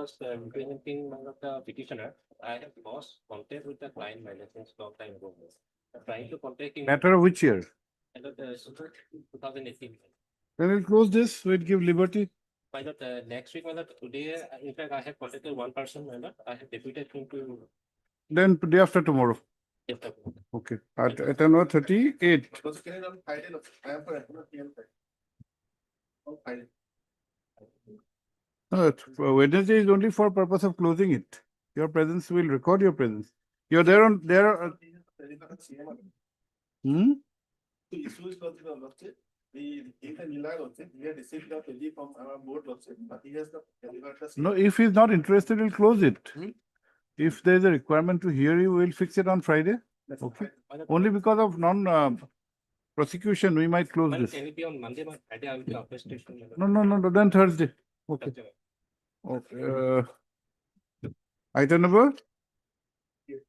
was representing one of the petitioner. I have lost contact with the client by since long time ago. I'm trying to contact him. Matter of which year? And the 2018. Then we'll close this, we'll give liberty. By the next week, today, in fact, I have contacted one person. I have deputed him to. Then day after tomorrow. After. Okay. At 10:38. Wednesday is only for purpose of closing it. Your presence will record your presence. You're there on there. Hmm? The issue is not the we have received the query from our board, but he has the. No, if he's not interested, we'll close it. If there's a requirement to hear you, we'll fix it on Friday. Okay. Only because of prosecution, we might close this. Can it be on Monday, but Friday I will be out of station. No, then Thursday. Okay. Okay. Item number?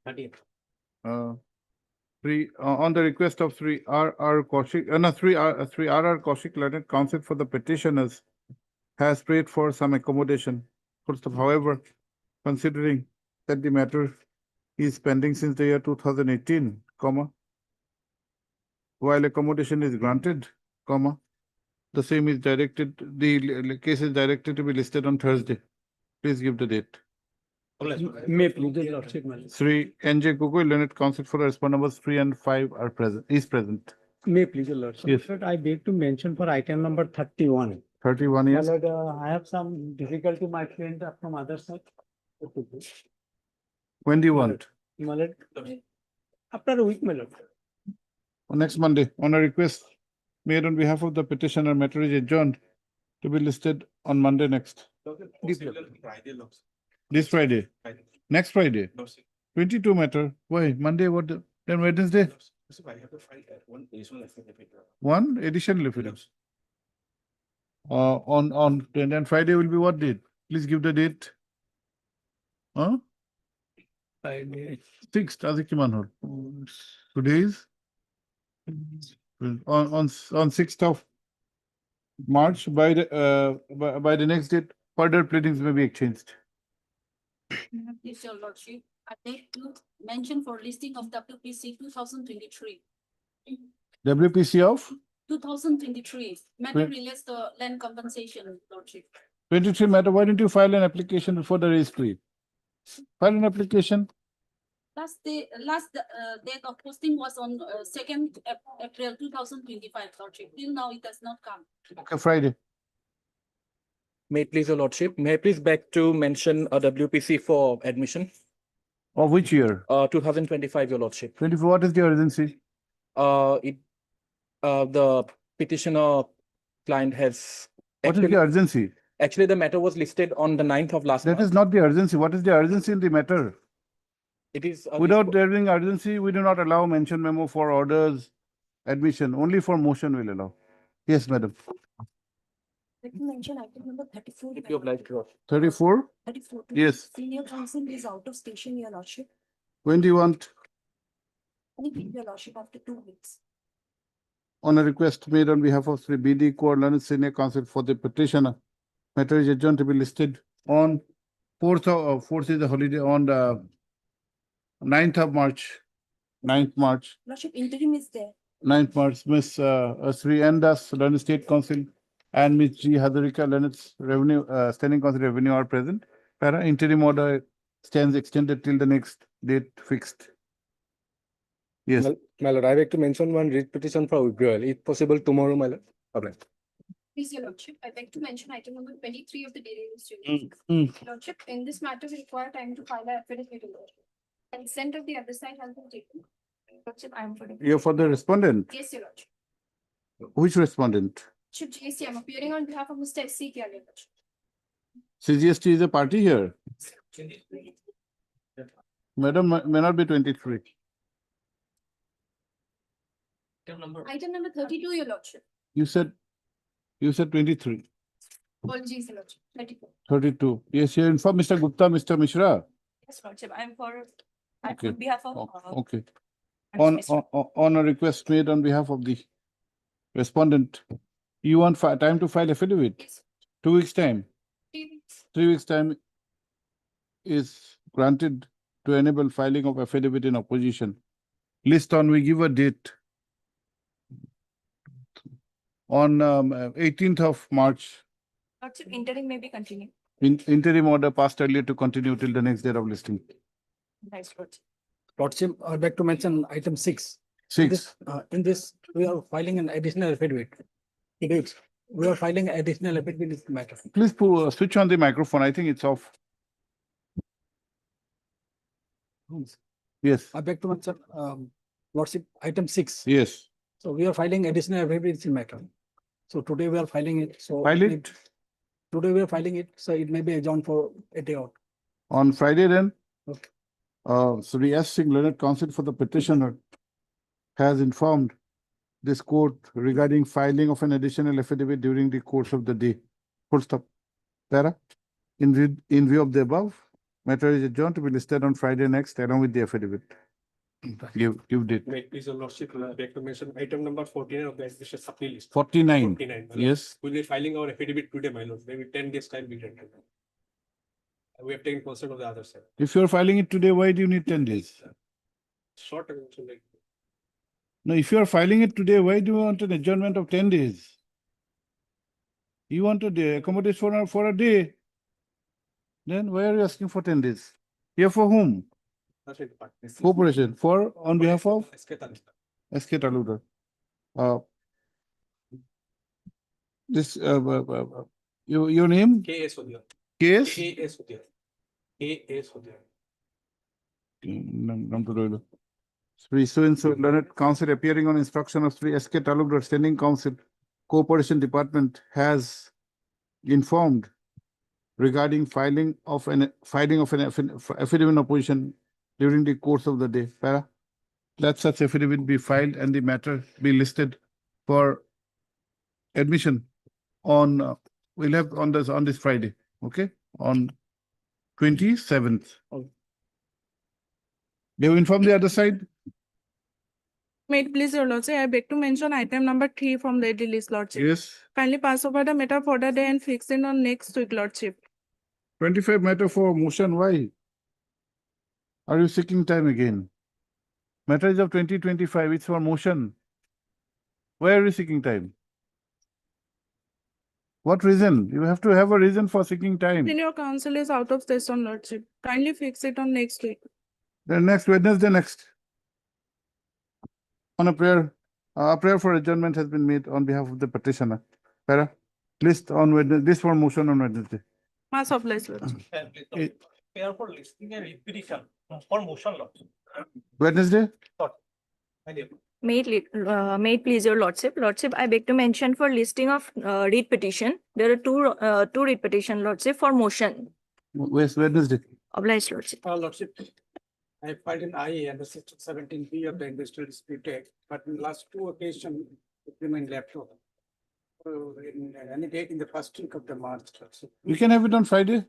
30th. On the request of Sri R.R. Kaushik, Sri R.R. Kaushik, learned counsel for the petitioners, has prayed for some accommodation. However, considering that the matter is pending since the year 2018, while accommodation is granted, the same is directed, the case is directed to be listed on Thursday. Please give the date. May please, Lordship. Sri N.J. Gogoi, learned counsel for the respondent numbers 3 and 5 are present. Is present. May please, Lordship. Yes. But I beg to mention for item number 31. 31 years. My Lord, I have some difficulty, my friend, from other side. When do you want? My Lord, after a week, my Lord. Next Monday, on a request made on behalf of the petitioner, matter is adjourned to be listed on Monday next. This Friday. Next Friday. 22 matter. Why? Monday, what? Then Wednesday? One additional evidence. Then Friday will be what date? Please give the date. Huh? Friday. 6th, Azikiman. Today is on 6th of March. By the next date, further pleadings may be exchanged. Yes, Your Lordship. I beg to mention for listing of WPC 2023. WPC of 2023. Matter relates to land compensation, Lordship. 23 matter. Why didn't you file an application before the registry? File an application. Last date of posting was on 2nd April 2025, Lordship. Till now, it has not come. Okay, Friday. May it please, Your Lordship. May I please beg to mention a WPC for admission? Of which year? 2025, Your Lordship. 24. What is the urgency? The petitioner client has. What is the urgency? Actually, the matter was listed on the 9th of last month. That is not the urgency. What is the urgency in the matter? It is. Without there being urgency, we do not allow mention memo for orders, admission. Only for motion will allow. Yes, madam. Let me mention item number 34. If you oblige, Your Lordship. 34? 34. Yes. Senior counsel is out of station, Your Lordship. When do you want? Only Your Lordship after 2 weeks. On a request made on behalf of Sri B.D. Kaur, learned senior counsel for the petitioner, matter is adjourned to be listed on 4th is the holiday, on the 9th of March. 9th March. Lordship, interim is there. 9th March, Miss Sri N. Das, learned state counsel, and Ms. G. Hadarika, learned revenue, standing counsel revenue are present. Para interim order stands extended till the next date fixed. Yes. My Lord, I beg to mention one writ petition for withdrawal, if possible tomorrow, my Lord. Okay. Please, Your Lordship, I beg to mention item number 23 of the daily news. Lordship, in this matter, we require time to file an affidavit. Consent of the other side has been taken. Lordship, I am for the. You're for the respondent. Yes, Your Lordship. Which respondent? Lordship, GST, I'm appearing on behalf of Mr. S.C. Your Lordship. CGST is a party here. Madam may not be 23. Item number 32, Your Lordship. You said 23. Apologies, Your Lordship. 34. 32. Yes, you inform Mr. Gupta, Mr. Mishra. Yes, Lordship, I am for, Okay. on behalf of. Okay. On a request made on behalf of the respondent, you want time to file affidavit? Yes. 2 weeks time, 3 weeks. 3 weeks time. is granted to enable filing of affidavit in opposition. List on, we give a date on 18th of March. Lordship, interim may be continued. Interim order passed earlier to continue till the next day of listing. Nice, Lordship. Lordship, I'd like to mention item 6. Six. In this, we are filing an additional affidavit. It is, we are filing additional affidavit in this matter. Please switch on the microphone. I think it's off. Yes, I beg to mention, Lordship, item 6. yes. So we are filing additional affidavit in this matter. So today we are filing it, so. File it Today we are filing it, so it may be adjourned for a day out. on Friday then. Okay. Sri S. Singh, learned counsel for the petitioner, has informed this court regarding filing of an additional affidavit during the course of the day. Full stop. Para. In view of the above, matter is adjourned to be listed on Friday next along with the affidavit. Give date. May it please your lordship, beg to mention item number 49 of the administration supply list. 49. 49. my lord. Yes. We'll be filing our affidavit today, my lord. Maybe 10 days time we can. We have taken consent of the other side. If you're filing it today, why do you need 10 days? Short mention like. No, if you are filing it today, why do you want an adjournment of 10 days? You want a day, accommodate for a day. Then why are you asking for 10 days? Here for whom? That's it, part. Corporation, for, on behalf of SK Taluk. SK Talukdar. This, your name? KS Odhya. KS? KS Odhya. KS Odhya. Nam to Roilo. Sri so-and-so learned counsel appearing on instruction of Sri SK Talukdar Standing Council Cooperation Department has informed regarding filing of an affidavit in opposition during the course of the day. Para. Let such affidavit be filed and the matter be listed for admission on we'll have on this Friday, okay? On 27th. Okay. They will inform the other side. May it please your lordship, I beg to mention item number 3 from the list, lordship. Yes. Kindly pass over the matter for the day and fix it on next week, lordship. 25 matter for motion. Why? Are you seeking time again? Matter is of 2025. It's for motion. Why are you seeking time? What reason? You have to have a reason for seeking time. Senior counsel is out of session, lordship. Kindly fix it on next week. Then next Wednesday next. On a prayer for adjournment has been made on behalf of the petitioner. Para, list on Wednesday, this for motion on Wednesday. Mass of less, lordship. Pair for listing a repetition for motion law. Wednesday? May it please your lordship. Lordship, I beg to mention for listing of read petition. There are two read petition, lordship, for motion. Where's Wednesday? Obliged, lordship. Lordship, I filed an IA under section 17B of the Industrial Dispute Act, but in last 2 occasions, it remained left over. So in any date in the first week of the March. Lordship. We can have it on Friday.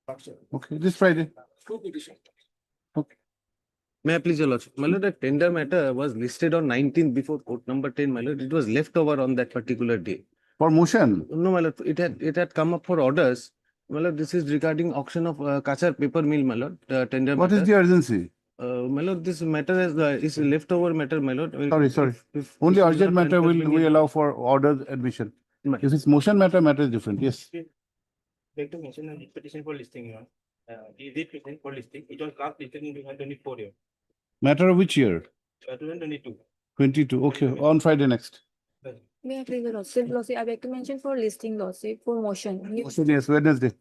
Lordship. Okay, this Friday. 2 petitions. Okay. May I please your lordship? My lord, the tender matter was listed on 19th before court number 10, my lord. It was left over on that particular day. For motion. No, my lord, it had come up for orders. My lord, this is regarding auction of Kachar paper mill, my lord, tender What matter. is the urgency? My lord, this matter is leftover matter, my lord. Sorry. If Only this is urgent not matter will entered, we allow for order admission. My- If it's motion matter is different. Yes. Beg to mention a petition for listing. The petition for listing, it was last listed in 2024 year, Matter of which year? 2022. 22. Okay, on Friday next. May I please your lordship. Lordship, I beg to mention for listing, lordship, for motion. Motion, yes, Wednesday.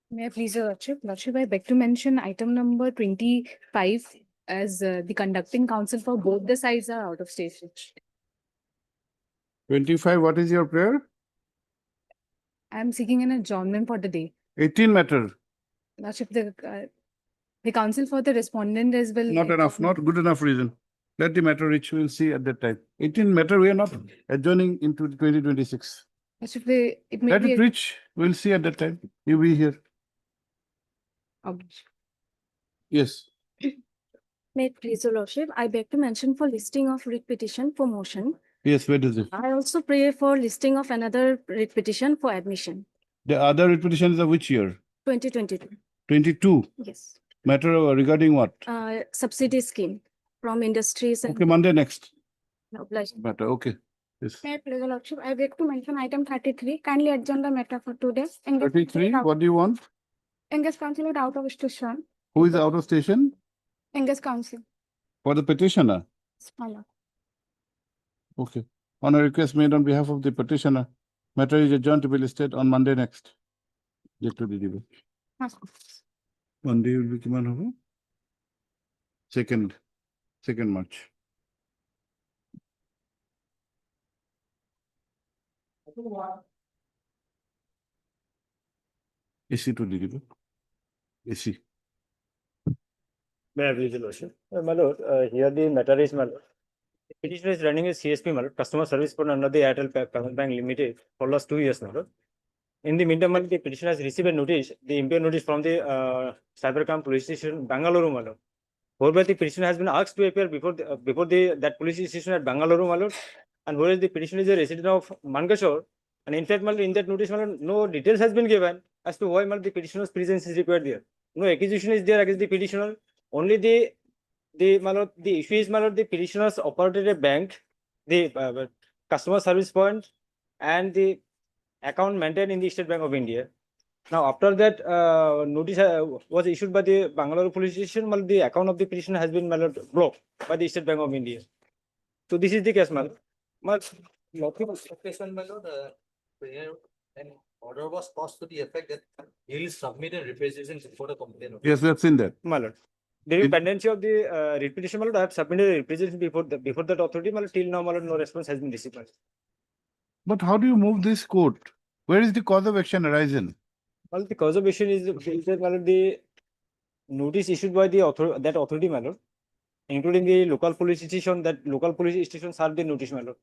May I please your lordship? Lordship, I beg to mention item number 25 as the conducting counsel for both the sides are out of station. 25, what is your prayer? I am seeking an adjournment for the day. 18 matter. Lordship, the counsel for the respondent as well. Not enough, not good enough reason. Let the matter reach, we'll see at that time. 18 matter, we are not adjourning into 2026. Lordship, it may Let be. it reach, we'll see at that time. You be here. Yes. May it please your lordship, I beg to mention for listing of writ petition for motion. Yes, where is it? I also pray for listing of another writ petition for admission. The other petition is of which year? 2022. 22. Yes. Matter regarding what? Subsidy scheme from industries and. Okay, Monday next. Obliged. Matter, okay. Yes. May I please your lordship, I beg to mention item 33, kindly adjourn the matter for 2 days. Engage 33, counsel what do you want? Engage counsel at out of station. Who is out of station? Engage counsel. For the petitioner? My lord. Okay. On a request made on behalf of the petitioner, matter is adjourned to be listed on Monday next. Yet to be given. Monday will be kiman hobo? Second March. AC to be given. AC. May I please, your lordship? My lord, here the matter is, my lord. The petitioner is running a CSP, my lord, customer service fund under the Airtel Payment Bank Limited for last 2 years, my lord. In the meantime, my lord, the petitioner has received a notice, the impaired notice from the Cybercrime Police Station, Bangalore, my lord. Whereby the petitioner has been asked to appear before that police station at Bangalore, my lord. And whereas the petitioner is a resident of Mankashore, and in fact, my lord, in that notice, my lord, no details has been given as to why, my lord, the petitioner's presence is required there. No accusation is there against the petitioner. Only my lord, the issue is, my lord, the petitioners operated a bank, the customer service point, and the account maintained in the State Bank of India. Now, after that notice was issued by the Bangalore police station, my lord, the account of the petitioner has been, my lord, blocked by the State Bank of India. So this is the case, my lord. My lord, an order was passed to the effect that he will submit a representation before the complaint. Yes, we have seen that. my lord. During In- pendency of the writ petition, my lord, I have submitted a representation before that authority, my lord. Till now, my lord, no response has been received. my lord. But how do you move this court? Where is the cause of action arisen? Well, the cause of action is that, my lord, the notice issued by the that authority, my lord, including the local police station, that local police station served the notice, my lord.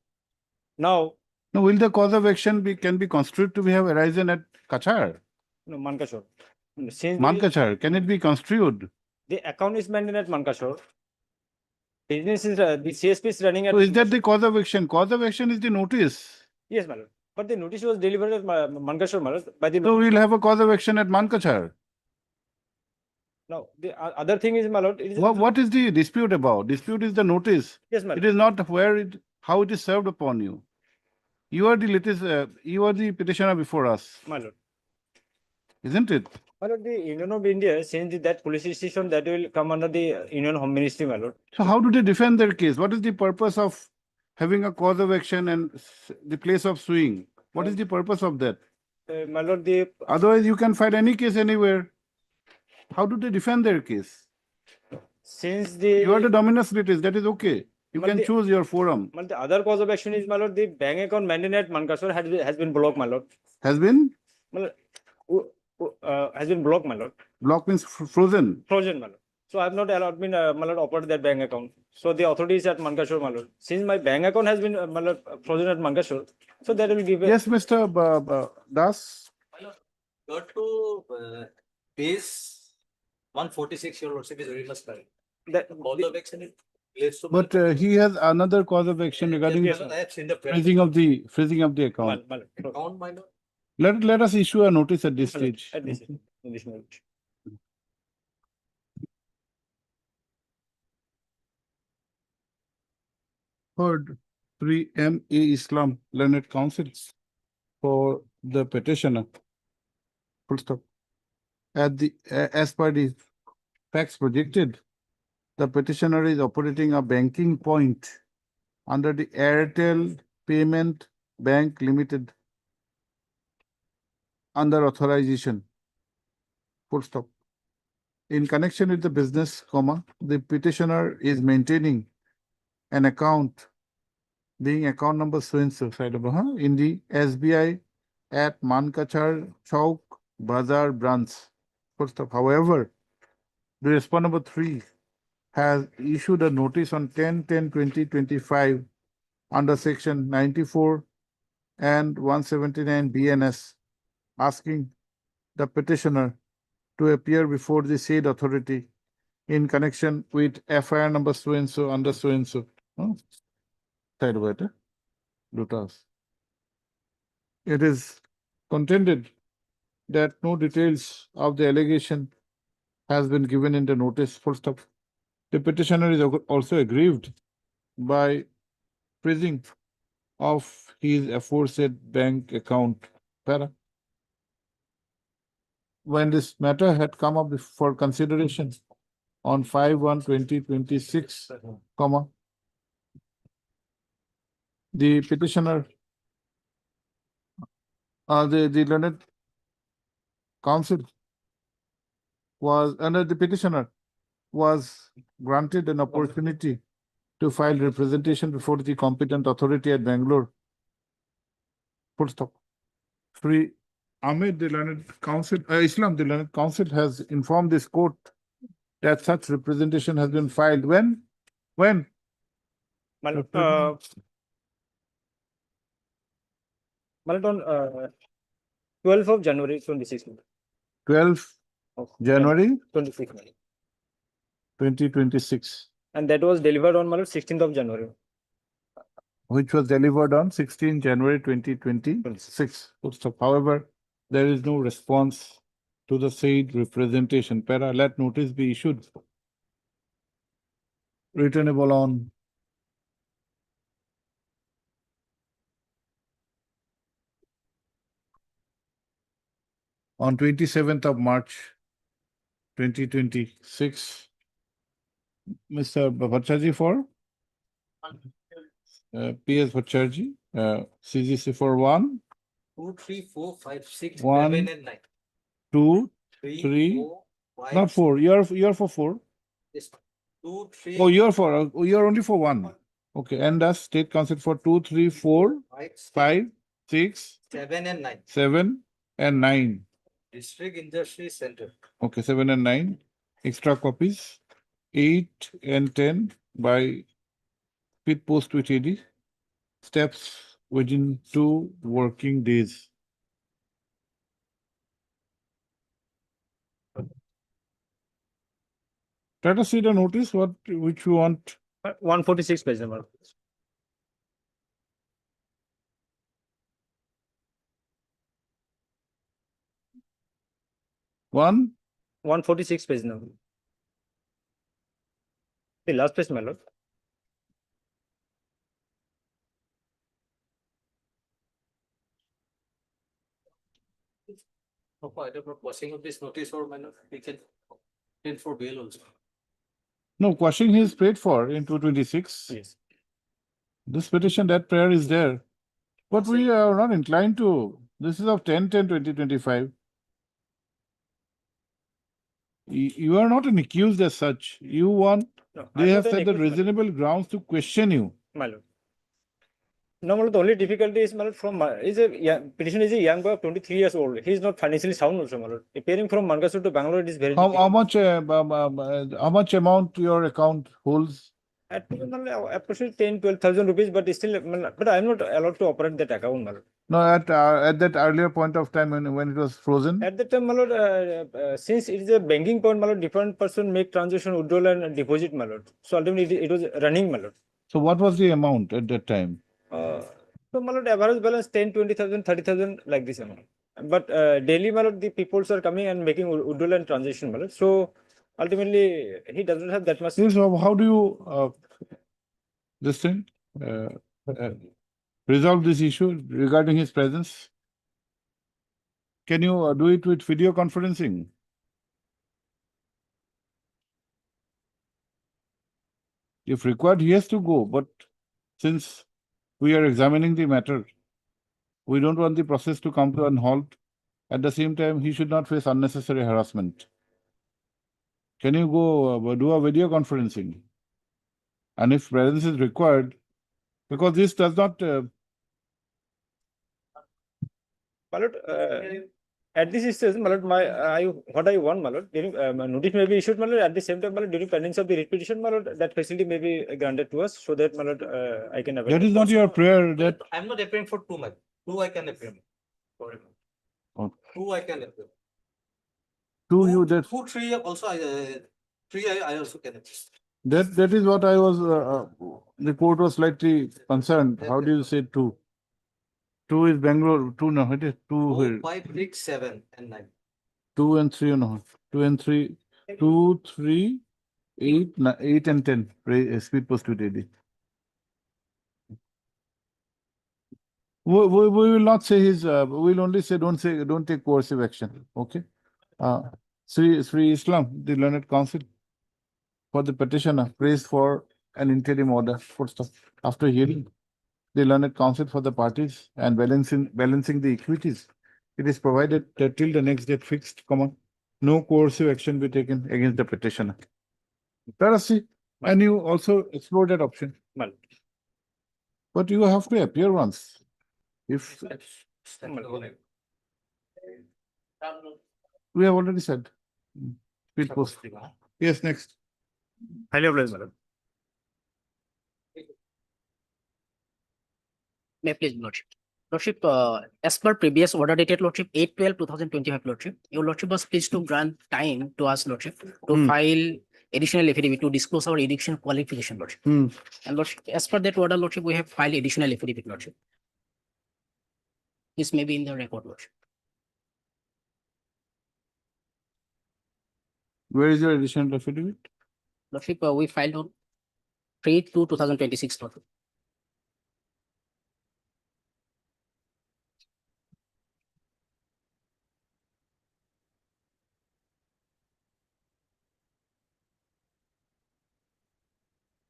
Now, Now, will the cause of action can be construed to have arisen at Kachar? no, Mankashore. Since Mankachar, can it be construed? the account is maintained at Mankashore, business is the CSP is running at. So is that the cause of action? Cause of action is the notice. Yes, my lord. But the notice was delivered at Mankashore, my lord, by the. So we'll have a cause of action at Mankachar. No, the other thing is, my lord, it is. What is the dispute about? Dispute is the notice. Yes, my It lord. is not how it is served upon you. You are the petitioner before us, My lord. isn't it? My lord, the Union of India, since that police station, that will come under the Union Home Ministry, my lord. So how do they defend their case? What is the purpose of having a cause of action and the place of suing? What is the purpose of that? My lord, the Otherwise, you can file any case anywhere. How do they defend their case? since the. You are the dominus litis, that is okay. You But can the- choose your forum. My lord, the other cause of action is, my lord, the bank account maintained at Mankashore has been blocked, my lord. Has been? My lord, has been blocked, my lord. Block means frozen. Frozen, my lord. So I have not allowed me, my lord, operate that bank account. So the authorities at Mankashore, my lord. Since my bank account has been, my lord, frozen at Mankashore, so that will give a. Yes, Mr. Das. Got to page 146, your lordship is very much correct. That, Cause of action is relates to. But he has another cause of action regarding Yes, I have seen the freezing of the account. my lord. account, my lord. Let us issue a notice at this My lord, stage. at this my lord. Heard 3MA Islam Learned Council for the petitioner. Full stop. As per the facts projected, the petitioner is operating a banking point under the Airtel Payment Bank Limited under authorization. Full stop. In connection with the business, the petitioner is maintaining an account being account number so and so in the SBI at Mankachar Chowk Bazaar branch. Full stop. However, the respondent number 3 has issued a notice on 10/10/2025 under section 94 and 179 BNS asking the petitioner to appear before the said authority in connection with FIR number so and so under so and so. It is contended that no details of the allegation has been given in the notice, full stop. The petitioner is also aggrieved by freezing of his aforesaid bank account. Para. When this matter had come up for consideration on 5/1/2026, comma, the petitioner, the learned counsel was, under the petitioner was granted an opportunity to file representation before the competent authority at Bangalore. Full stop. Free Ahmed, the learned counsel, Islam, the learned counsel has informed this court that such representation has been filed. When? My lord, my lord, on 12th of January 26. 12th January 26. 2026, And that was delivered on my lord 16th of January. which was delivered on 16 January 2026. Full stop. However, there is no response to the said representation. Para, let notice be issued. Returnable on 27th of March 2026. Mr. Bhattacharjee for PS Bhattacharjee, CGC for 1, 2, 3, 4, 5, 6, 1, 7 and 9. 2, 3, 3, 4, 5, not 4. You're for 4. This one. 2, 3. Oh, you're for, you're only for 1. Okay, and that's state council for 2, 3, 4, 5, 6, 7 and 9. 7, and 9. District Industry Center. Okay, 7 and 9. Extra copies, 8 and 10 by speed post with AD. Steps within 2 working days. Let us see the notice, which you want. 146 page number. One, 146 page number. The last page, my lord. No, I don't know, passing of this notice or my lord, we can in for bail also. no, quashing is paid for in 226. Yes. This petition, that prayer is there. But we are not inclined to. This is of 10/10/2025. You are not an accused as such. You want, No, they I'm have not an said the accused, my lord. reasonable grounds to question you. My lord. No, my lord, the only difficulty is, my lord, from petitioner is a young boy of 23 years old. He is not financially sound also, my lord. Appearing from Mangasur to Bangalore, it is very How difficult. much amount your account holds? At approximately 10,000-12,000 rupees, but still, but I'm not allowed to operate that account, my lord. No, at that earlier point of time when it was frozen. At that time, my lord, since it is a banking point, my lord, different person make transaction, withdrawal and deposit, my lord. So ultimately, it was running, my lord. So what was the amount at that time? So, my lord, average balance 10, 20,000, 30,000 like this amount. But daily, my lord, the peoples are coming and making withdrawal and transaction, my lord. So ultimately, he doesn't have that much. Yes, how do you this thing resolve this issue regarding his presence? Can you do it with video conferencing? If required, he has to go, but since we are examining the matter, we don't want the process to come to an halt. At the same time, he should not face unnecessary harassment. Can you go do a video conferencing? And if presence is required, because this does not. My lord, at this stage, my lord, what I want, my lord, during, notice may be issued, my lord. At the same time, my lord, during pendency of the writ petition, my lord, that facility may be granted to us, so that, my lord, I can avail. That is not your prayer. That I'm not appearing for 2 months. 2 I can appear. Sorry. Oh. 2 I can appear. 2 you that 2, 3 also 3 I also can appear. that is what I was. The court was slightly concerned. How do you say 2? Two is Bangalore, two no, it is two here. 5, 6, 7 and 9. 2 and 3 no. 2 and 3, 2, 3, 8, 8 and 10. Speed post with AD. We will not say his, we will only say, don't take coercive action. Okay. Sri Islam, the learned counsel for the petitioner, praised for an interim order. First of, after hearing the learned counsel for the parties and balancing the equities, it is provided that till the next date fixed, no coercive action be taken against the petitioner. Tarasi, and you also explore that option. Mal. But you have to appear once. If we have already said. Speed post. Yes, next. Highly obliged, my lord. May please, Lordship. Lordship, as per previous order dated Lordship 8/12/2025 Lordship, your Lordship was pleased to grant time to us Lordship to file additional affidavit to disclose our education qualification Lordship. And Lordship, as per that order Lordship, we have filed additional affidavit Lordship. This may be in the record Lordship. Where is your additional affidavit? Lordship, we filed on 3/2/2026 Lordship.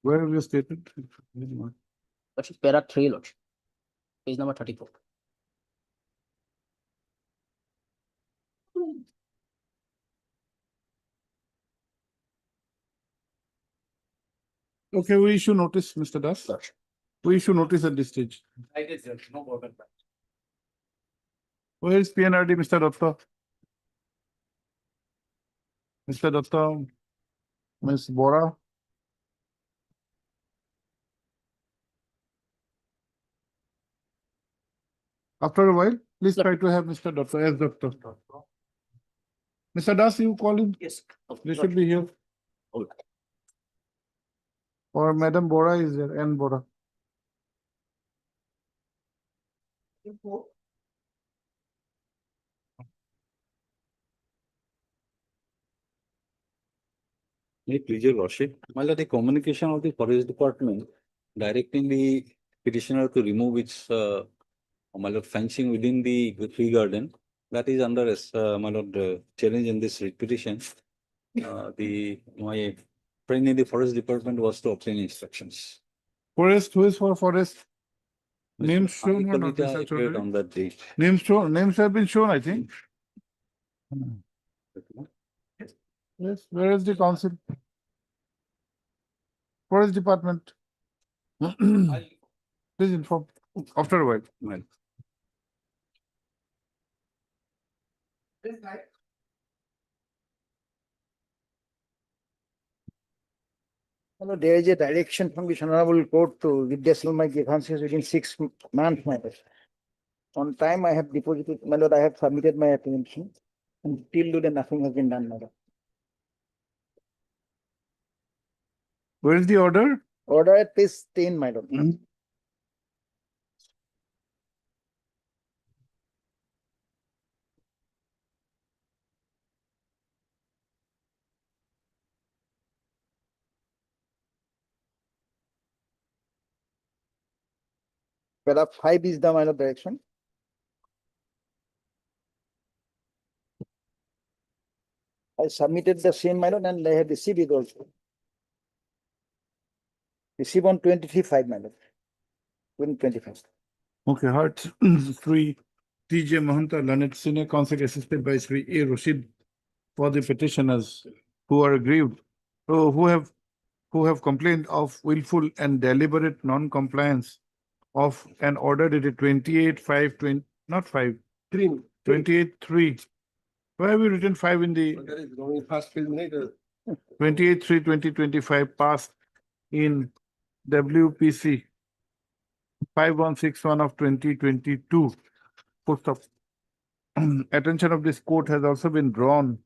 Where have you stated? Lordship, para 3 Lordship. Page number 34. Okay, we issue notice, Mr. Das. We issue notice at this stage. I did, sir. No problem. Where is PNRD, Mr. Datta? Mr. Datta, Ms. Bora? After a while, please try to have Mr. Datta as Datta. Mr. Das, you call him? Yes. They should be here. Or Madam Bora is there, N. Bora. May it please your lordship, my lord, the communication of the forest department directing the petitioner to remove its my lord, fencing within the tree garden, that is under my lord, challenge in this petition. My friend in the forest department was to obtain instructions. Forest, who is for forest? Mr. Names shown or not? Kalita Mr. appeared Chaudhary? on that date. Names have been shown, I think. Yes, where is the council? Forest department. Please inform after a while. Well, Hello, there is a direction from the Honorable Court to withdraw my grievances within 6 months, my lord. On time, I have deposited, my lord, I have submitted my application, and till today, nothing has been done, my lord. Where is the order? Order at page 10, my lord. Para 5 is the my lord direction. I submitted the same, my lord, and I have received it also. Receive on 23/5, my lord. 2025. Okay, Heart 3, TJ Mahanta, Learned Senior Counsel, assisted by Sri A. Rashid, for the petitioners who are aggrieved, who have complained of willful and deliberate non-compliance of an order dated 28/5/20, not 5, 3, 28/3. Why have you written 5 in the 28/3/2025 passed in WPC 5161 of 2022. Full stop. Attention of this court has also been drawn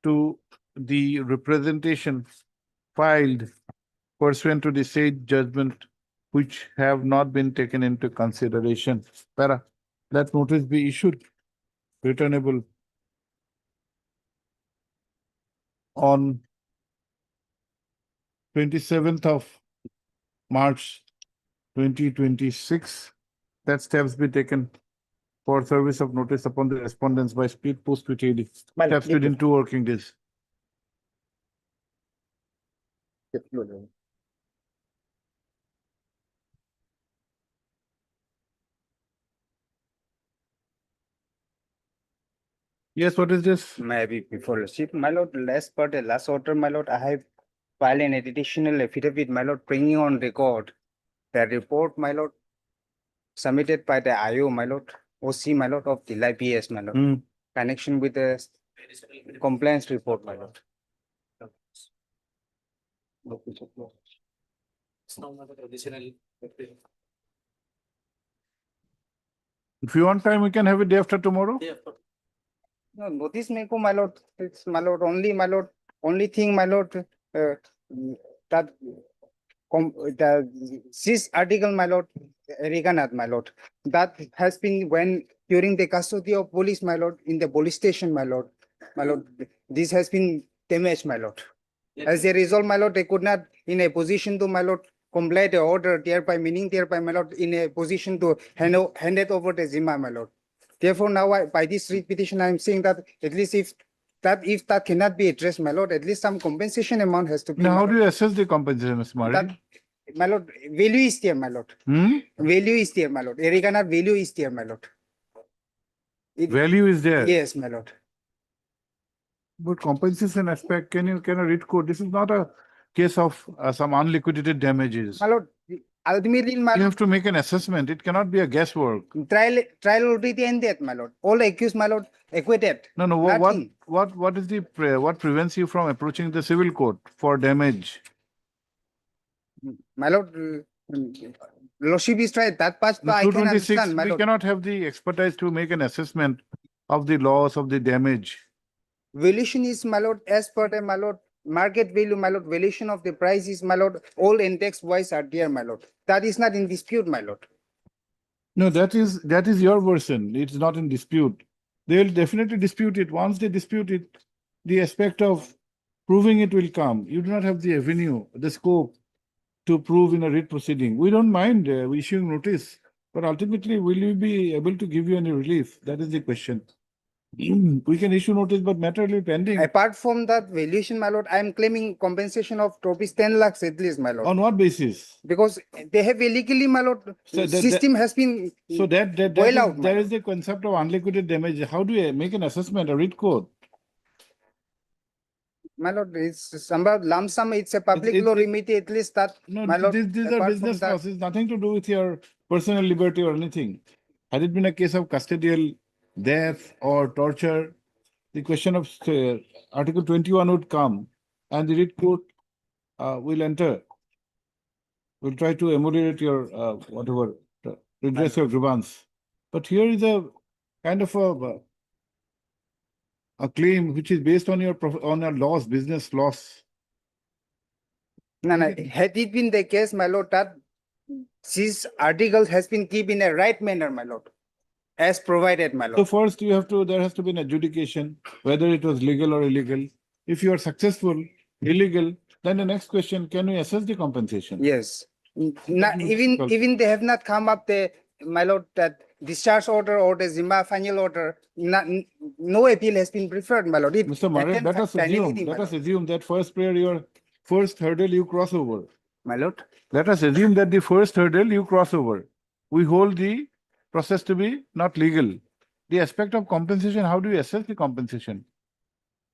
to the representation filed pursuant to the said judgment, which have not been taken into consideration. Para. that notice be issued, returnable on 27th of March 2026. That steps be taken for service of notice upon the respondents by speed post with AD. Steps within 2 working days. Yes, what is this? Maybe before receipt, my lord, last part, the last order, my lord, I have filed an additional affidavit, my lord, bringing on record the report, my lord, submitted by the IO, my lord, OC, my lord, of the PS, my lord, connection with the compliance report, my lord. If you want time, we can have it day after tomorrow. No, notice meko, my lord, it's my lord, only thing, my lord, that the this article, my lord, Reganath, my lord, that has been when during the custody of police, my lord, in the police station, my lord, this has been damaged, my lord. As a result, my lord, they could not in a position to, my lord, comply the order, thereby meaning thereby, my lord, in a position to hand it over the Zimmer, my lord. Therefore, now by this writ petition, I am saying that at least if that cannot be addressed, my lord, at least some compensation amount has to be. Now, how do you assess the compensation, Mr. Murray? My lord, value is there, my lord. Value is there, my lord. Erigana value is there, my lord. Value is there. Yes, my lord. But compensation aspect, can you read code? This is not a case of some unliquidated damages. My lord, ultimately, You have to make an assessment. It cannot be a guesswork. Trial already ended, my lord. All accused, my lord, acquitted. No, what is the what prevents you from approaching the civil court for damage? My lord, lordship is tried. That part No, I can 226, understand, my we lord. cannot have the expertise to make an assessment of the loss of the damage. Valuation is, my lord, as per the, my lord, market value, my lord, valuation of the price is, my lord, all index wise are there, my lord. That is not in dispute, my lord. No, that is your version. It's not in dispute. They will definitely dispute it. Once they dispute it, the aspect of proving it will come. You do not have the avenue, the scope to prove in a writ proceeding. We don't mind issuing notice, but ultimately, will we be able to give you any relief? That is the question. We can issue notice, but matter will be pending. Apart from that valuation, my lord, I am claiming compensation of rupees 10 lakhs at least, my lord. On what basis? Because they have illegally, my lord, So system has been boiled out. There is the concept of unliquidated damage. How do you make an assessment, a writ code? My lord, it's about lump sum, it's a public law remedy, at least that, No, my lord. these are business laws. It's nothing to do with your personal liberty or anything. Had it been a case of custodial death or torture, the question of Article 21 would come and the writ court will enter. Will try to ameliorate your redress your grievance. But here is a kind of a claim which is based on your loss, business loss. No, had it been the case, my lord, that this article has been kept in a right manner, my lord, as provided, my lord. So first there has to be an adjudication, whether it was legal or illegal. If you are successful, illegal, then the next question, can we assess the compensation? Yes. Even they have not come up the, my lord, that discharge order or the Zimba final order, no appeal has been preferred, my lord. Mr. Marat, let us assume that your first hurdle you cross over. My lord. Let us assume that the first hurdle you cross over. We hold the process to be not legal. The aspect of compensation, how do we assess the compensation?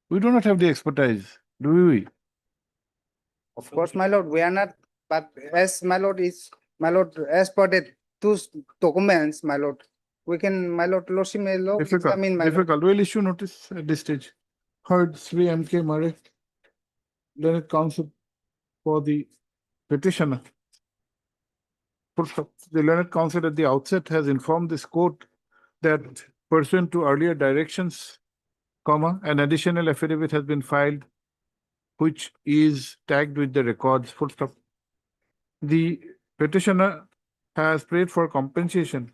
We do not have the expertise, do we? Of course, my lord, we are not, but as my lord, as per the two documents, my lord, we can, my lord, lordship may law examine, my lord. Difficult. We'll issue notice at this stage. Heard Sri M.K. Murray, learned counsel for the petitioner. The learned counsel at the outset has informed this court that pursuant to earlier directions, an additional affidavit has been filed, which is tagged with the records, full stop. The petitioner has prayed for compensation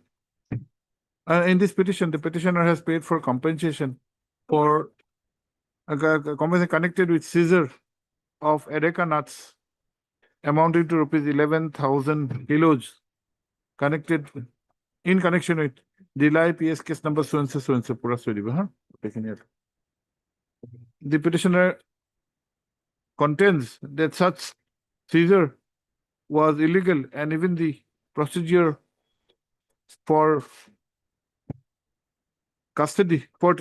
In this petition, the petitioner has paid for compensation for compensation connected with seizure of areca nuts amounting to rupees 11,000 kilos connected in connection with Delay PS case number so and so pura taken here. The petitioner contends that such seizure was illegal and even the procedure for custody for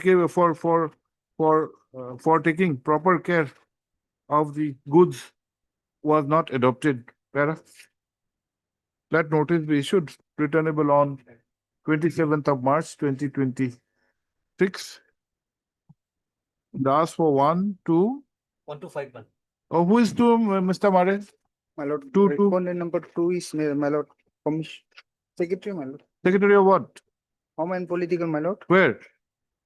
taking proper care of the goods was not adopted. Para. Let notice be issued returnable on 27th of March 2026. Ask for 1, 2. 1251. Oh, who is 2, Mr. Mare? My lord, 2, 2. respondent number 2 is my lord, commission, secretary, my lord, Secretary of what? home and political, my lord. Where?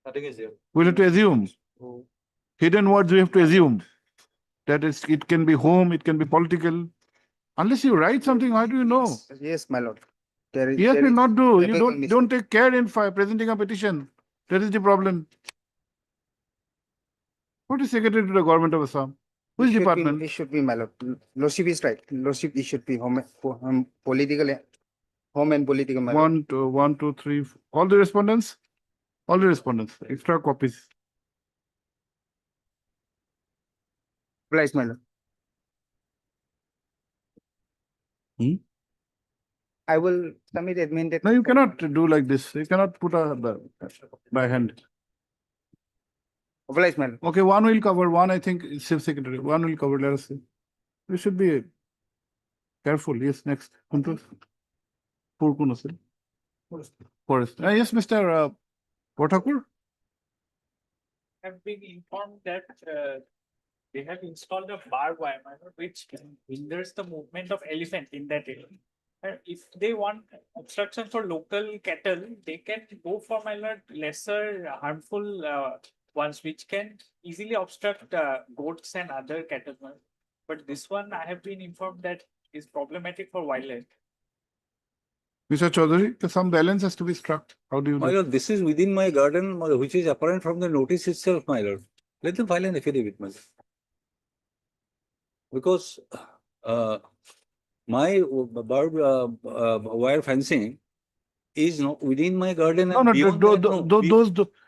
Nothing is there. We'll have to assume. Hidden words we have to assume. That is, it can be home, it can be political. Unless you write something, how do you know? Yes, my lord. There is. Yes, there will is not do. You typical mistake. don't take care in presenting a petition. That is the problem. What is secretary to the government of Assam? Which It should be- department? It should be, my lord. Lordship is right. Lordship, it should be political, home and political, my lord. 1, 2, 3. All the respondents? All the respondents. Extra copies. Right, my lord. I will submit amended. No, you cannot do like this. You cannot put by hand. Obliged, my lord. Okay, one will cover. One, I think, is Chief Secretary. One will cover. Let us see. We should be careful. Yes, next. Forest. Yes, Mr. Pothakur. Have been informed that they have installed a barbed wire which hinders the movement of elephant in that area. And if they want obstruction for local cattle, they can go for lesser harmful ones which can easily obstruct goats and other cattle. But this one I have been informed that is problematic for wildlife. Mr. Chaudhary, some balance has to be struck. How do you My do? lord, this is within my garden, which is apparent from the notice itself, my lord. Let them file an affidavit, my lord. Because my barbed wire fencing is not within my garden. No, and no, beyond that, no.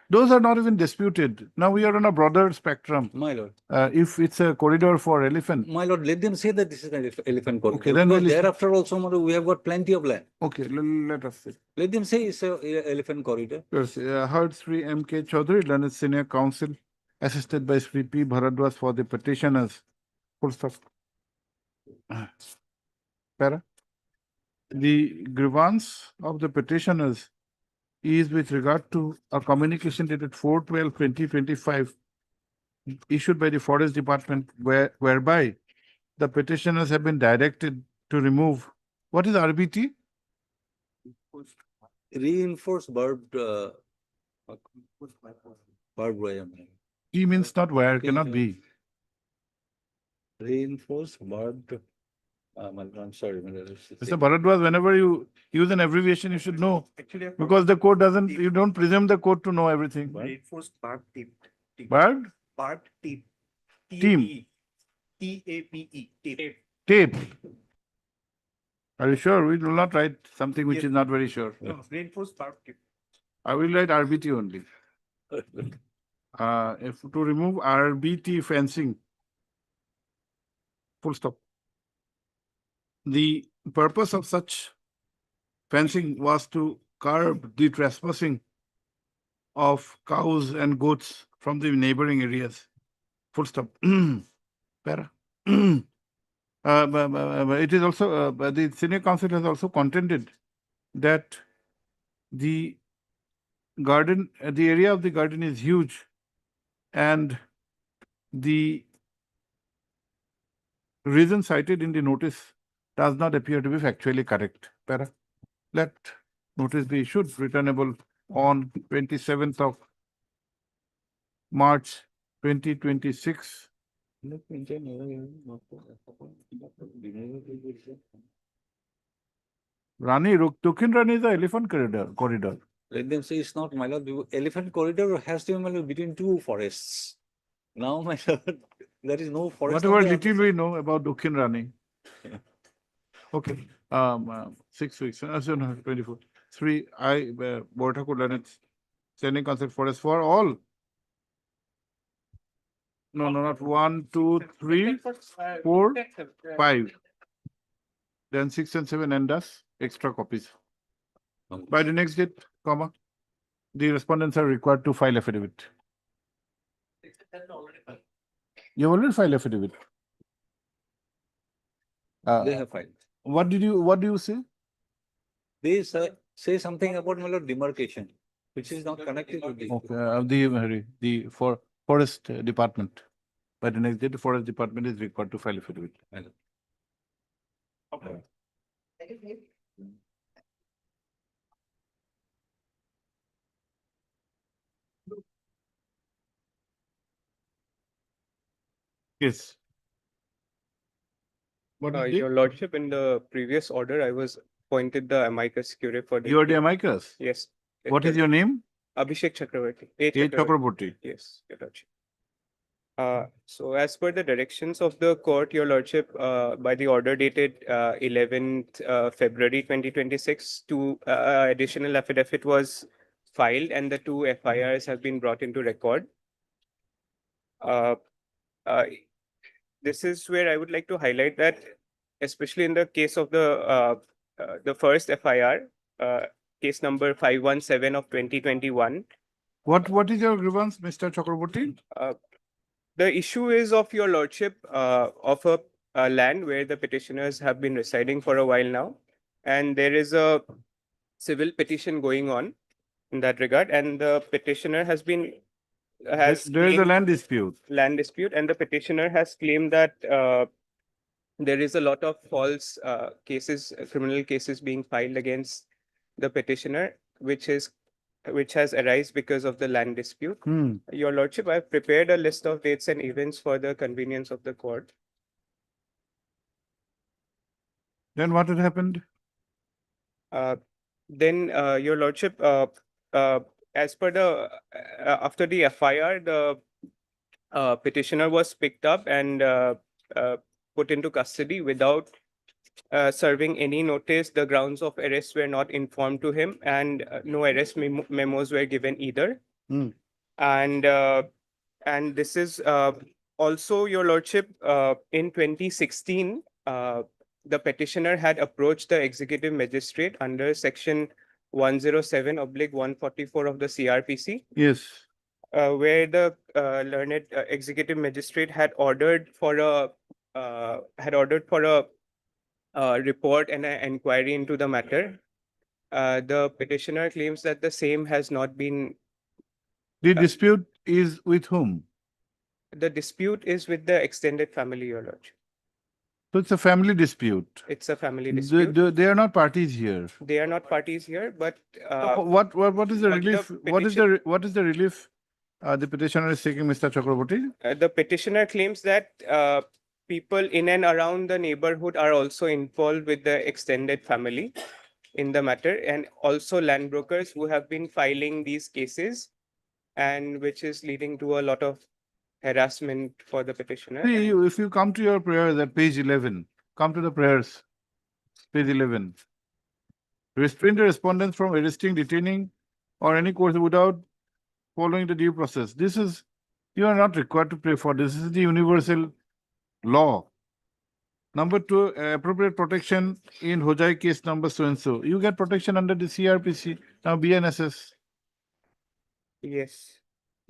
those are not even disputed. Now we are on a broader spectrum. My lord. If it's a corridor for elephant. My lord, let them say that this is an elephant corridor. Okay, then because we'll thereafter also, my lord, we have got plenty of land. Okay, let us see. Let them say it's an elephant corridor. Yes, heard Sri M.K. Chaudhary, learned senior counsel, assisted by Sri P. Bharadwaj for the petitioners. Full stop. Para. The grievance of the petitioners is with regard to a communication dated 4/12/2025 issued by the Forest Department whereby the petitioners have been directed to remove. What is RBT? Reinforced barbed wire. T means not wire, cannot be. Reinforced barbed. I'm sorry. Mr. Bharadwaj, whenever you use an abbreviation, you should know. Actually, Because the court doesn't, you don't presume the court to know everything. Reinforced barbed tip. Barbed? Barbed tip. Team. TAPE. Tape. Tape. Are you sure? We will not write something which is not very sure. No, reinforced barbed tip. I will write RBT only. If to remove RBT fencing. Full stop. The purpose of such fencing was to curb the trespassing of cows and goats from the neighboring areas. Full stop. Para. It is also, the senior counsel has also contended that the garden, the area of the garden is huge and the reason cited in the notice does not appear to be factually correct. Para. Let notice be issued returnable on 27th of March 2026. Rani, Dukhin Rani is the elephant corridor. let them say it's not, my lord, the elephant corridor has to be, my lord, between two forests. Now, my lord, there is no forest. Whatever on the other little side. we know about Dukhin Rani. Okay, 6 weeks, so no, 24. 3, Board Thakur learned standing concept forest for all. No, not 1, 2, 3, 4, 5. Then 6 and 7 and thus extra copies. By the next date, comma, the respondents are required to file affidavit. You already filed affidavit. They have filed. What do you say? They say something about, my lord, demarcation, which is not connected with the. Okay, the forest department. By the next day, the forest department is required to file affidavit. Okay. Yes. What is Your lordship, in the previous order, I was appointed the amicus curiae for the. You are the amicus? Yes. What is your name? Abhishek Chakravarti. A. Chakraborty. Yes, your lordship. So as per the directions of the court, your lordship, by the order dated 11th February 2026, two additional affidavit was filed and the two FIRs have been brought into record. This is where I would like to highlight that, especially in the case of the first FIR, case number 517 of 2021. What is your grievance, Mr. Chakraborty? The issue is of your lordship of a land where the petitioners have been residing for a while now, and there is a civil petition going on in that regard, and the petitioner has been There is a land dispute. And the petitioner has claimed that there is a lot of false criminal cases being filed against the petitioner, which has arisen because of the land dispute. Your lordship, I have prepared a list of dates and events for the convenience of the court. Then what had happened? Then, your lordship, as per the after the FIR, the petitioner was picked up and put into custody without serving any notice. The grounds of arrest were not informed to him, and no arrest memos were given either. And this is also, your lordship, in 2016, the petitioner had approached the executive magistrate under section 107/144 of the CRPC. Yes. Where the learned executive magistrate had ordered for a report and an inquiry into the matter. The petitioner claims that the same has not been. The dispute is with whom? The dispute is with the extended family, your lordship. So it's a family dispute. It's a family dispute. They are not parties here. They are not parties here, but What is the relief? What is the relief the petitioner is seeking, Mr. Chakraborty? The petitioner claims that people in and around the neighborhood are also involved with the extended family in the matter, and also land brokers who have been filing these cases, and which is leading to a lot of harassment for the petitioner. See, if you come to your prayers at page 11, come to the prayers, page 11. Restrain the respondents from arresting, detaining, or any course without following the due process. You are not required to pray for this. This is the universal law. Number 2, appropriate protection in Hojai case number so-and-so. You get protection under the CRPC, now BNSS. Yes.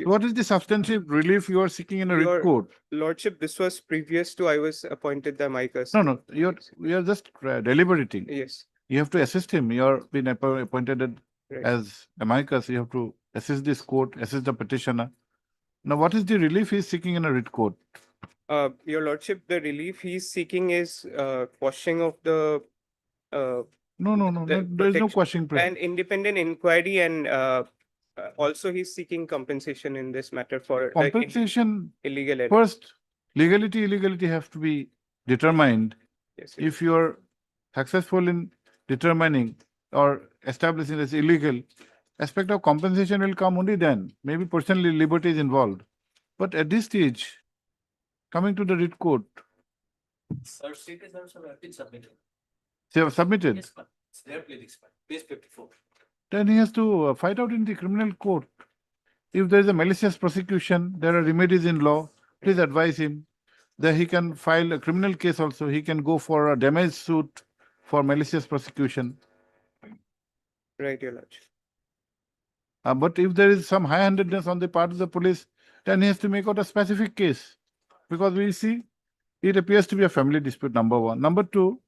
What is the substantive relief you are seeking in a writ court? Lordship, this was previous to I was appointed the amicus. No, you are just deliberating. Yes. You have to assist him. You are being appointed Right. as amicus. You have to assist this court, assist the petitioner. Now, what is the relief he is seeking in a writ court? Your lordship, the relief he's seeking is quashing of the. No. the There is no protection quashing. and independent inquiry, and also he's seeking compensation in this matter for the Compensation. illegal arrest. First, illegality have to be determined. Yes, If you are successful in determining or establishing as illegal, aspect of compensation will come only then. Maybe personal liberty is involved. But at this stage, coming to the writ court, Sir, citizens have been submitted. they have submitted. Yes, ma'am. It's their pleadings, ma'am. Page 54. Then he has to fight out in the criminal court. If there is a malicious prosecution, there are remedies in law. Please advise him that he can file a criminal case also. He can go for a damage suit for malicious prosecution. Right, Your Lordship. But if there is some high-handedness on the part of the police, then he has to make out a specific case. Because we see it appears to be a family dispute, number one. Number two,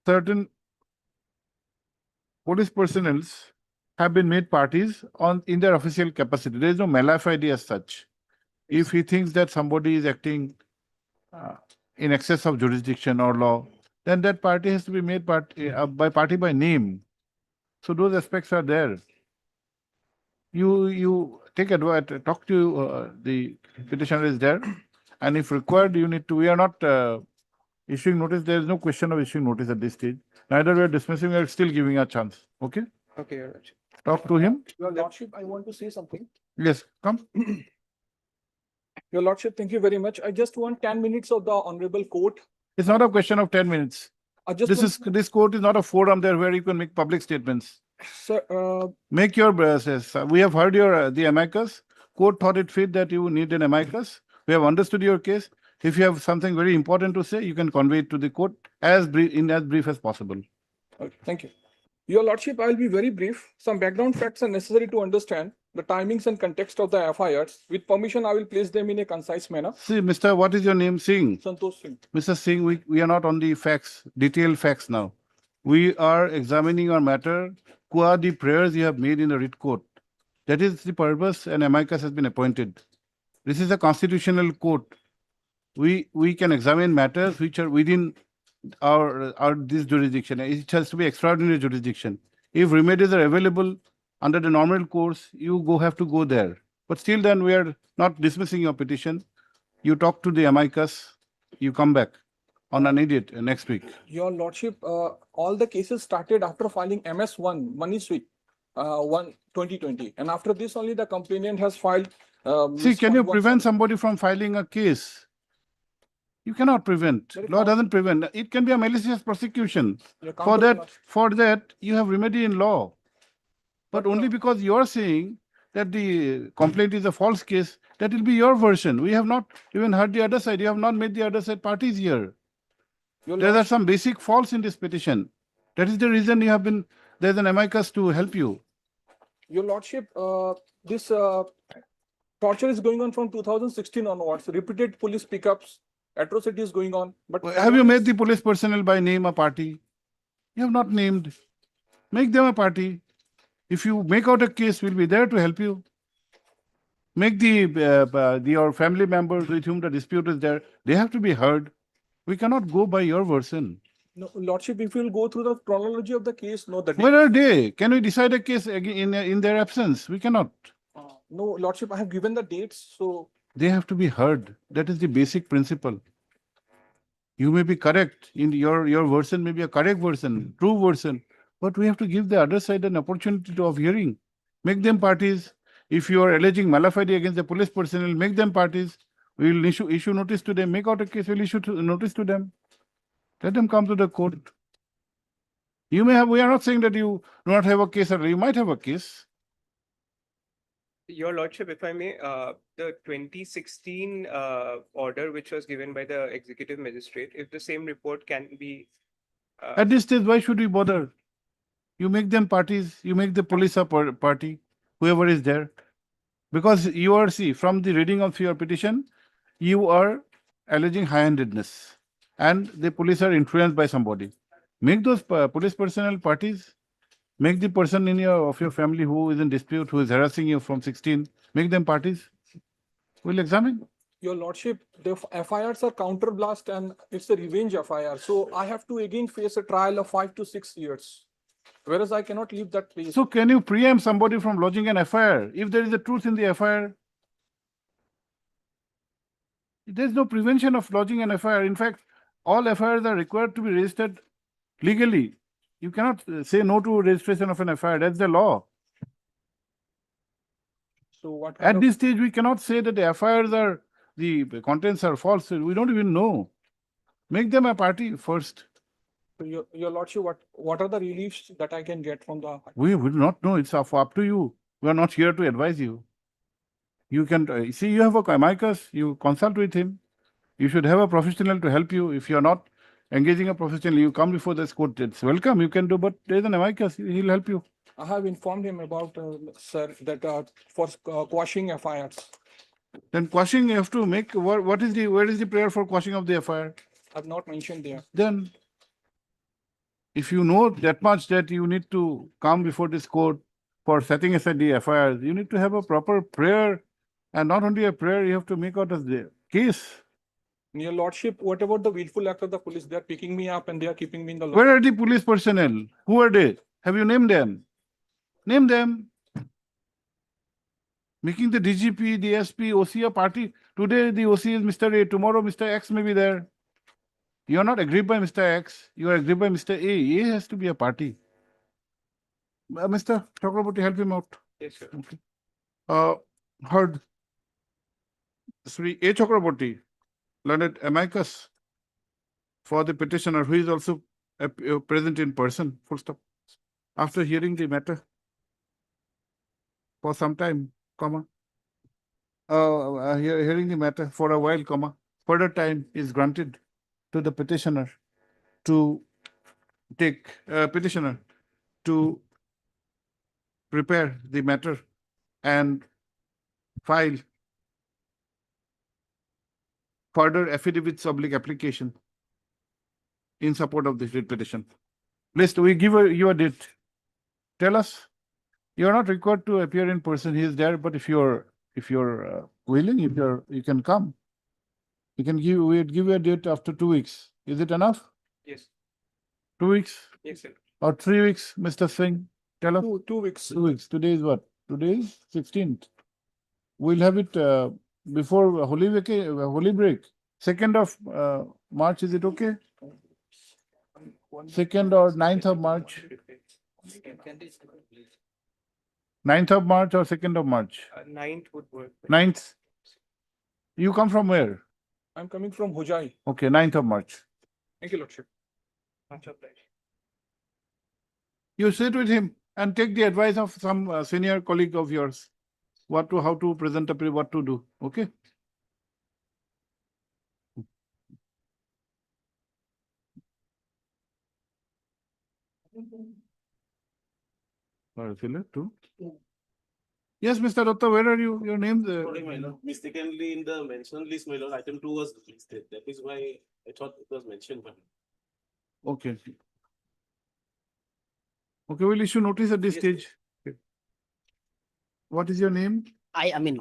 certain police personnel have been made parties in their official capacity. There is no malafide as such. If he thinks that somebody is acting in excess of jurisdiction or law, then that party has to be made party by name. So those aspects are there. You take advice, talk to the petitioner is there, and if required, you need to. We are not issuing notice. There is no question of issuing notice at this stage. Neither we are dismissing. We are still giving a chance. Okay. Okay, Your Lordship. Talk to him. Your Lordship, I want to say something. Yes, come. Your Lordship, thank you very much. I just want 10 minutes of the honorable court. It's not a question of 10 minutes. This court is not a forum there where you can make public statements. Sir, Make your we have heard your the amicus. Court thought it fit that you need an amicus. We have understood your case. If you have something very important to say, you can convey it to the court as brief as possible. okay, thank you. Your Lordship, I will be very brief. Some background facts are necessary to understand the timings and context of the FIRs. With permission, I will place them in a concise manner. See, Mr. What is your name? Singh. Santosh Singh. Mr. Singh, we are not on the facts, detailed facts now. We are examining our matter, qua the prayers you have made in the writ court. That is the purpose, and amicus has been appointed. This is a constitutional court. We can examine matters which are within our this jurisdiction. It has to be extraordinary jurisdiction. If remedies are available under the normal course, you have to go there. But still then we are not dismissing your petition. You talk to the amicus, you come back on an immediate next week. Your Lordship, all the cases started after filing MS1, money sweep, 2020. And after this only the complainant has filed. See, can you prevent somebody from filing a case? You cannot prevent. Law doesn't prevent. It can be a malicious prosecution. For that, you have remedy in law. But only because you are saying that the complaint is a false case, that will be your version. We have not even heard the other side. You have not made the other side parties here. There are some basic faults in this petition. That is the reason you have been, there's an amicus to help you. Your Lordship, this torture is going on from 2016 onwards. Repeated police pickups, atrocities going on. But have you made the police personnel by name a party? You have not named. Make them a party. If you make out a case, we'll be there to help you. Make your family members with whom the dispute is there, they have to be heard. We cannot go by your version. No, Lordship, if you will go through the chronology of the case, no, the Where are they? Can we decide a case in their absence? We cannot. No, Lordship, I have given the dates, so. They have to be heard. That is the basic principle. You may be correct in your version, may be a correct version, true version, but we have to give the other side an opportunity of hearing. Make them parties. If you are alleging malafide against the police personnel, make them parties. We will issue notice to them. Make out a case. We'll issue notice to them. Let them come to the court. You may have. We are not saying that you do not have a case, or you might have a case. Your Lordship, if I may, the 2016 order which was given by the executive magistrate, if the same report can be. At this stage, why should we bother? You make them parties. You make the police a party, whoever is there. Because you are, see, from the reading of your petition, you are alleging high-handedness. And the police are influenced by somebody. Make those police personnel parties. Make the person of your family who is in dispute, who is harassing you from 16, make them parties. We'll examine. Your Lordship, the FIRs are counterblast and it's a revenge FIR. So I have to again face a trial of 5 to 6 years. Whereas I cannot leave that place. So can you preempt somebody from lodging an FIR? If there is a truth in the FIR, there is no prevention of lodging an FIR. In fact, all FIRs are required to be registered legally. You cannot say no to registration of an FIR. That's the law. So what kind At of, this stage, we cannot say that the FIRs are, the contents are false. We don't even know. Make them a party first. so your lordship, what are the reliefs that I can get from the? We will not know. It's up to you. We are not here to advise you. You can see, you have a amicus, you consult with him. You should have a professional to help you. If you are not engaging a professional, you come before this court. It's welcome. You can do, but there's an amicus. He'll help you. I have informed him about, sir, that for quashing FIRs. Then quashing, you have to make, where is the prayer for quashing of the FIR? I've not mentioned there. Then, if you know that much that you need to come before this court for setting aside the FIRs, you need to have a proper prayer, and not only a prayer, you have to make out as the case. Your lordship, what about the willful act of the police? They are picking me up and they are keeping me in the. Where are the police personnel? Who are they? Have you named them? Name them. Making the DGP, the SP, OC a party. Today the OC is Mr. A, tomorrow Mr. X may be there. You are not aggrieved by Mr. X, you are aggrieved by Mr. A. A has to be a party. Mr. Chakraborty, help him out. Yes, sir. Okay. Heard Sri A. Chakraborty, learned amicus for the petitioner, who is also present in person, full stop. After hearing the matter for some time, comma, hearing the matter for a while, comma, further time is granted to the petitioner to take petitioner to prepare the matter and file further affidavits oblique application in support of this writ petition. List, we give you a date. Tell us. You are not required to appear in person. He is there, but if you're willing, you can come. We'd give you a date after 2 weeks. Is it enough? Yes. 2 weeks? Yes, sir. Or 3 weeks, Mr. Singh? Tell us. 2 weeks. 2 weeks. Today is what? Today is 16th. We'll have it before Holy break. 2nd of March, is it okay? 2nd or 9th of March? 9th of March or 2nd of March? 9th would work. 9th? You come from where? I'm coming from Hojai. Okay, 9th of March. Thank you, lordship. Much obliged. You sit with him and take the advice of some senior colleague of yours. How to present a what to do. Okay? Yes, Mr. Dutta, where are you? Your name? Sorry, my lord. Mistakenly in the mentioned list, my lord, item 2 was listed. That is why I thought it was mentioned. Okay. Okay, we'll issue notice at this stage. Okay. What is your name? I am in.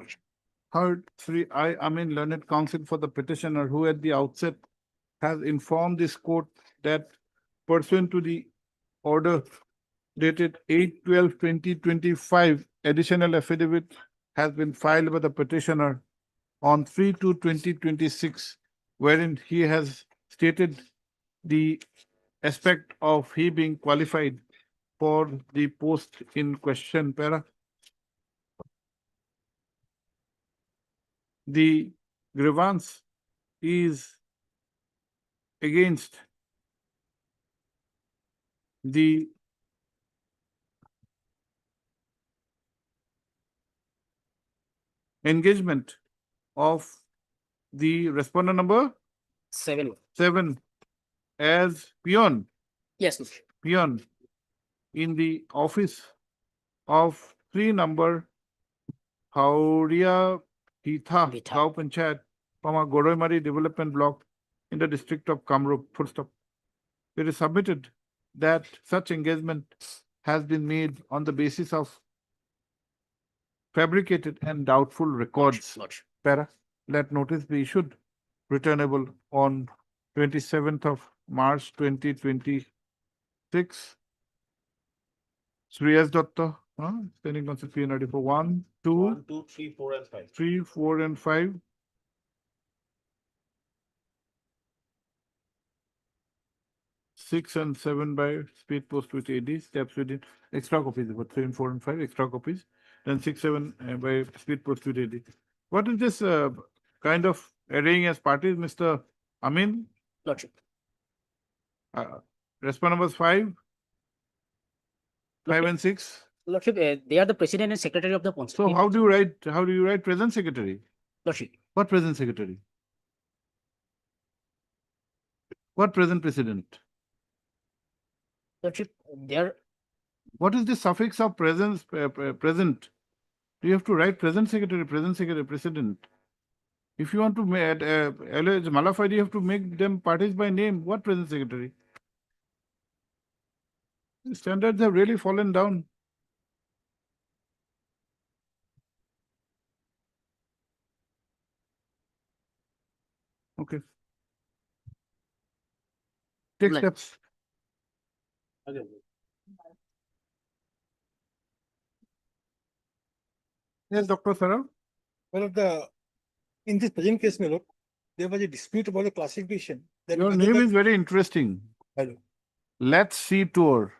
Heard Sri I Amin, learned counsel for the petitioner, who at the outset has informed this court that pursuant to the order dated 8/12/2025, additional affidavit has been filed by the petitioner on 3/2/2026, wherein he has stated the aspect of he being qualified for the post in question. Para. The grievance is against the engagement of the respondent number 7 as peon. Yes. Peon in the office of 3 number Hauria Hitha Gau Panchayat, Goroimari Development Block in the district of Kamrup. Full stop. It is submitted that such engagement has been made on the basis of fabricated and doubtful records. Para, let notice be issued, returnable on 27th of March 2026. Sri S. Datta, standing counsel PNRD for 1, 2, 1, 2, 3, 4, and 5. 3, 4, and 5. 6 and 7 by speed post with AD, steps within extra copies, about 3 and 4 and 5 extra copies. then 6-7 by speed proceeding. What is this kind of arraying as parties, Mr. Amin? Lordship. Response numbers 5 and 6. Lordship, they are the president and secretary of the council. So how do you write present secretary? Lordship. What present secretary? What present president? Lordship, they are. What is the suffix of presence, present? Do you have to write present secretary, president? If you want to allege Malafide, you have to make them parties by name. What present secretary? The standards have really fallen down. Okay. Take steps. Yes, Dr. Saraf. Well, in this present case, my lord, there was a dispute about the classification. that Your whether name the- is very interesting. Hello. Let's see tour.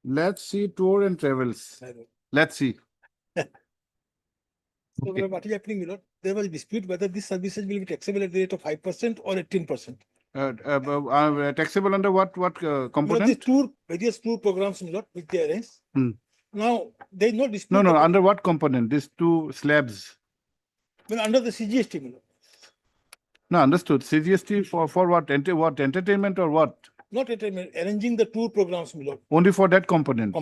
Let's see tour and travels. Hello. Let's see. So what is happening, my lord? There was a dispute whether these services will be taxable at the rate of 5% or 18%. Taxable under what component? These various tour programs, my lord, which they arrange. Now, there is no dispute. No, under what component? These two slabs. Well, under the CGST, my lord. No, understood. CGST for what? What entertainment or what? Not entertainment, arranging the tour programs, my lord. Only for that component.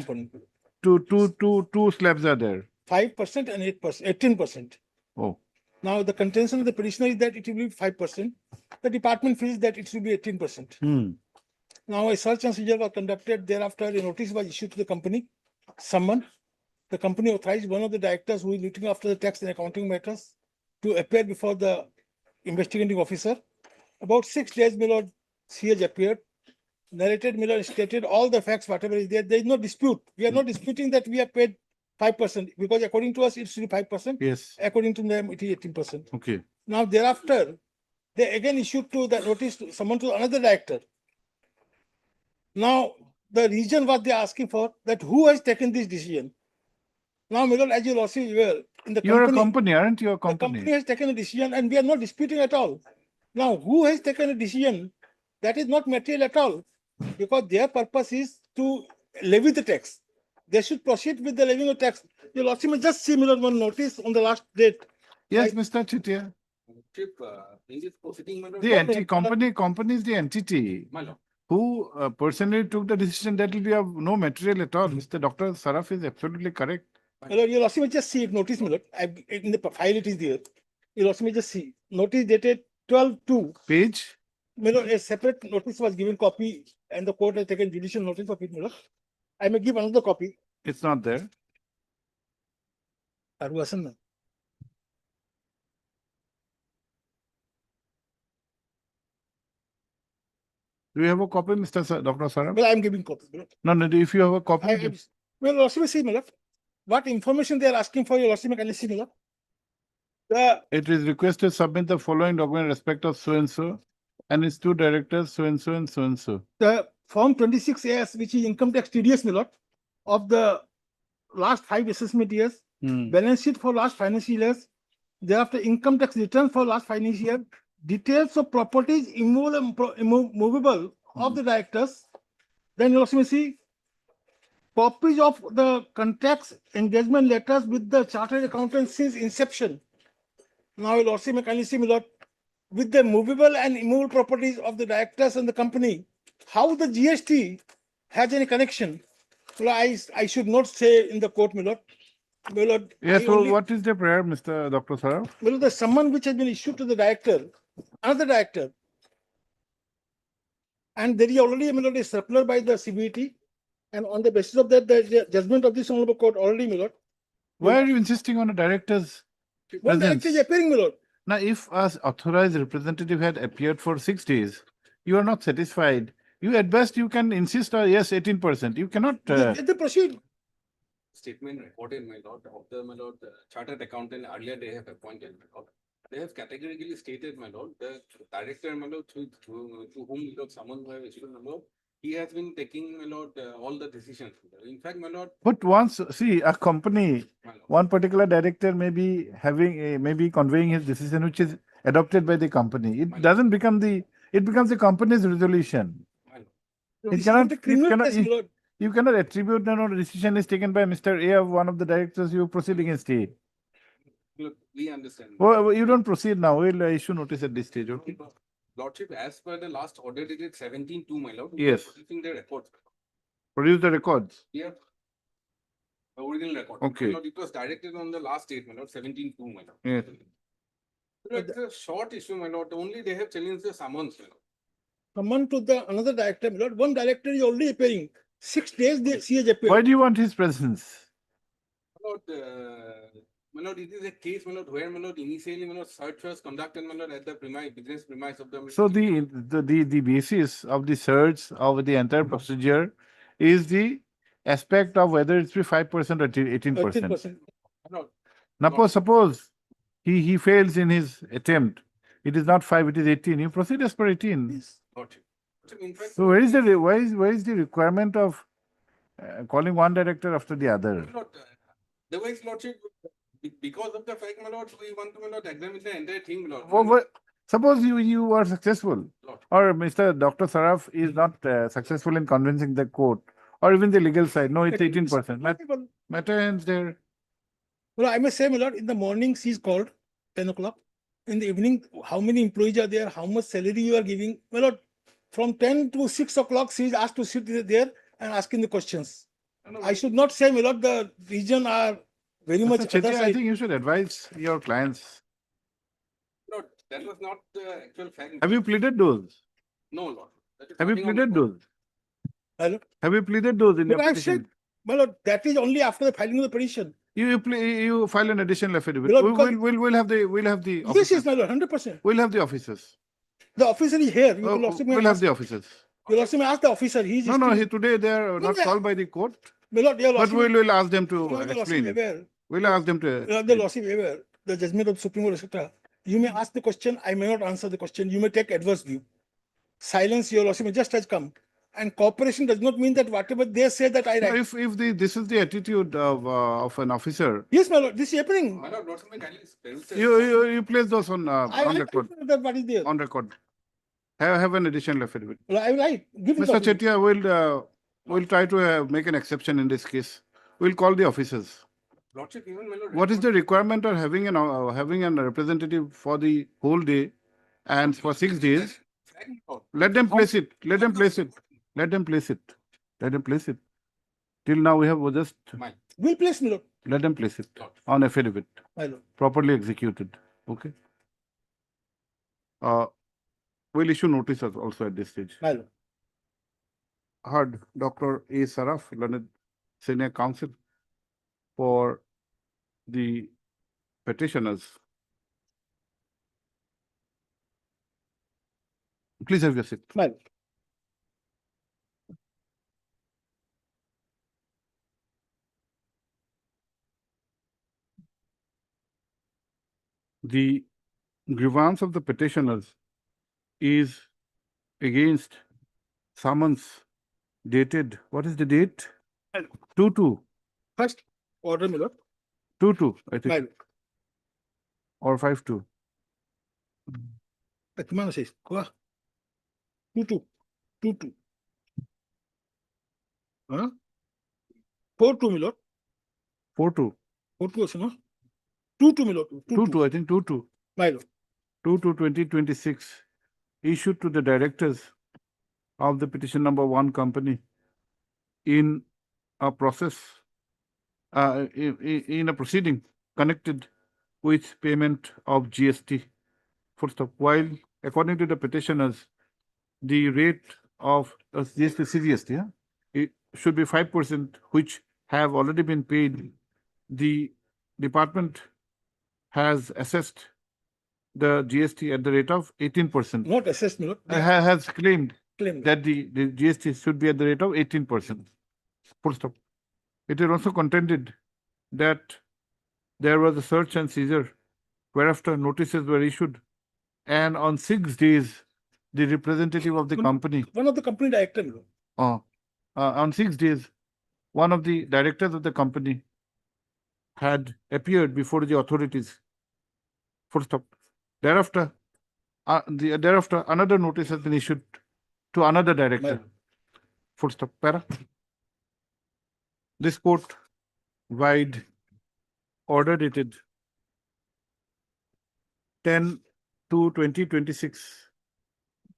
Two slabs are there. 5% and 8%, 18%. Oh. Now, the contention of the petitioner is that it will be 5%. The department feels that it should be 18%. Now, a search and seizure was conducted. Thereafter, a notice was issued to the company. Someone, the company authorized one of the directors who is looking after the tax and accounting matters to appear before the investigating officer. About 6 days, my lord, he has appeared, narrated, my lord, stated all the facts, whatever is there. There is no dispute. We are not disputing that we have paid 5%, because according to us, it should be 5%. Yes. According to them, it is 18%. Okay. Now, thereafter, they again issued to the notice to someone to another director. Now, the reason what they are asking for, that who has taken this decision? Now, my lord, as you also aware, in the You're company, a company, aren't you? A the company. company has taken a decision and we are not disputing at all. Now, who has taken a decision? That is not material at all, because their purpose is to levy the tax. They should proceed with the levying of tax. You'll also just see, my lord, one notice on the last date. Yes, Mr. Chitia. In this proceeding, my lord. The company is the entity. My lord. Who personally took the decision, that will be of no material at all. Mr. Dr. Saraf is absolutely correct. My lord, you'll also just see it, notice, my lord. In the file it is there. You'll also just see. Notice dated 12/2. Page? My lord, a separate notice was given copy and the court has taken judicial notice of it, my lord. I may give another copy. It's not there. Arvasan. Do you have a copy, Mr. Dr. Saraf? Well, I'm giving copy. My lord. No, if you have a copy. Well, also see, my lord, what information they are asking for, you'll also can see, my lord. It is requested to submit the following document in respect of so and its two directors, so and so. The Form 26AS, which is income tax TDS, my lord, of the last 5 assessment years, balance sheet for last financial years, thereafter income tax return for last financial year, details of properties movable of the directors. Then you also see copies of the contracts engagement letters with the chartered accountant since inception. Now you'll also kindly see, my lord, with the movable and immovable properties of the directors and the company, how the GST has any connection. Well, I should not say in the court, my lord. My lord, Yes, so what is the prayer, Mr. Dr. Saraf? well, the summon which has been issued to the director, another director, and there is already, my lord, a circular by the CBT, and on the basis of that, the judgment of this honorable court already, my lord. Why are you insisting on a director's Well, the presence? act is appearing, my lord. Now, if as authorized representative had appeared for 6 days, you are not satisfied. You at best you can insist on yes, 18%. You cannot. They proceed. Statement reported, my lord, of the, my lord, chartered accountant earlier they have appointed, my lord. They have categorically stated, my lord, the director, my lord, to whom, my lord, someone who have issued, my lord, he has been taking, my lord, all the decisions. In fact, my lord, But once, see, a company, one particular director may be having, maybe conveying his decision which is adopted by the company. It doesn't become it becomes the company's resolution. It cannot, you cannot attribute, decision is taken by Mr. A of one of the directors, you proceed against it. look, we understand. Well, you don't proceed now, we'll issue notice at this stage, okay? Lordship, as per the last order dated 17/2, my lord. Yes. Producing the records. Produce the records. Yeah. The original record. Okay. My lord, it was directed on the last date, my lord, 17/2, my lord. Yes. So it's a short issue, my lord. Only they have challenged the summons, my lord. Someone to the another director, my lord. One director is already appearing. 6 days he has appeared. Why do you want his presence? My lord, it is a case, my lord, where, my lord, initially, my lord, search was conducted, my lord, at the business premise of the. So the basis of the search of the entire procedure is the aspect of whether it's 5% or 18%. 18%. Now, suppose he fails in his attempt. It is not 5, it is 18. You proceed as per 18. Yes. So where is why is the requirement of calling one director after the other? Otherwise, lordship, because of the fact, my lord, we want to, my lord, examine the entire thing, my lord. Suppose you are successful, or Mr. Dr. Saraf is not successful in convincing the court, or even the legal side. No, it's 18%. Matter ends there. Well, I must say, my lord, in the morning she is called 10 o'clock. In the evening, how many employees are there? How much salary you are giving? My lord, from 10 to 6 o'clock, she is asked to sit there and asking the questions. I should not say, my lord, the region are very much Mr. Chetty, other I side. think you should advise your clients. No, that was not the actual fact. Have you pleaded those? No, lord. That is Have you nothing on pleaded record. those? Hello? Have you pleaded those in But your I have petition? said, my lord, that is only after the filing of the petition. You file an additional affidavit. Well, because- We'll have the Yes, officers. yes, my lord, 100%. We'll have the officers. The officer is here. You will also We'll have the officers. You will also ask the officer. He is No, still- today they are No, not no. called by the court. My lord, they are But lost- we'll ask them No, to they are lost explain it. aware. We'll ask them to. The explain. loss is aware. The judgment of Supreme Court, etc. You may ask the question. I may not answer the question. You may take adverse view. Silence, your lordship may just has come. And cooperation does not mean that whatever they say that I No, write. if this is the attitude of an officer, Yes, my lord, this is happening. My lord, lordship, may kindly spell the- you place those on I record. that what is there. On record. Have an additional affidavit. Well, I write. Give me the Mr. affidavit. Chetia, we'll try to make an exception in this case. We'll call the officers. Lordship, even, my lord. What is the requirement of having a representative for the whole day and for 6 days? Let them place it. Let them place it. Let them place it. Let them place it. Till now, we have just Will place, my lord. let them place it on affidavit, My lord. properly executed. Okay. We'll issue notices also at this stage. My lord. Heard Dr. A. Saraf, learned senior counsel for the petitioners. Please have your seat. My lord. The grievance of the petitioners is against summons dated, what is the date? 2/2. First order, my lord. 2/2, I My think, lord. or 5/2. Gimana says? Kuah. 2-2. 2-2. Huh? 4-2, my lord. 4/2. 4-2 also, no? 2-2, my lord. 2/2, I think 2/2. My lord. 2/2/2026 issued to the directors of the petition number 1 company in a process, in a proceeding connected with payment of GST. Full stop. While according to the petitioners, the rate of GST, CGST, yeah, it should be 5%, which have already been paid. The department has assessed the GST at the rate of 18%. Not assessed, my lord. Has claimed Claimed. that the GST should be at the rate of 18%. Full stop. It is also contended that there was a search and seizure, whereafter notices were issued, and on 6 days, the representative of the company, One of the company director, my lord. on 6 days, one of the directors of the company had appeared before the authorities. Full stop. Thereafter, another notice has been issued to another director. Full stop. Para. This court wide order dated 10/2/2026,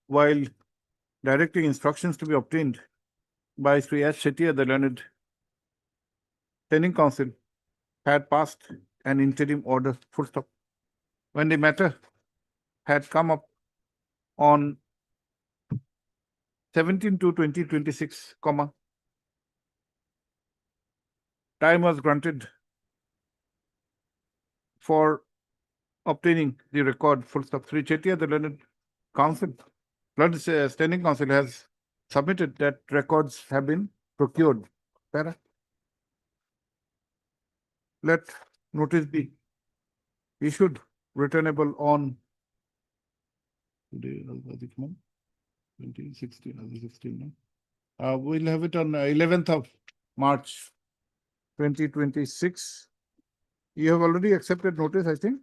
while directing instructions to be obtained by Sri S. Shetty, the learned standing counsel, had passed an interim order. Full stop. When the matter had come up on 17/2/2026, time was granted for obtaining the record. Full stop. Sri Chetia, the learned counsel, standing counsel, has submitted that records have been procured. Para. Let notice be issued returnable on today, 2016. We'll have it on 11th of March 2026. You have already accepted notice, I think.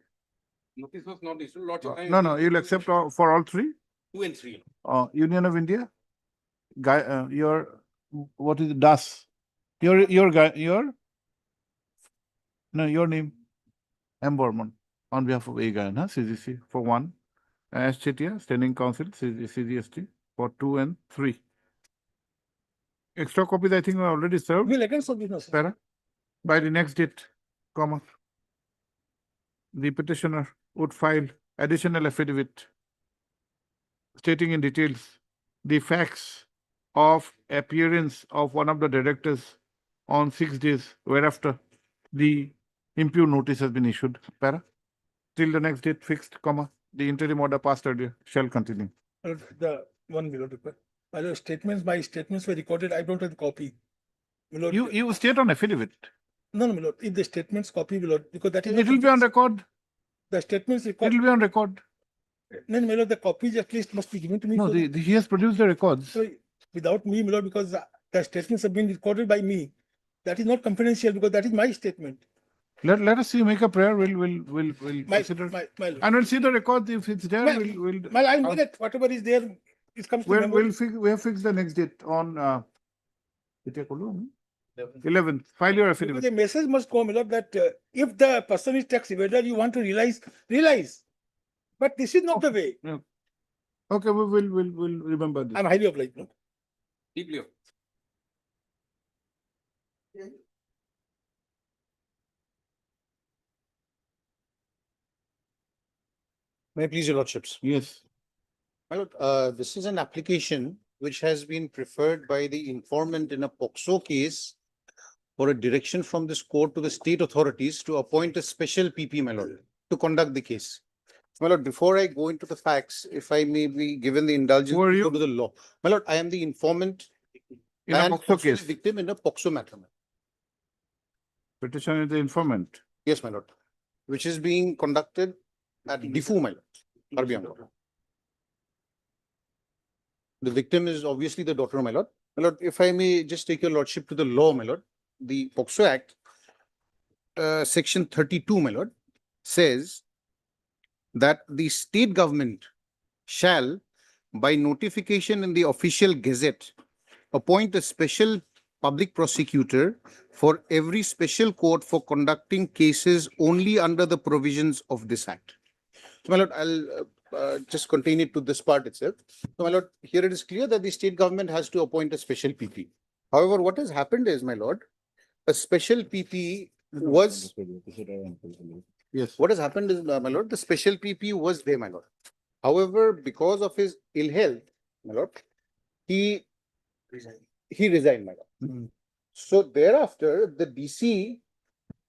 Notice was not issued. Lordship, No, you'll accept for all three. 2 and 3. Union of India, your what is it, DAS? Your name, M. Borman, on behalf of AGAN, CGC for 1, S. Chetia, Standing Counsel, CGST for 2 and 3. Extra copies, I think, are already served. We'll again serve this. Para. By the next date, the petitioner would file additional affidavit stating in details the facts of appearance of one of the directors on 6 days, whereafter the impugn notice has been issued. Para. Till the next date fixed, the interim order passed earlier shall continue. The one below request. My statements were recorded. I don't have the copy. You state on affidavit. No, my lord. If the statements copy, my lord, because that is. It will be on record. The statements record. It will be on record. No, my lord, the copies at least must be given to me. No, he has produced the records. So without me, my lord, because the statements have been recorded by me. That is not confidential because that is my statement. Let us see, make a prayer. We'll consider. And we'll see the records. If it's there, I'll make it. Whatever is there, it comes to memory. We have fixed the next date on 11th. File your affidavit. The message must come, my lord, that if the person is tax evader, you want to realize. But this is not the way. Yeah. Okay, we'll remember this. I'm highly obliged. No? Deeply. May I please, your lordships? Yes. My lord, this is an application which has been preferred by the informant in a POCSO case for a direction from this court to the state authorities to appoint a special PP, my lord, to conduct the case. My lord, before I go into the facts, if I may be given the indulgence to go to the law. My lord, I am the informant in a POCSO case. The victim in a POCSO matter. Petition is the informant. Yes, my lord, which is being conducted at Diffu, my lord. The victim is obviously the daughter, my lord. My lord, if I may just take your lordship to the law, my lord. The POCSO Act, section 32, my lord, says that the state government shall, by notification in the official gazette, appoint a special public prosecutor for every special court for conducting cases only under the provisions of this act. So, my lord, I'll just contain it to this part itself. So, my lord, here it is clear that the state government has to appoint a special PP. However, what has happened is, my lord, a special PP was. Yes. What has happened is, my lord, the special PP was there, my lord. However, because of his ill health, my lord, he resigned, my lord. So thereafter, the DC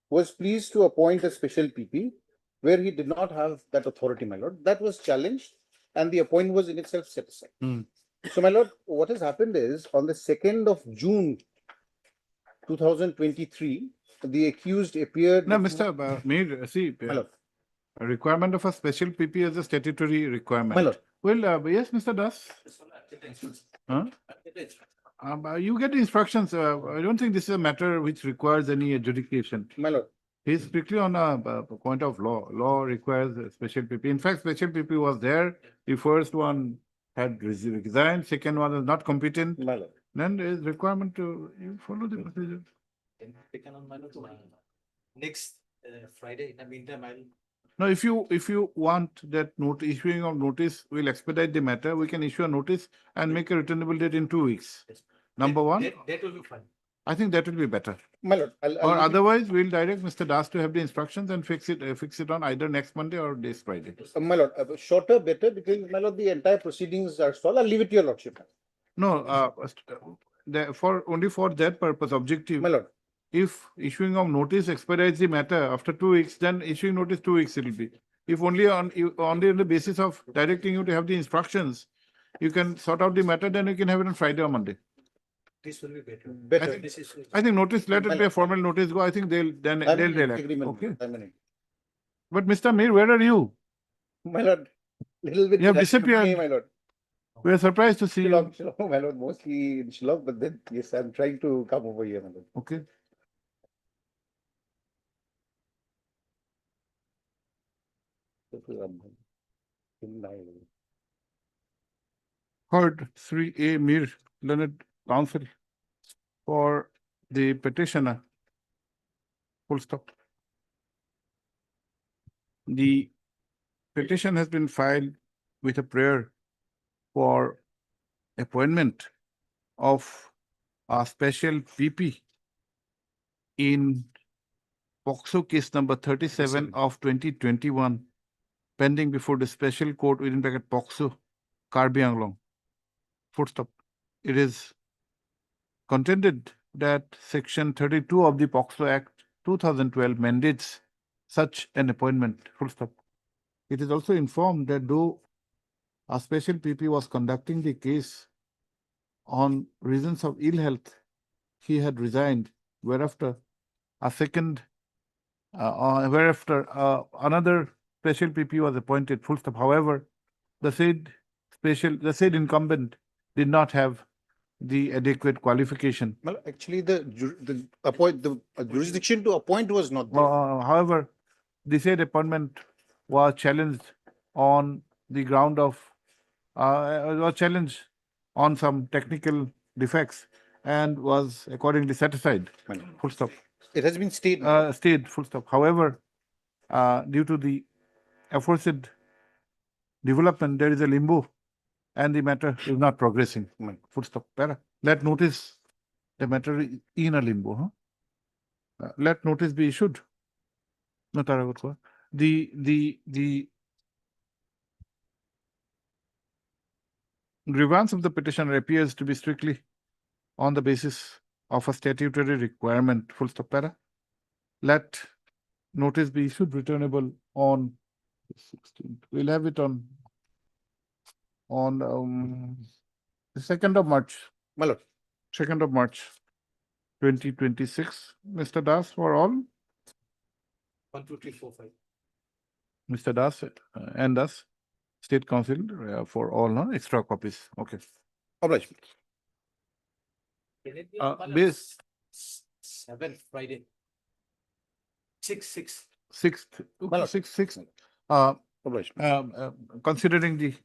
was pleased to appoint a special PP where he did not have that authority, my lord. That was challenged and the appointment was in itself set aside. So, my lord, what has happened is on the 2nd of June 2023, the accused appeared. No, Mr. A requirement of a special PP is a statutory requirement. My lord. Well, yes, Mr. Das. You get the instructions. I don't think this is a matter which requires any adjudication. My lord. He's strictly on a point of law. Law requires a special PP. In fact, special PP was there. The first one had resigned, second one is not competent. My lord. Then there is requirement to you follow the procedure. Taken on my lord, next Friday, in the meantime, I'll. Now, if you want that note issuing of notice will expedite the matter, we can issue a notice and make a returnable date in 2 weeks. Number one, That will be fine. I think that will be better. My lord. Or leave it- otherwise, we'll direct Mr. Das to have the instructions and fix it on either next Monday or this Friday. My lord, shorter, better, because my lord, the entire proceedings are stalled. I'll leave it to your lordship. No, only for that purpose, objective. My lord. If issuing of notice expedites the matter after 2 weeks, then issuing notice 2 weeks it will be. If only on the basis of directing you to have the instructions, you can sort out the matter, then you can have it on Friday or Monday. This will be better. Better. I think notice, let it be a formal notice go. I think they'll relax. Okay. But Mr. Mir, where are you? My lord, little bit. You have left disappeared. me, my lord. We are surprised to see you. Shillong, my lord, mostly in Shillong, but then, yes, I'm trying to come over here, my lord. Okay. Heard 3A Mir, learned counsel for the petitioner. Full stop. The petition has been filed with a prayer for appointment of a special PP in POCSO case number 37 of 2021, pending before the special court within bracket POCSO, Karbi Anglong. Full stop. It is contended that section 32 of the POCSO Act 2012 mandates such an appointment. Full stop. It is also informed that though a special PP was conducting the case on reasons of ill health, he had resigned, whereafter another special PP was appointed. Full stop. However, the said incumbent did not have the adequate qualification. Well, actually, the jurisdiction to appoint was not there. However, the said appointment was challenged on the ground of was challenged on some technical defects and was accordingly set aside. Full stop. It has been stayed. Stayed. Full stop. However, due to the aforesaid development, there is a limbo, and the matter is not progressing. Full stop. Let notice the matter is in a limbo. Let notice be issued. No, the grievance of the petitioner appears to be strictly on the basis of a statutory requirement. Full stop. Let notice be issued returnable on 16th. We'll have it on the 2nd of March. My lord. 2nd of March, 2026. Mr. Das for all. 1, 2, 3, 4, 5. Mr. Das and us, State Council for all, no? Extra copies. Okay. Obliged. Can it be Base 7th Friday? 6. 6th. Well, 6th. Obliged. Considering the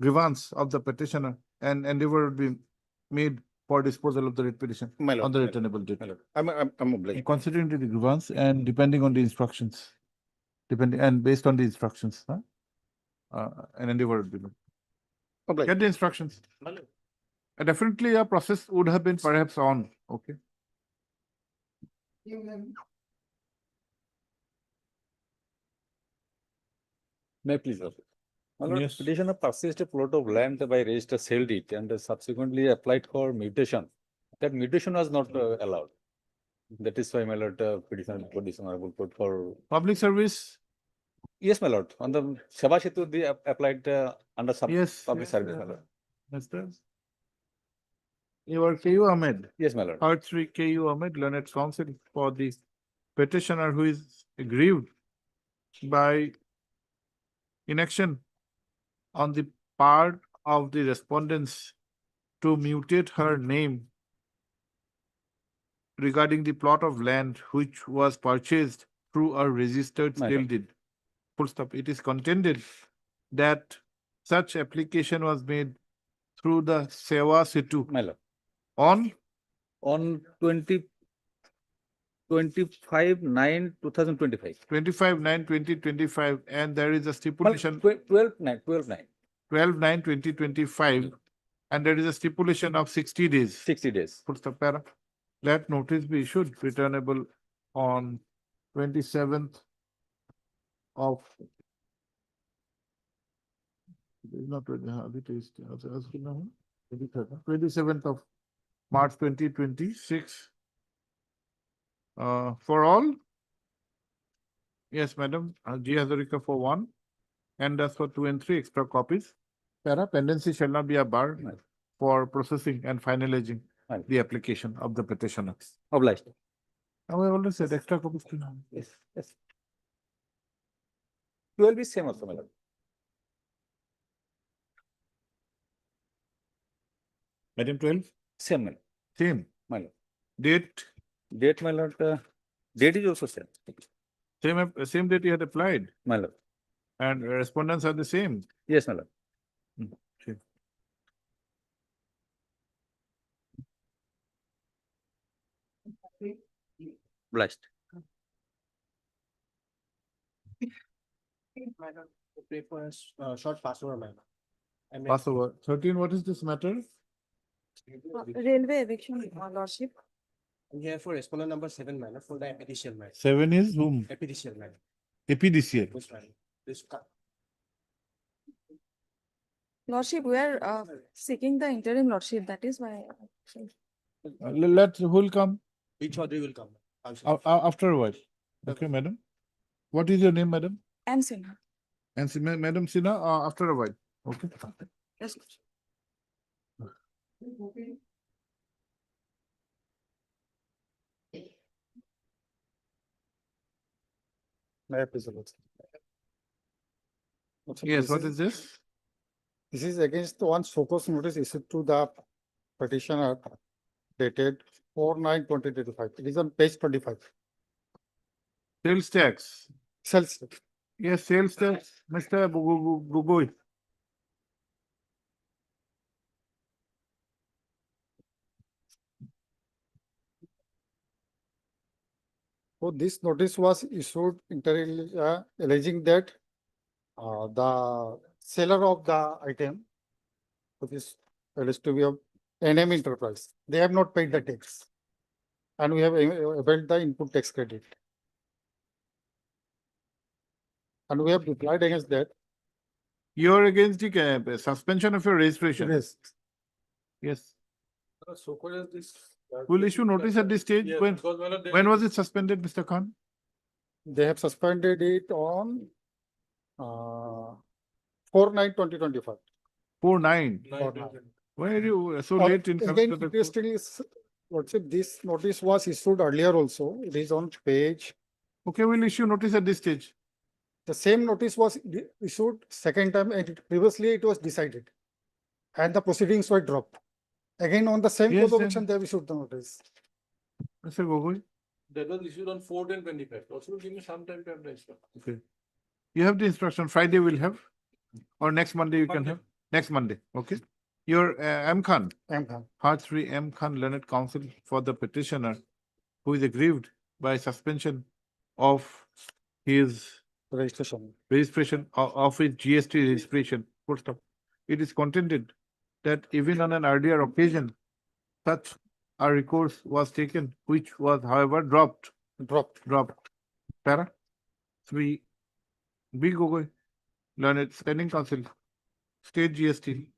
grievance of the petitioner, and endeavor would be made for disposal of the writ petition on the returnable date. I'm obliged. Considering the grievance and depending on the instructions, based on the instructions, an endeavor would be made. Obliged. Get the instructions. Definitely a process would have been perhaps on. Okay. May I please, Your Lordship? My lord, Yes. petitioner purchased a plot of land by register sold it and subsequently applied for mutation. That mutation was not allowed. That is why my lord petitioner honorable court for Public service. yes, my lord. On the Sabha Setu, they applied under sub public service, my lord. Mr. You are KU Ahmed. Yes, my lord. Part 3 KU Ahmed, learned counsel for the petitioner who is aggrieved by inaction on the part of the respondents to mutate her name regarding the plot of land which was purchased through a registered My sale lord. deed. Full stop. It is contended that such application was made through the Sewa Setu My lord. on On 25/9/2025. 25/9/2025, and there is a stipulation 12/9/12/9. 12/9/2025, and there is a stipulation of 60 days. 60 days. Full stop. Para. Let notice be issued returnable on 27th of not 27th of March 2026. For all? Yes, madam. G. Hazarika for 1, and as for 2 and 3 extra copies. Para pendency shall not be a bar for processing and finalizing the application of the petitioner. Obliged. I already said extra copies. Yes, yes. 12 is same also, my lord. Item 12? Same, my lord. Same. My lord. Date? Date, my lord. Date is also same. Same date you had applied. My lord. And respondents are the same. Yes, my lord. Okay. Obliged. Madam, the paper is short passover, madam. Passover. 13, what is this matter? Railway eviction, lordship. I'm here for respondent number 7, madam, for the epidicial, madam. 7 is whom? Epidicial, madam. Epidicial. Yes, madam. Lordship, we are seeking the interim lordship, that is why. Let who will come Each other will come. after a while. Okay, madam. What is your name, madam? M. Sinha. And Madam Sinha, after a while. Okay. Yes. May I please look? Yes, what is this? This is against the one focus notice issued to the petitioner dated 4/9/2025. It is on page 25. Sales tax. Sales tax. Yes, sales tax, Mr. Gugoi. So this notice was issued internally alleging that the seller of the item, which is alleged to be of NM Enterprise, they have not paid the tax, and we have availed the input tax credit, and we have replied against that. You're against the suspension of your registration? Yes. Yes. So what is this? Will issue notice at this stage? Yes, When, because madam, when was it suspended, Mr. Khan? They have suspended it on 4/9/2025. 4/9. 4/9. Why are you so late in coming Again, to the court? interestingly, what's it? This notice was issued earlier also. It is on page. Okay, we'll issue notice at this stage. The same notice was issued second time, and previously it was decided, and the proceedings were dropped. Again, on the same Yes, cause of then. action, they have issued the notice. Mr. Gogoi. That was issued on 4/10/25. Also give me some time to have the instruction. Okay. You have the instruction. Friday we'll have, or next Monday you can Monday. have. Next Monday. Okay. Your M. Khan. M. Khan. Part 3 M. Khan Learned Counsel for the petitioner who is aggrieved by suspension of his registration of his GST registration. Full stop. It is contended that even on an earlier occasion, such a recourse was taken, which was, however, dropped. Para. 3 B. Gogoi, Learned Standing Counsel, State GST,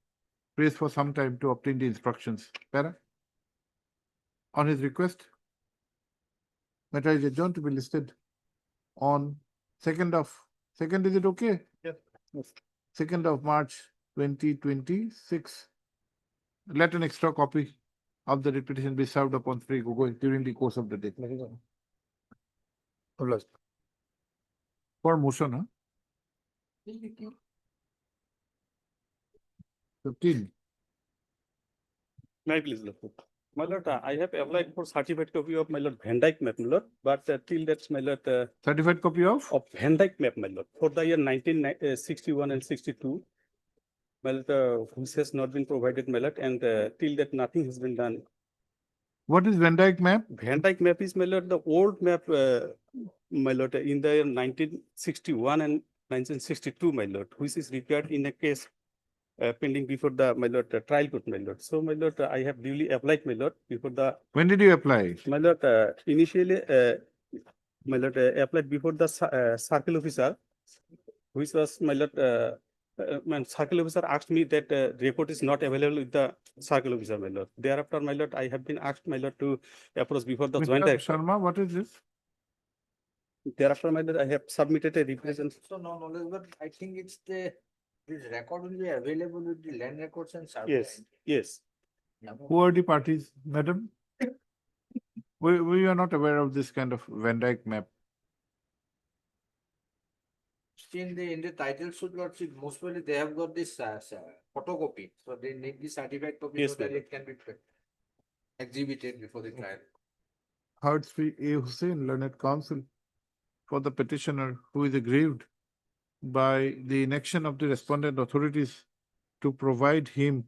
prays for some time to obtain the instructions. Para. On his request, matter is adjourned to be listed on 2nd, is it okay? Yes. 2nd of March 2026. Let an extra copy of the petition be served upon Sri Gogoi during the course of the day. For motion, huh? 15. May I please look? My lord, I have applied for certificate copy of my lord Van Dyke map, my lord, but till that's my lord. Certified copy of? Of Van Dyke map, my lord, for the year 1961 and 62. My lord, which has not been provided, my lord, and till that nothing has been done. What is Van Dyke map? Van Dyke map is, my lord, the old map, my lord, in the year 1961 and 1962, my lord, which is required in a case pending before the, my lord, trial court, my lord. So, my lord, I have duly applied, my lord, before the. When did you apply? My lord, initially, my lord, applied before the circle officer, which was, my lord, my circle officer asked me that report is not available with the circle officer, my lord. Thereafter, my lord, I have been asked, my lord, to approach before the joint Mr. director. Sharma, what is this? Thereafter, my lord, I have submitted a representation. So no knowledge, but I think it's this record will be available with the land records and survey. Yes, yes. Who are the parties, madam? We are not aware of this kind of Van Dyke map. Still, in the title suit lordship, most probably they have got this photocopy, so they need the certified copy Yes, so that ma'am. it can be exhibited before the trial. Heard Sri A. Hussain, learned counsel for the petitioner who is aggrieved by the inaction of the respondent authorities to provide him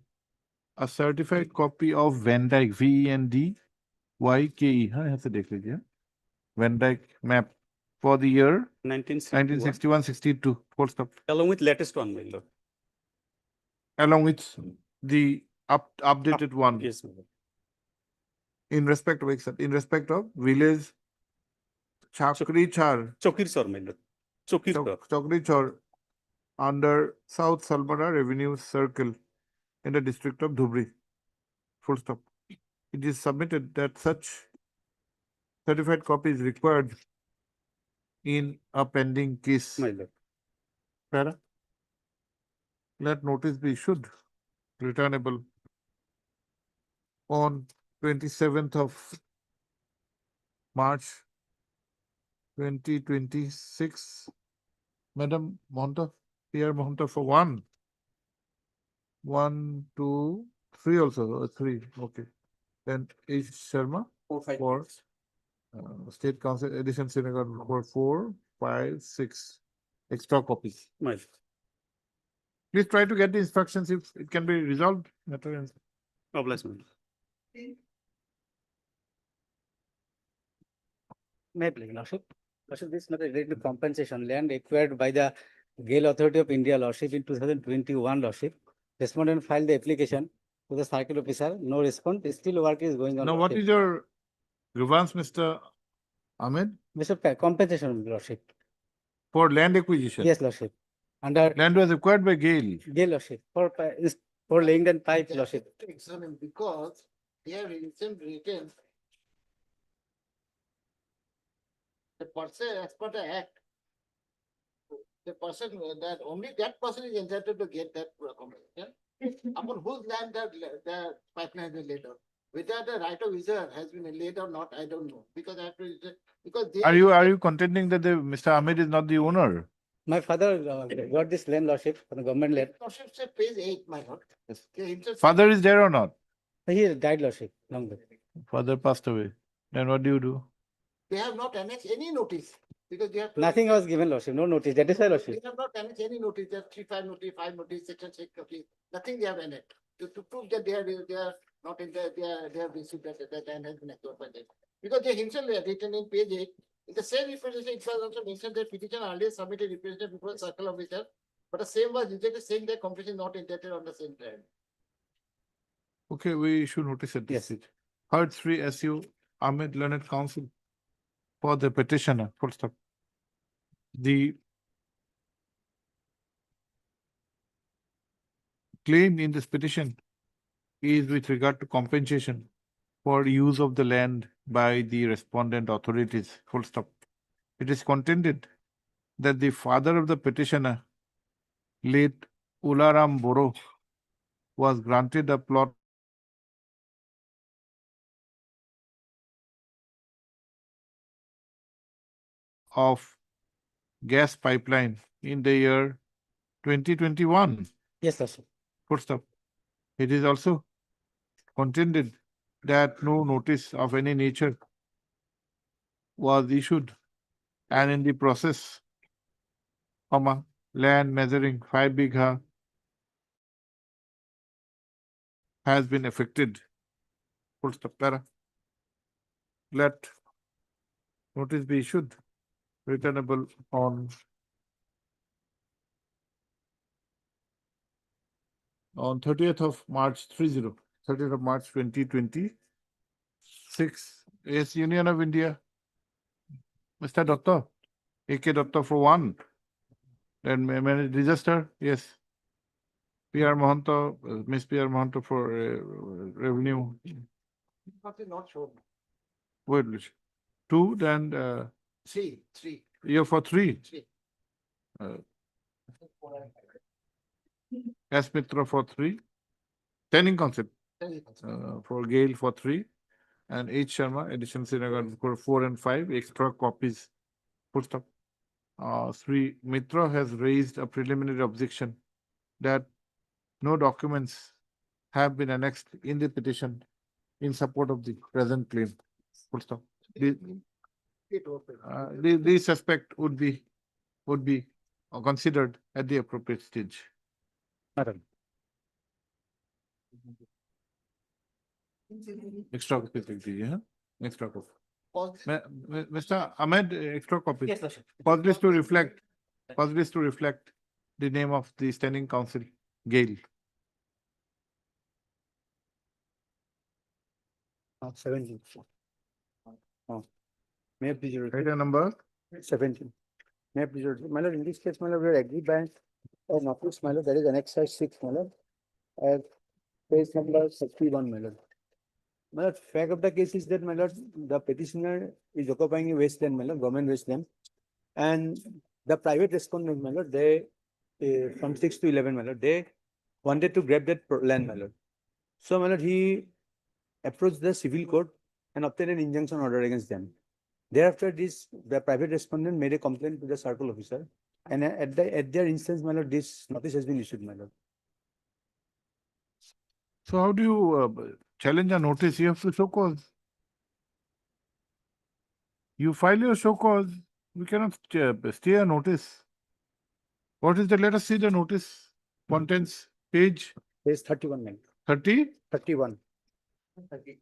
a certified copy of Van Dyke, VENDYKE, हाँ यहाँ से देख लीजिए, Van Dyke map for the year 1961-62, full stop. Along with latest one, my lord. Along with the updated one. Yes, my lord. In respect of village Chakri Char. Chokir sir, my lord. Chokir sir. Chakri Char under South Salmara Revenue Circle in the district of Dhubri. Full stop. It is submitted that such certified copy is required in a pending case. My lord. Para? Let notice be issued, returnable on 27th of March 2026. Madam Mohanta, Pierre Mohanta for 1, 2, 3 also, 3, okay. Then H. Sharma 4, 5, for State Council Edition Senegal for 4, 5, 6 extra copies. My lord. Please try to get the instructions if it can be resolved. Obligation. May I please, Lordship? Lordship, this matter related to compensation land acquired by the Gale Authority of India, Lordship, in 2021, Lordship. Respondent filed the application to the circle officer. No response. Still work is going on. Now, what Lordship. is your grievance, Mr. Ahmed? Mr. Compensation, Lordship. For land acquisition? Yes, Lordship. Under land was acquired by Gale. Gale, Lordship. For laying the pipe, Lordship. Examine because they have written the person as per the act. The person that only that person is entitled to get that compensation. Upon whose land the pipeline has been laid out. Whether the right of user has been laid or not, I don't know. Because I have to, because they Are you contending that Mr. Ahmed is not the owner? My father got this land, Lordship, from the government land. Lordship said page 8, my lord. Father is there or not? He died, Lordship, long back. Father passed away. Then what do you do? They have not annexed any notice because they have to. Nothing was given, Lordship. No notice. That is why, Lordship. They have not annexed any notice. They have 3-5 notice, 5 notice, section 6 notice. Nothing they have annexed to prove that they are not in they have received that land has been acquired by them. Because they himself have written in page 8. In the same representation, it was also mentioned that petitioner earlier submitted representation before the circle officer, but the same was rejected, saying that competition is not entitled on the same land. Okay, we should notice at this stage. Heard Sri SU Ahmed Learned Counsel for the petitioner. Full stop. The claim in this petition is with regard to compensation for use of the land by the respondent authorities. Full stop. It is contended that the father of the petitioner, late Ularam Boro, was granted a plot of gas pipeline in the year 2021. Yes, Lordship. Full stop. It is also contended that no notice of any nature was issued, and in the process, land measuring 5 bigha has been affected. Full stop. Para. Let notice be issued, returnable on 30th of March 30th of March 2026. Yes, Union of India. Mr. Doctor, AK Doctor for 1. Then manage register, yes. PR Mahanto, Miss PR Mahanto for revenue. Not sure. Wait, 2, then Three. you're for 3. Three. S. Mitra for 3. Standing concept for Gale for 3. And H. Sharma, edition Srinagar for 4 and 5. Extra copies. Full stop. 3. Mitra has raised a preliminary objection that no documents have been annexed in the petition in support of the present claim. Full stop. The suspect would be considered at the appropriate stage. Madam. Extra copy, yeah? Extra copy. Mr. Ahmed, extra copy. Yes, Lordship. Cause this to reflect the name of the standing council, Gale. 17. May I please repeat? Item number 17. May I please repeat? My lord, in this case, my lord, we are agreed by a notice, my lord, that is annex size 6, my lord. Page number 61, my lord. My lord, fact of the case is that, my lord, the petitioner is occupying a wasteland, my lord, government wasteland. And the private respondent, my lord, they, from 6 to 11, my lord, they wanted to grab that land, my lord. So, my lord, he approached the civil court and obtained an injunction order against them. Thereafter, the private respondent made a complaint to the circle officer, and at their instance, my lord, this notice has been issued, my lord. So how do you challenge a notice? You have to show cause. You file your show cause. We cannot stay a notice. What is the? Let us see the notice. Contents page. Page 31, man. 30. 31. 30.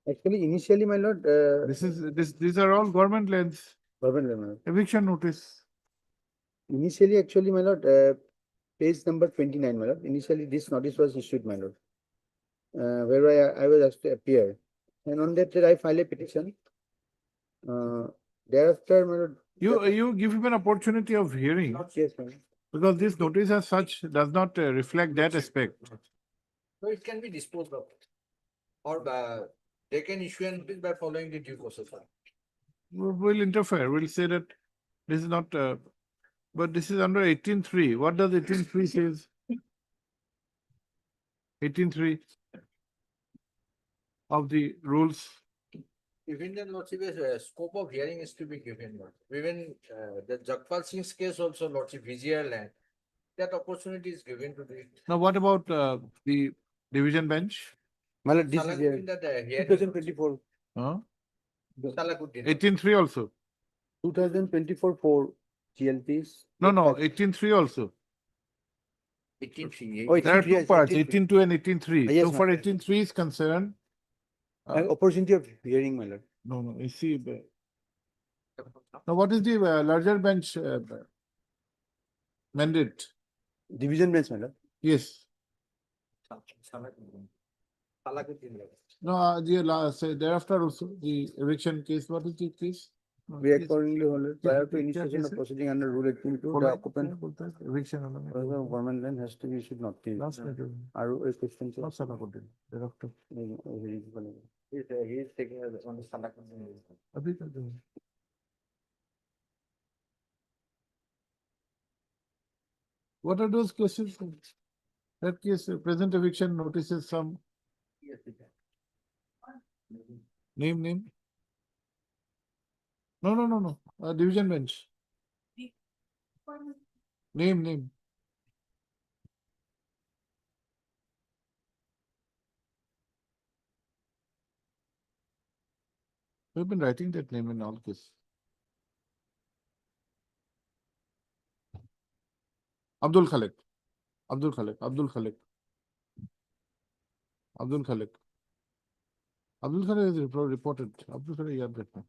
Actually, initially, my lord, these are all government lands. Government land, my lord. Eviction notice. Initially, actually, my lord, page number 29, my lord. Initially, this notice was issued, my lord, where I was asked to appear. And on that day, I filed a petition. Thereafter, my lord. You give him an opportunity of hearing. Yes, my lord. Because this notice as such does not reflect that aspect. So it can be disposed of. Or they can issue a notice by following the due process. We'll interfere. We'll say that this is not, but this is under 18.3. What does 18.3 says? 18.3 of the rules. Even then, Lordship, a scope of hearing is to be given. Even the Jagpal Singh's case also, Lordship, VGR land, that opportunity is given to the. Now, what about the division bench? My lord, this is Salakuddin that hearing. 2024. Huh? Salakuddin. 18.3 also. 2024 for GLPs. No, 18.3 also. 18.3. Oh, There are 18.3, two yes, parts, 18.3. 18.2 and 18.3. Yes, So ma'am. for 18.3 is concerned. Opportunity of hearing, my lord. No, you see. Now, what is the larger bench mandate? Division bench, my lord. Yes. Salakuddin. No, thereafter also the eviction case. What is the case? We accordingly hold prior to initiation of proceeding under Rule 18.2, the occupant eviction. government land has to be issued notice. Are a question. Not Salakuddin. Thereafter. He is taking on the Salakuddin. What are those cases? That case, present eviction notices some Name. No. Division bench. Name. We've been writing that name in all cases. Abdul Khalik. Abdul Khalik is reported. Abdul Khalik, yeah, that one.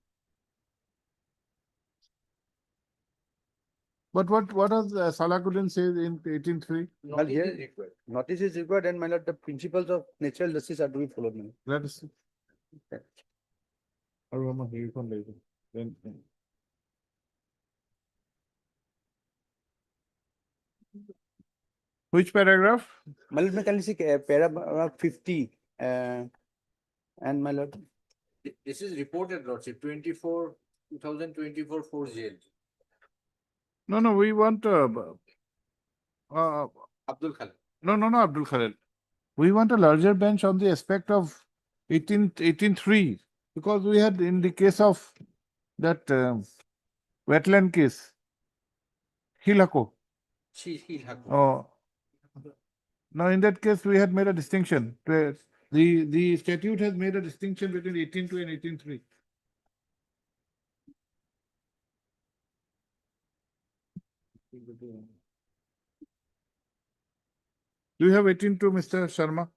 But what does Salakuddin says in 18.3? Well, here, notice is required and my lord, the principles of natural justice are to be followed. My lord. Let us see. Aroma, you can later. Then. Which paragraph? My lord, may can see paragraph 50 and my lord. This is reported, Lordship, 2024 4GL. No, we want Abdul Khalil. No, Abdul Khalil. We want a larger bench on the aspect of 18.3 because we had in the case of that wetland case, Hilako. Oh, now in that case we had made a distinction. The statute has made a distinction between 18.2 and 18.3. Do you have 18.2, Mr. Sharma?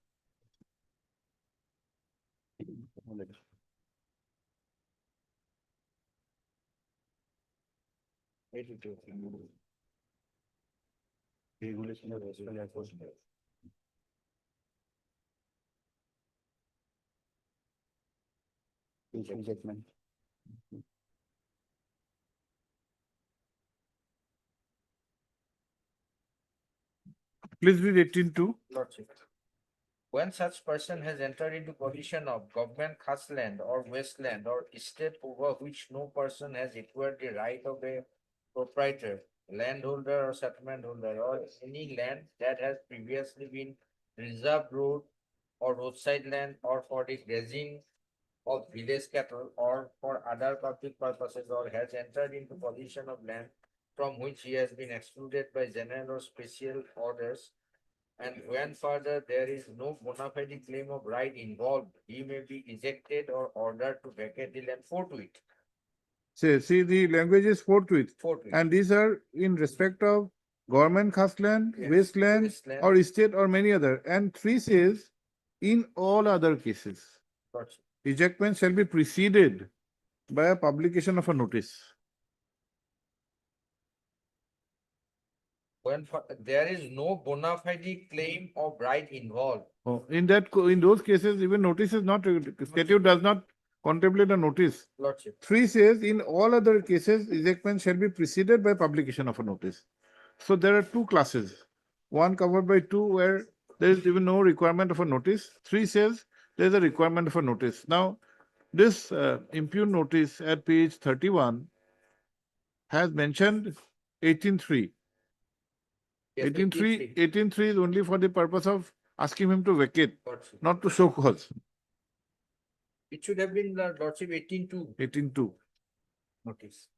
Please read 18.2. Lordship. When such person has entered into possession of government khas land or wasteland or estate over which no person has acquired the right of a proprietor, landholder or settlement holder, or any land that has previously been reserved road or roadside land or for the grazing of village cattle or for other public purposes, or has entered into possession of land from which he has been excluded by general or special orders, and when further there is no bona fide claim of right involved, he may be ejected or ordered to vacate the land forthwith. See, the language is forthwith. Forthwith. And these are in respect of government khas land, Yes, wasteland, wasteland. or estate or many other. And 3 says, in all other cases, Gotcha. ejectment shall be preceded by a publication of a notice. When there is no bona fide claim of right involved. Oh, in those cases, even notice is not, statute does not contemplate a notice. Lordship. 3 says, in all other cases, ejectment shall be preceded by publication of a notice. So there are 2 classes. One covered by 2 where there is even no requirement of a notice. 3 says there is a requirement of a notice. Now, this impugn notice at page 31 has mentioned 18.3. 18.3 is only for the purpose of asking him to vacate, not to show cause. It should have been Lordship 18.2. 18.2. Notice.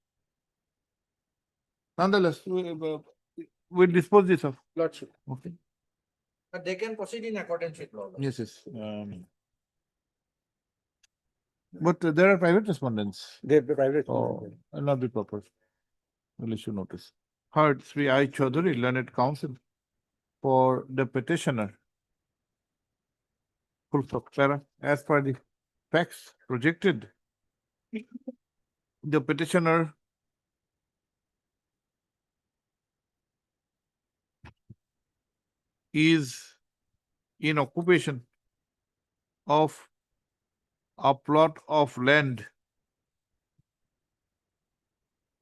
Nonetheless, we'll dispose this of. Lordship. Okay. But they can proceed in accordance with law. Yes. But there are private respondents. They private. Oh, will not be proper. We'll issue notice. Heard Sri I. Chaudhary, learned counsel for the petitioner. Full stop. Para. As per the facts projected, the petitioner is in occupation of a plot of land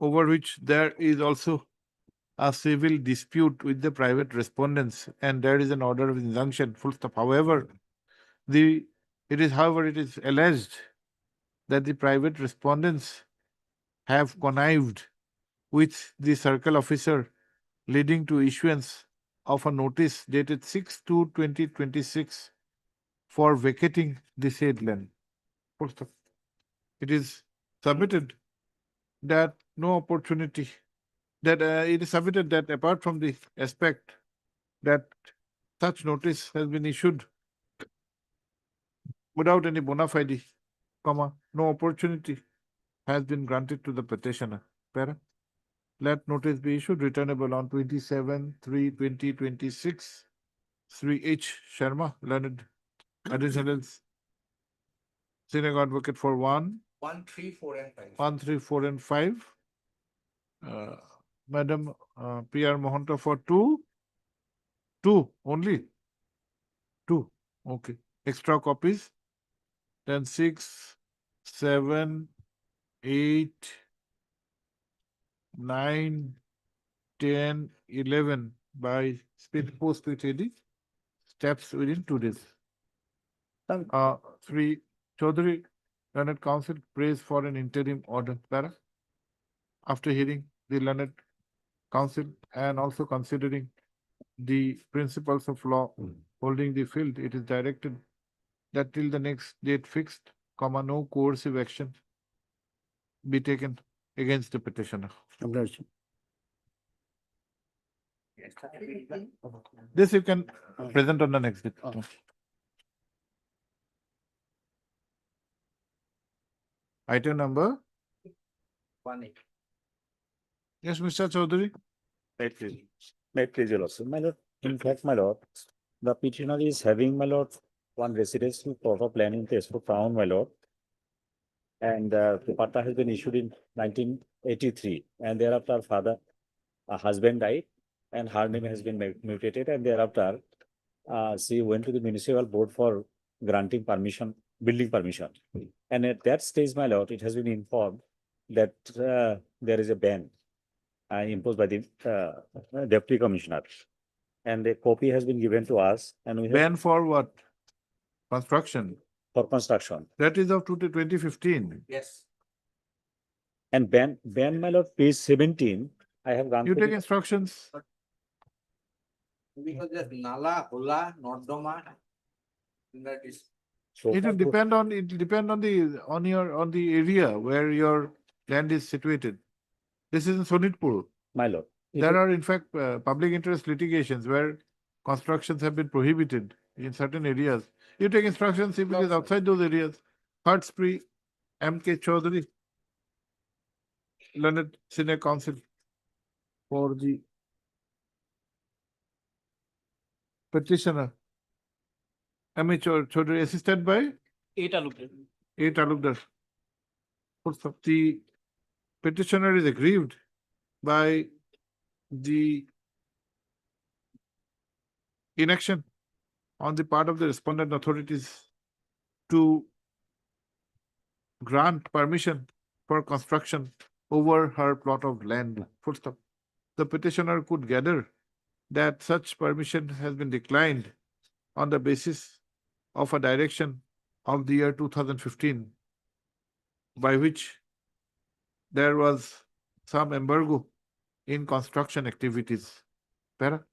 over which there is also a civil dispute with the private respondents, and there is an order of injunction, full stop. However, it is alleged that the private respondents have connived with the circle officer, leading to issuance of a notice dated 6/2/2026 for vacating the said land. Full stop. It is submitted that no opportunity, that it is submitted that apart from the aspect that such notice has been issued without any bona fide, comma, no opportunity has been granted to the petitioner. Para. Let notice be issued returnable on 27/3/2026. Sri H. Sharma, learned additional senior advocate for 1, 3, 4, and 5. 1, 3, 4, and 5. Madam P.R. Mohanta for 2. 2 only. 2. Okay. Extra copies. Then 6, 7, 8, 9, 10, 11 by speed post with AD. Steps within 2 days. Sri Chaudhary, learned counsel, prays for an interim order. Para. After hearing the learned counsel and also considering the principles of law holding the field, it is directed that till the next date fixed, comma, no coercive action be taken against the petitioner. This you can present on the next date. Item number? 1. Yes, Mr. Chaudhary. May it please your lordship. My lord, in fact, my lord, the petitioner is having, my lord, one residential plot of land in Tesco town, my lord. And the patta has been issued in 1983, and thereafter her father, husband died, and her name has been mutated, and thereafter she went to the municipal board for granting permission, building permission. And at that stage, my lord, it has been informed that there is a ban imposed by the deputy commissioner, and a copy has been given to us. And we Ban for what? Construction. For construction. That is of 2015. Yes. And ban, my lord, page 17. I have gone. You to take the- instructions. Because there's Nala, Hula, Nordoma. That is. So It will depend on the area where your land is situated. This is in Sonitpur. My lord. There are in fact public interest litigations where constructions have been prohibited in certain areas. You take instructions if it is outside those areas. Hartspree, M.K. Chaudhary, learned senior counsel for the petitioner. M.A. Chaudhary, assisted by 8 Alukdar. 8 Alukdar. The petitioner is aggrieved by the inaction on the part of the respondent authorities to grant permission for construction over her plot of land. Full stop. The petitioner could gather that such permission has been declined on the basis of a direction of the year 2015, by which there was some embargo in construction activities. Para.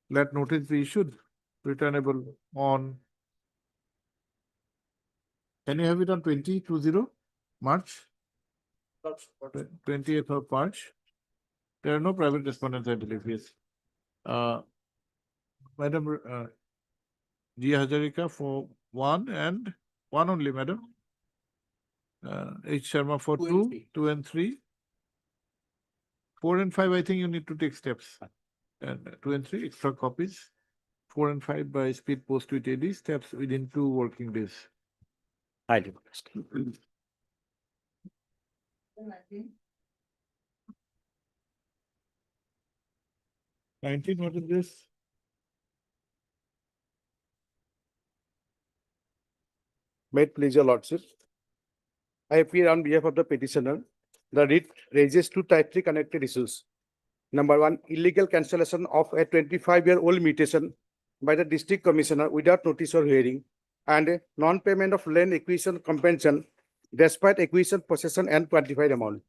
Let notice be issued, returnable on, can you have it on 20/20 March? 28th of March. There are no private respondents, I believe, yes. Madam G. Hazarika for 1 and 1 only, madam. H. Sharma for 2, 2 and 3. 4 and 5, I think you need to take steps. And 2 and 3, extra copies. 4 and 5 by speed post with AD, steps within 2 working days. I do. 19, what is this? May it please your lordship. I appear on behalf of the petitioner. The writ raises two tightly connected issues. Number 1, illegal cancellation of a 25-year-old mutation by the district commissioner without notice or hearing, and non-payment of land acquisition compensation despite acquisition, possession, and quantified amount.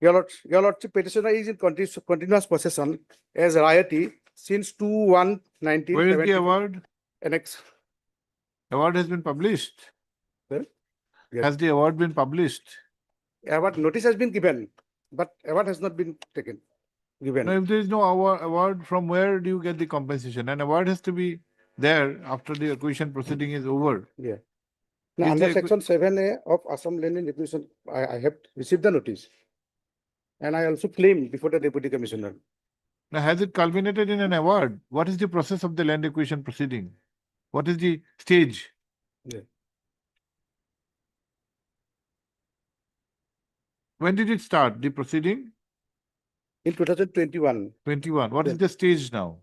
Your lordship, petitioner is in continuous possession as royalty since 2/1/1970. Where is the award? Annex. Award has been published. Sir? Yes. Has the award been published? Award notice has been given, but award has not been taken, given. Now, if there is no award, from where do you get the compensation? An award has to be there after the acquisition proceeding is over. Yeah. Now, Is under the section 7A of Assam Land and Acquisition, I have received the notice. And I also claimed before the Deputy Commissioner. Now, has it culminated in an award? What is the process of the land acquisition proceeding? What is the stage? Yeah. When did it start, the proceeding? In 2021. 21. What is Yeah. the stage now?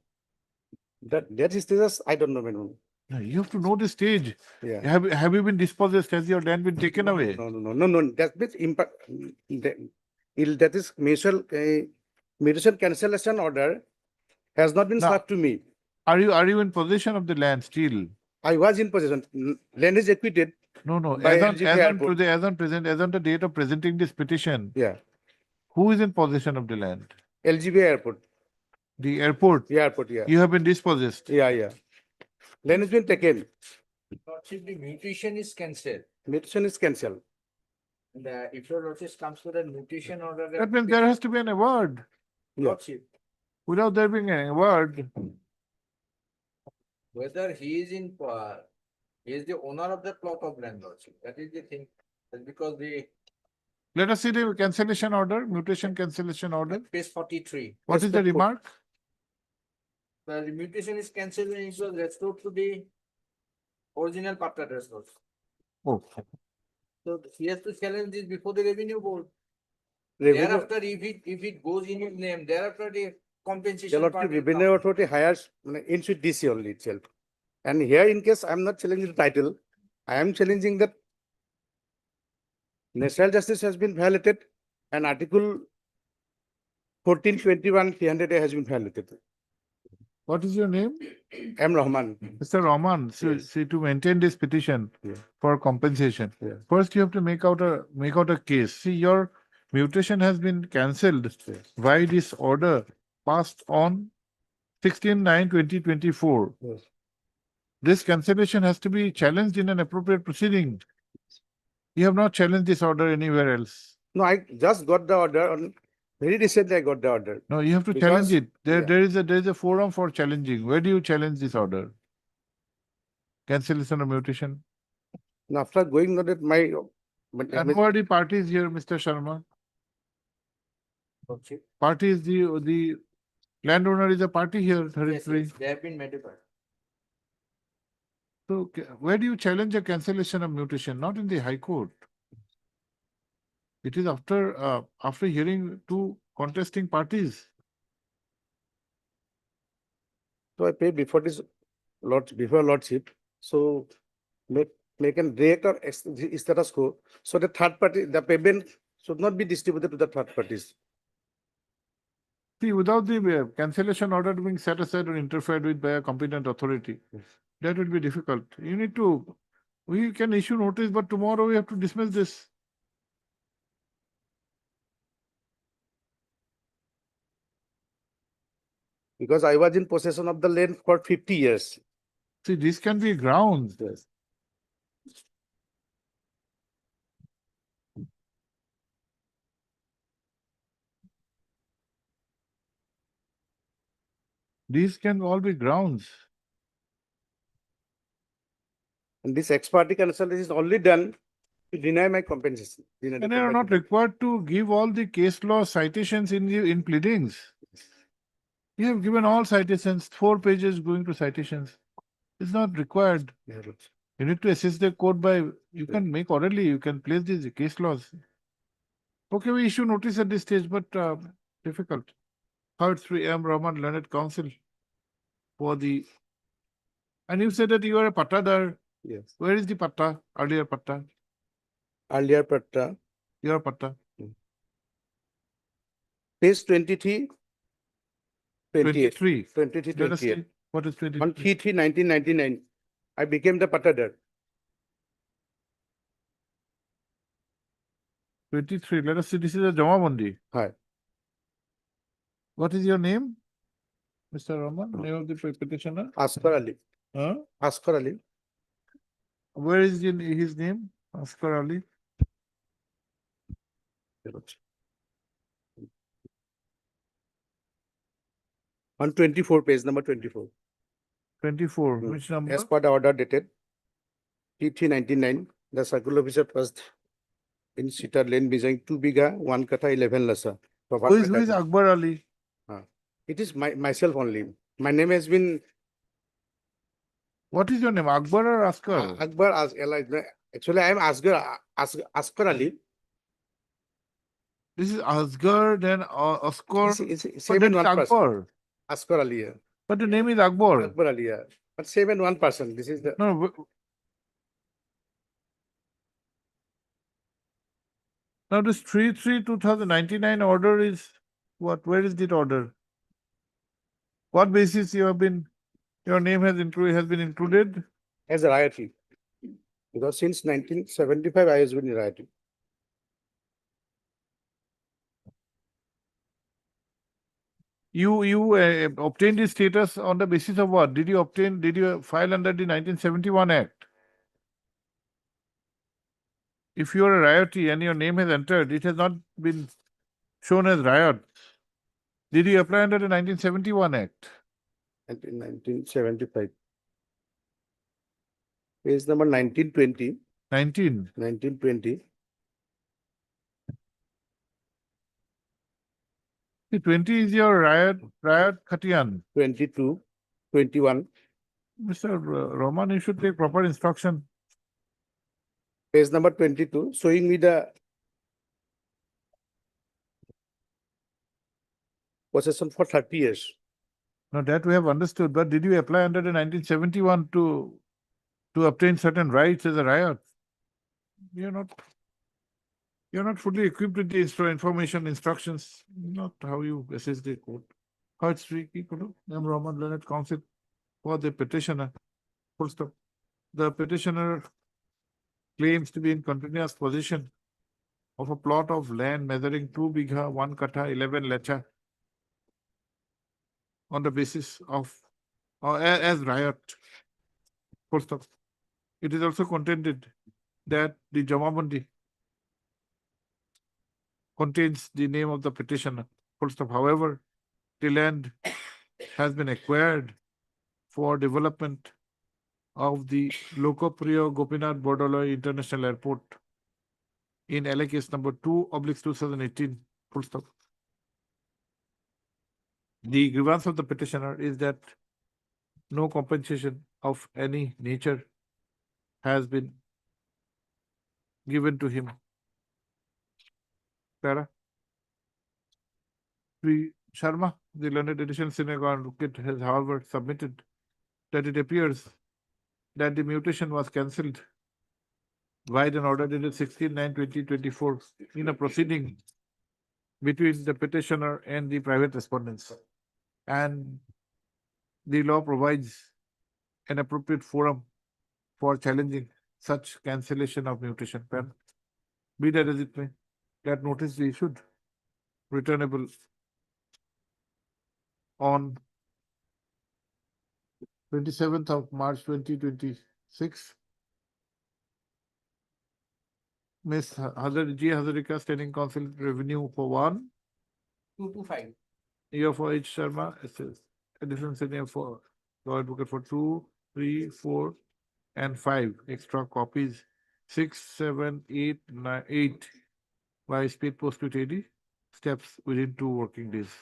That is status, I don't know, madam. Now, you have to know the stage. Yeah. Have you been dispossessed? Has your land been taken away? No. That means impact. That is mutual cancellation order has not been Now, served to me. Are you in possession of the land still? I was in possession. Land is acquitted. No. By As on LGP airport. today, as on the date of presenting this petition, Yeah. who is in possession of the land? LGB airport. The airport. Yeah, airport, yeah. You have been dispossessed. Yeah. Land has been taken. Lordship, the mutation is cancelled. Mutation is cancelled. If your lordship comes to the mutation order. That means there has to be an award. Lordship, Without there being an award, whether he is he is the owner of the plot of land, lordship. That is the thing. That's because let us see the cancellation order, mutation cancellation order. page 43. What is the remark? The mutation is cancelled and it was restored to the original pata resource. Oh. So he has to challenge this before the revenue board. Revenue- Thereafter, if it goes in his name, thereafter the compensation. The part will revenue come. authority hires in suit DC only itself. And here in case I am not challenging the title, I am challenging that natural justice has been violated and Article 1421 300A has been violated. What is your name? M. Rahman. Mr. Rahman, so, Yes. see, to maintain this petition Yeah. for compensation, Yeah. first you have to make out a case. See, your mutation has been cancelled Yes. by this order passed on 16/9/2024. Yes. This cancellation has to be challenged in an appropriate proceeding. You have not challenged this order anywhere else. No, I just got the order on, very recently I got the order. No, you have to Because- challenge it. yeah. There is a forum for challenging. Where do you challenge this order? Cancellation or mutation? And after going on it, And who are the parties here, Mr. Sharma? Lordship. Party is the landowner is a party here, Yes, 33. yes, they have been notified. So where do you challenge a cancellation of mutation? Not in the High Court. It is after hearing two contesting parties. So I paid before this before lordship. So make an direct or status quo. So the third party, the payment should not be distributed to the third parties. See, without the cancellation order being set aside or interfered with by a competent authority, that would be difficult. We can issue notice, but tomorrow we have to dismiss this. Because I was in possession of the land for 50 years. See, this can be grounds. Yes. These can all be grounds. And this ex parte cancellation is only done to deny my compensation. And they are not required to give all the case law citations in pleadings. You have given all citations, 4 pages going to citations. It's not required. Yeah, Lordship. You need to assist the court by, you can make orally, you can place these case laws. Okay, we issue notice at this stage, but difficult. Third 3M Rahman Learned Council for the, and you said that you are a patadar. Yes. Where is the patta, earlier patta? Earlier patta. Your patta. Page 23. 28. 23. 23, Let us 28. see what is 23. On 3/3/1999, I became the patadar. 23. Let us see. This is a Jamabandi. Hi. What is your name? Mr. Rahman, name of the petitioner? Asghar Ali. Huh? Asghar Ali. Where is his name? Oscar Ali. On 24, page number 24. 24. Which number? As per the order dated T3 99, the circle officer first in Sitar Lane measuring 2 biga, 1 kata 11 lasa. Who is Akbar Ali? It is myself only. My name has been What is your name? Akbar or Askar? Akbar actually I am Asghar Ali. This is Asghar, then Oscar. It's But then it's Akbar. Asghar Ali. Yeah. But the name is Akbar. Akbar Ali. Yeah. But 7-1%. This is the No. Now this 3/3/2099 order is what? Where is that order? What basis your name has been included? as a riotee. Because since 1975 I has been a riotee. You obtained this status on the basis of what? Did you file under the 1971 Act? If you are a riotee and your name has entered, it has not been shown as riot. Did you apply under the 1971 Act? And in 1975. Page number 1920. 1920. The 20 is your riot Khatian. 22, 21. Mr. Roman, you should take proper instruction. Page number 22, showing me the possession for 30 years. Now that we have understood, but did you apply under the 1971 to obtain certain rights as a riot? You're not fully equipped with the information instructions, not how you assess the court. How it's tricky, I'm Roman Learned Counsel for the petitioner. Full stop. The petitioner claims to be in continuous possession of a plot of land measuring 2 bigha, 1 kata, 11 lecha on the basis of as riot. Full stop. It is also contended that the Jamabandi contains the name of the petitioner. Full stop. However, the land has been acquired for development of the Lokopriya Gopinath Bordoloi International Airport in LA case number 2/2018. Full stop. The grievance of the petitioner is that no compensation of any nature has been given to him. Tara? Sri Sharma, the learned additional senior advocate, has however submitted that it appears that the mutation was cancelled by an order dated 16/9/2024 in a proceeding between the petitioner and the private respondents. And the law provides an appropriate forum for challenging such cancellation of mutation. Be that as it may, that notice be issued, returnable on 27th of March 2026. Ms. G. Hazarika, Standing Counsel Revenue for 1. 225. Year for H. Sharma, additional senior for law advocate for 2, 3, 4, and 5 extra copies. 6, 7, 8, 9, 8 by speed post to AD. Steps within 2 working days.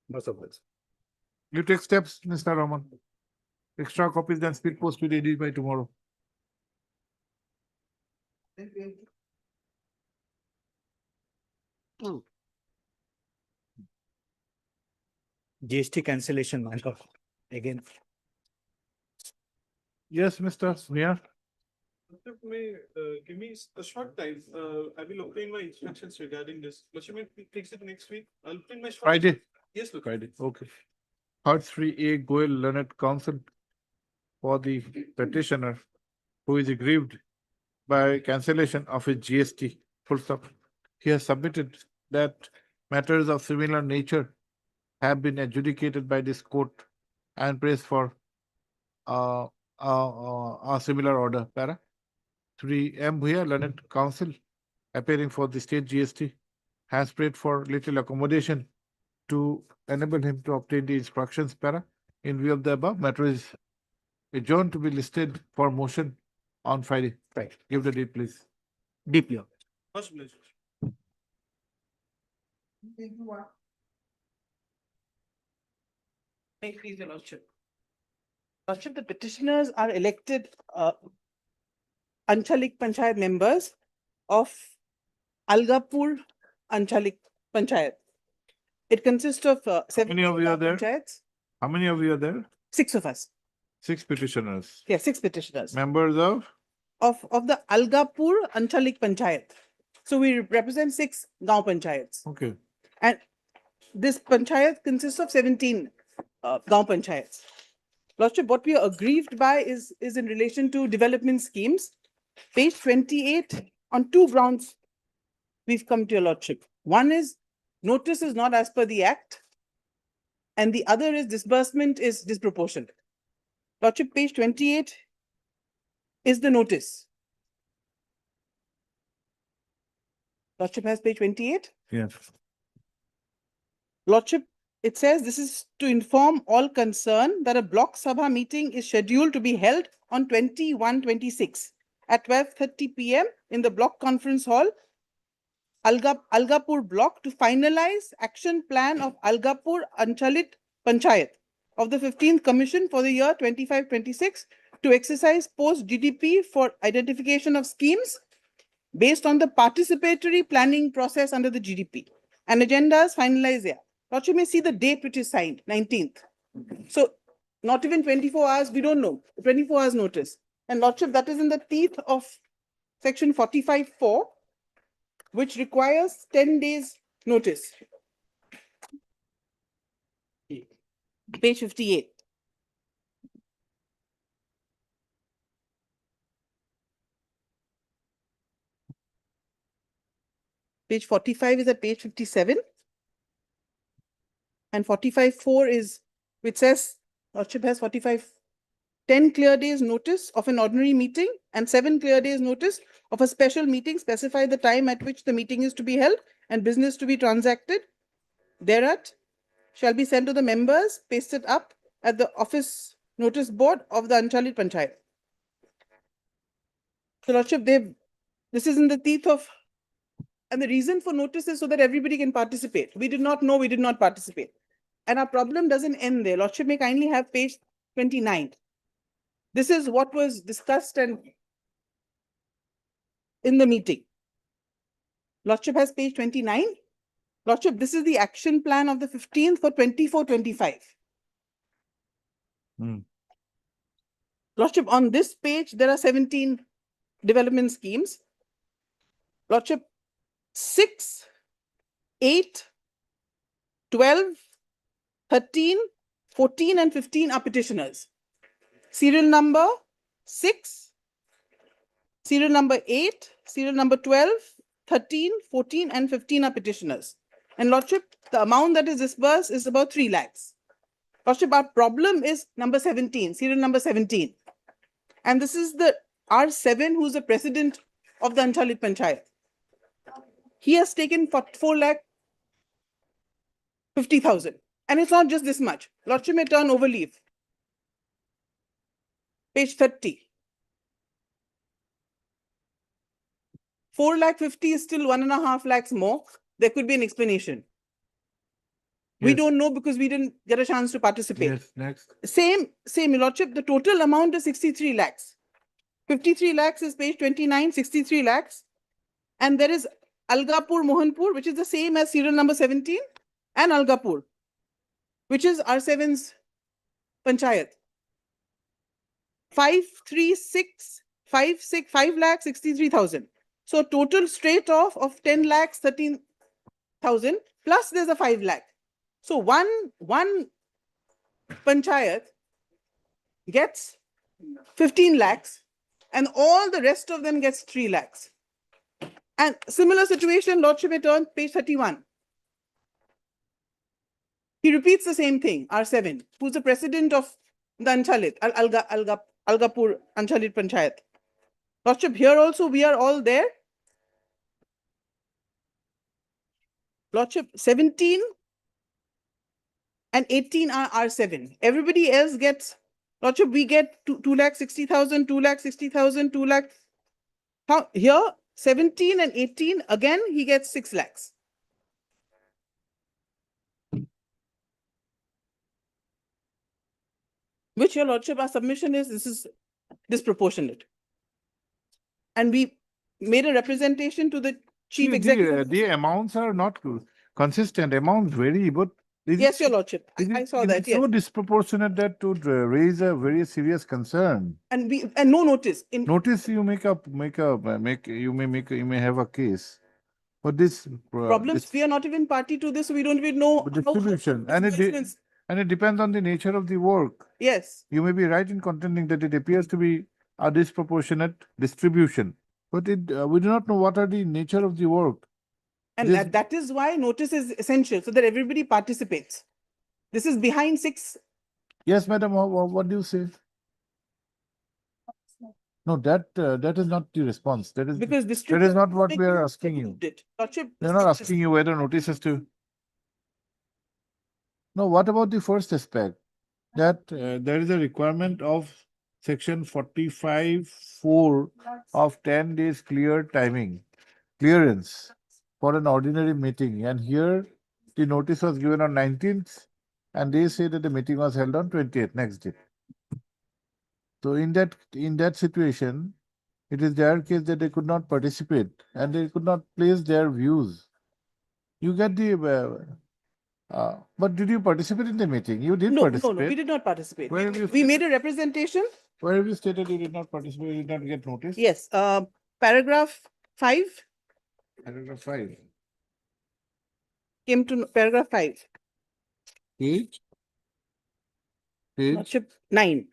Most of this. You take steps, Mr. Raman. Extra copies, then speed post to AD by tomorrow. GST cancellation, my lord, again. Yes, Mr. Mia. May give me a short time. I will obtain my instructions regarding this. Lordship may fix it next week. I'll obtain my short. Friday. Yes, Lordship. Friday. Okay. Part 3A, Goel Learned Counsel for the petitioner who is aggrieved by cancellation of his GST. Full stop. He has submitted that matters of similar nature have been adjudicated by this court and prays for a similar order, para. 3 M. Bhuya, learned counsel, appearing for the state GST, has prayed for little accommodation to enable him to obtain the instructions, para. In view of the above, matter is adjourned to be listed for motion on Friday. Right. Give the date, please. Deeply. First, please. Please, Your Lordship. Lordship, the petitioners are elected Anchalik Panchayat members of Algapur Anchalik Panchayat. It consists of How 7 many of you are there? panchayats. How many of you are there? 6 of us. 6 petitioners. Yeah, 6 petitioners. Members of? Of the Algapur Anchalik Panchayat. So we represent 6 Gaon Panchayats. Okay. And this panchayat consists of 17 Gaon Panchayats. Lordship, what we are aggrieved by is in relation to development schemes. Page 28, on 2 grounds, we've come to your Lordship. One is notice is not as per the Act, and the other is disbursement is disproportionate. Lordship, page 28 is the notice. Lordship has page 28. Yes. Lordship, it says this is to inform all concerned that a block sabha meeting is scheduled to be held on 21/26 at 12:30 p.m. in the block conference hall, Algapur block, to finalize action plan of Algapur Anchalit Panchayat of the 15th Commission for the year 25-26 to exercise post GDP for identification of schemes based on the participatory planning process under the GDP. An agenda is finalized there. Lordship may see the date which is signed, 19th. So not even 24 hours, we don't know, 24 hours notice. And Lordship, that is in the teeth of section 45(4), which requires 10 days notice. Page 58. Page 45 is at page 57. And 45(4) is, which says, Lordship has 10 clear days notice of an ordinary meeting and 7 clear days notice of a special meeting, specify the time at which the meeting is to be held and business to be transacted. Thereat shall be sent to the members, pasted up at the office notice board of the Anchalit Panchayat. So Lordship, this is in the teeth of, and the reason for notice is so that everybody can participate. We did not know, we did not participate. And our problem doesn't end there. Lordship may kindly have page 29. This is what was discussed and in the meeting. Lordship has page 29. Lordship, this is the action plan of the 15th for 24-25. Lordship, on this page, there are 17 development schemes. Lordship, 6, 8, 12, 13, 14, and 15 are petitioners. Serial number 6, serial number 8, serial number 12, 13, 14, and 15 are petitioners. And Lordship, the amount that is disbursed is about 3 lakhs. Lordship, our problem is number 17, serial number 17. And this is the R7 who's the president of the Anchalit Panchayat. He has taken 4,50,000. And it's not just this much. Lordship may turn over leaf. Page 30. 4,50,000 is still 1.5 lakhs more. There could be an explanation. We don't know because we didn't get a chance to participate. Yes, next. Same, Your Lordship, the total amount is 63 lakhs. 53 lakhs is page 29, 63 lakhs. And there is Algapur Mohanpur, which is the same as serial number 17, and Algapur, which is R7's Panchayat. 5,63,000. So total straight off of 10 lakhs, 13,000, plus there's a 5 lakh. So one Panchayat gets 15 lakhs and all the rest of them gets 3 lakhs. And similar situation, Lordship may turn page 31. He repeats the same thing, R7, who's the president of the Anchalit, Algapur Anchalit Panchayat. Lordship, here also we are all there. Lordship, 17 and 18 are R7. Everybody else gets, Lordship, we get 2,60,000, 2,60,000, 2 lakh. How, here, 17 and 18, again, he gets 6 lakhs. Which, your Lordship, our submission is, this is disproportionate. And we made a representation to the Chief Executive. The amounts are not consistent, amounts vary, but. Yes, your Lordship, I saw that, yes. So disproportionate that to raise a very serious concern. And no notice. Notice you you may have a case. But this. Problems, we are not even party to this, so we don't even know. Distribution, and it depends on the nature of the work. Yes. You may be right in contending that it appears to be a disproportionate distribution, but we do not know what are the nature of the work. And that is why notice is essential, so that everybody participates. This is behind 6. Yes, madam, what do you say? No, that is not the response. That is because that is not what we are asking you. We are not asking you whether notices to. No, what about the first aspect? That there is a requirement of section 45(4) of 10 days clearance for an ordinary meeting. And here the notice was given on 19th and they say that the meeting was held on 20th, next day. So in that situation, it is their case that they could not participate and they could not place their views. You get the but did you participate in the meeting? You did participate. No, we did not participate. Where have you We made a representation. Where have you stated you did not participate, you did not get notice? Yes, paragraph 5. Paragraph 5. Came to paragraph 5. Page? Lordship, 9.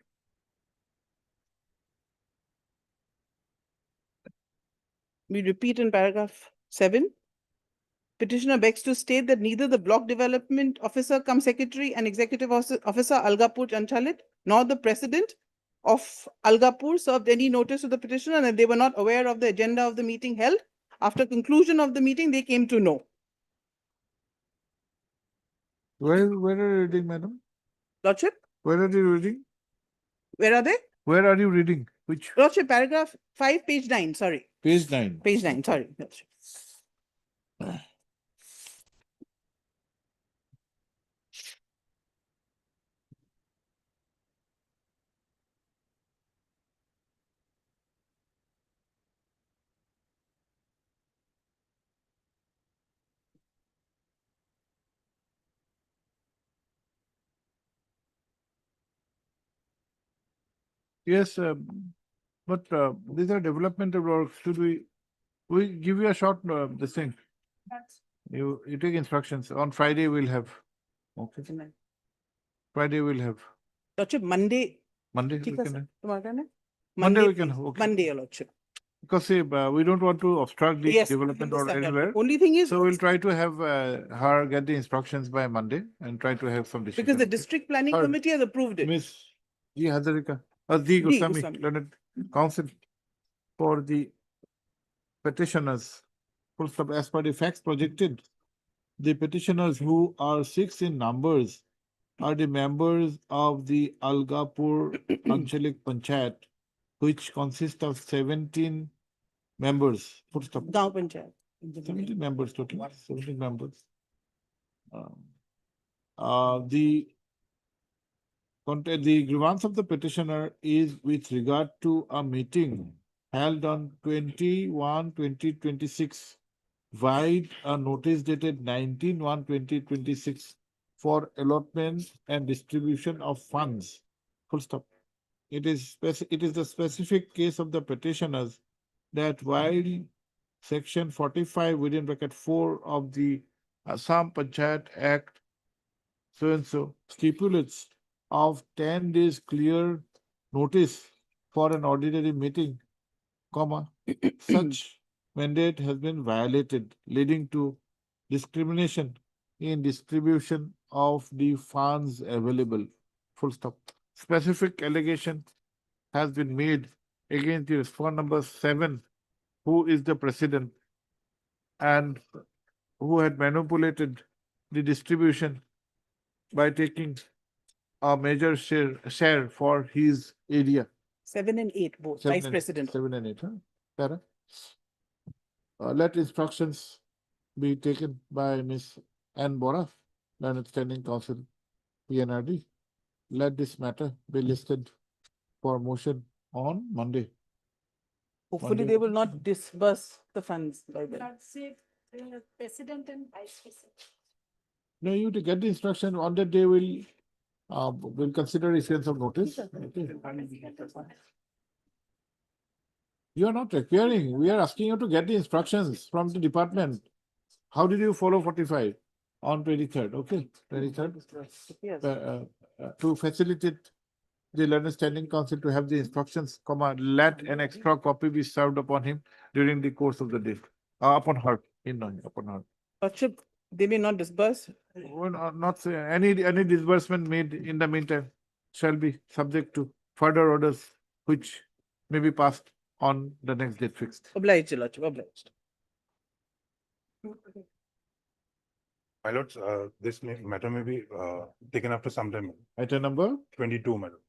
We repeat in paragraph 7. Petitioner begs to state that neither the block development officer cum secretary and executive officer Algapur Chanchalit nor the president of Algapur served any notice to the petitioner and they were not aware of the agenda of the meeting held. After conclusion of the meeting, they came to know. Where are you reading, madam? Lordship? Where are you reading? Where are they? Where are you reading? Which? Lordship, paragraph 5, page 9, sorry. Page 9. Page 9, sorry. Lordship. Yes, but these are developmental works. Should we give you a short this thing? You take instructions. On Friday we'll have. Okay. Friday we'll have. Lordship, Monday. Monday we can have. Monday Monday we can have. Okay. Monday, your Lordship. Because see, we don't want to obstruct the development or anywhere. Only thing is, so we'll try to have her get the instructions by Monday and try to have some decisions. because the district planning committee has approved it. Miss G. Hazarika, D. Goswami, Learned Counsel for the petitioners. Full stop. As per the facts projected, the petitioners who are 6 in numbers are the members of the Algapur Anchalik Panchayat, which consists of 17 members. Full stop. Gaon Panchayat. 17 members total. 17 members. The grievance of the petitioner is with regard to a meeting held on 21/20/26, vide a notice dated 19/1/2026 for allotment and distribution of funds. Full stop. It is the specific case of the petitioners that while section 45 within bracket 4 of the Assam Panchayat Act so and so stipulates of 10 days clear notice for an ordinary meeting, such mandate has been violated, leading to discrimination in distribution of the funds available. Full stop. Specific allegation has been made against the respondent number 7, who is the president and who had manipulated the distribution by taking a major share for his area. 7 and 8 both, Vice President. 7 and 8, huh? Para? Let instructions be taken by Ms. N. Bora, Learned Standing Council, PNRD. Let this matter be listed for motion on Monday. Hopefully Monday. they will not disburse the funds by then. President and Vice President. No, you to get the instruction on that day will consider issuance of notice. Okay. You are not requiring. We are asking you to get the instructions from the department. How did you follow 45 on 23rd? Okay, 23rd. Yes. To facilitate the Learned Standing Council to have the instructions, let an extra copy be served upon him during the course of the day. Upon her, upon her. Lordship, they may not disburse. Not say any disbursement made in the meantime shall be subject to further orders which may be passed on the next date fixed. Obliged, Your Lordship, obliged. My lords, this matter may be taken after some time. Item number 22, my lord.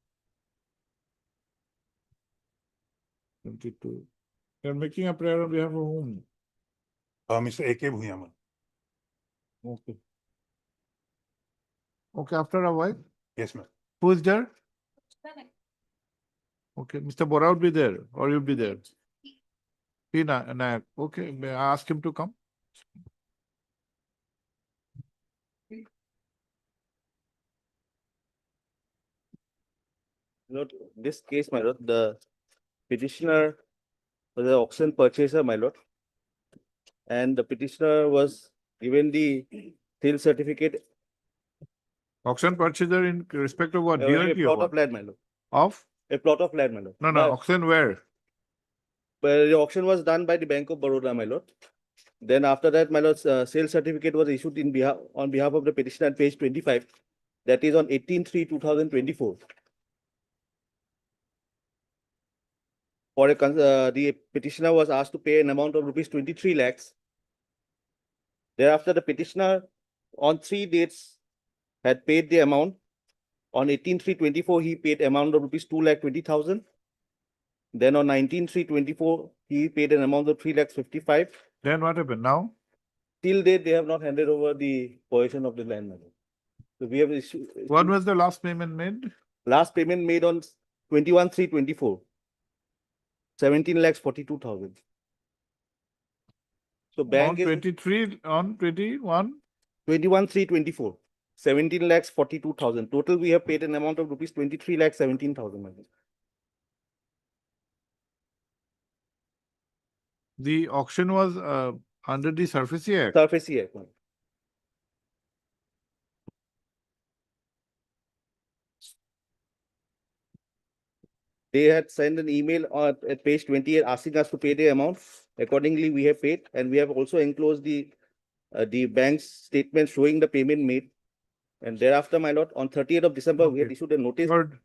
22. You're making a prayer on behalf of whom? Mr. A.K. Bhuyaman. Okay. Okay, after a while. Yes, ma'am. Who is there? Okay, Mr. Bora will be there or you'll be there. Nayak. Okay, may I ask him to come? Lord, this case, my lord, the petitioner was an auction purchaser, my lord. And the petitioner was given the sale certificate. Auction purchaser in respect of what? A DLT or plot what? of land, my lord. Of? A plot of land, my lord. No, auction where? But the auction was done by the Bank of Baroda, my lord. Then after that, my lord, sale certificate was issued on behalf of the petitioner at page 25. That is on 18/3/2024. For the petitioner was asked to pay an amount of rupees 23 lakhs. Thereafter, the petitioner on 3 dates had paid the amount. On 18/3/24, he paid amount of rupees 2,20,000. Then on 19/3/24, he paid an amount of 3,55,000. Then what happened now? Till date, they have not handed over the possession of the land. So we have issued. What was the last payment made? Last payment made on 21/3/24. 17,42,000. So bank on is 23 on 21. 21/3/24. 17,42,000. Total, we have paid an amount of rupees 23,17,000. The auction was under the Surface Act. Surface Act. They had sent an email at page 28 asking us to pay the amount. Accordingly, we have paid, and we have also enclosed the bank's statement showing the payment made. And thereafter, my lord, on 30th of December, we had issued a notice. Third,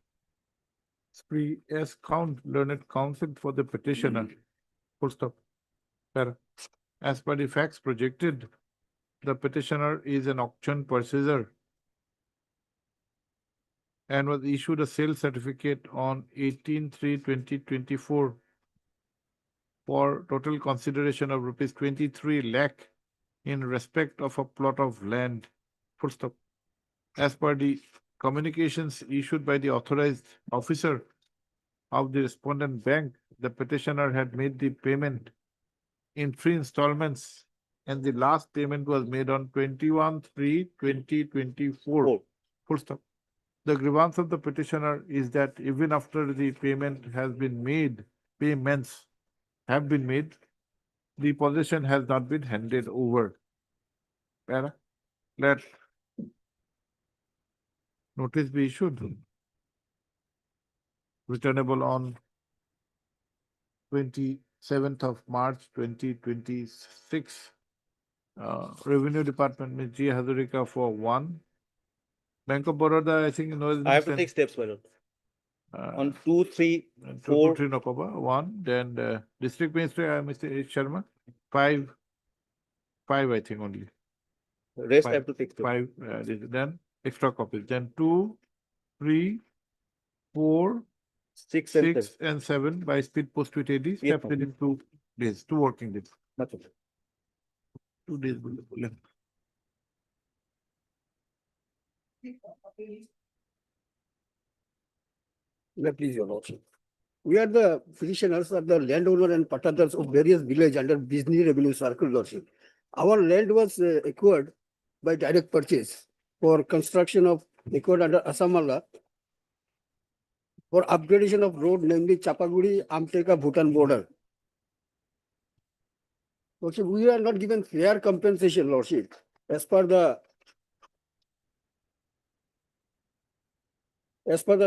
as Learned Counsel for the petitioner. Full stop. As per the facts projected, the petitioner is an auction purchaser and was issued a sale certificate on 18/3/2024 for total consideration of rupees 23 lakh in respect of a plot of land. Full stop. As per the communications issued by the authorized officer of the respondent bank, the petitioner had made the payment in 3 installments, and the last payment was made on 21/3/2024. Full stop. The grievance of the petitioner is that even after the payment has been made, payments have been made, the possession has not been handed over. Let notice be issued. Returnable on 27th of March 2026. Revenue Department, Ms. G. Hazarika for 1. Bank of Baroda, I think, knows. I have to take steps, my lord. On 2, 3, Two, 4. 3 October, 1, then district minister, Mr. H. Sharma, 5, I think only. Rest I Five. have to take. 5, then extra copies, then 2, 3, 4, 6 and 6 and 7 by speed post with AD, Yes, kept ma'am. within 2 days, 2 working days. That's okay. 2 days. बोले। Please, your lordship. We are the petitioners of the landowner and pattadars of various villages under Business Revenue Circle, lordship. Our land was acquired by direct purchase for construction of acquired under Asamala for upgradation of road, namely Chapaguri, Amteka, Bhutan border. Lordship, we are not given fair compensation, lordship, as per the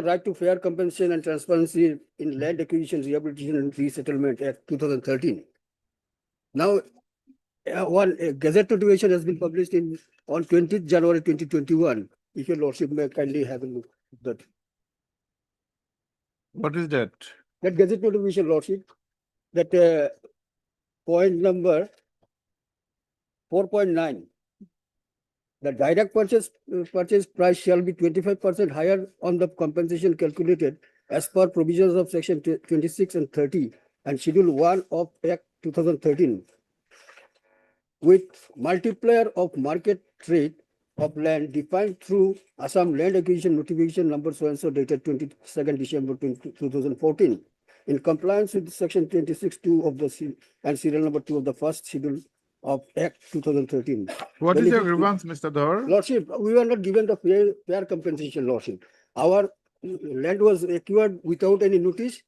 right to fair compensation and transparency in land acquisition, rehabilitation and resettlement Act 2013. Now, one gazette notification has been published on 20th January 2021. If your lordship may kindly have a look at that. What is that? That gazette notification, lordship, that point number 4.9. The direct purchase price shall be 25% higher on the compensation calculated as per provisions of section 26 and 30 and schedule 1 of Act 2013. With multiplier of market rate of land defined through Assam Land Acquisition Notification number so and so dated 22nd December 2014 in compliance with section 26(2) of the and serial number 2 of the first schedule of Act 2013. What is your grievance, Mr. Dhar? Lordship, we were not given the fair compensation, lordship. Our land was acquired without any notice.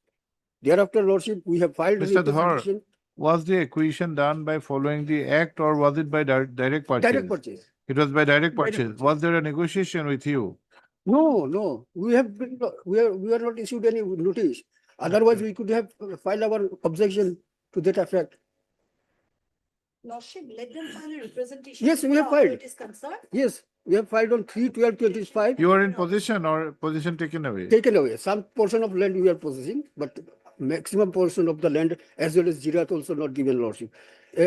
Thereafter, lordship, we have filed Mr. Dhar, petition. was the acquisition done by following the act or was it by direct purchase? Direct purchase. It was by direct purchase. Direct purchase. Was there a negotiation with you? No. We are not issued any notice. Otherwise, we could have filed our objection to that effect. Lordship, let them file a representation. Yes, we before have filed. authorities concerned. Yes, we have filed on 3/12/25. You are in possession or possession taken away? Taken away. Some portion of land we are possessing, but maximum portion of the land as well as Jirat also not given, lordship.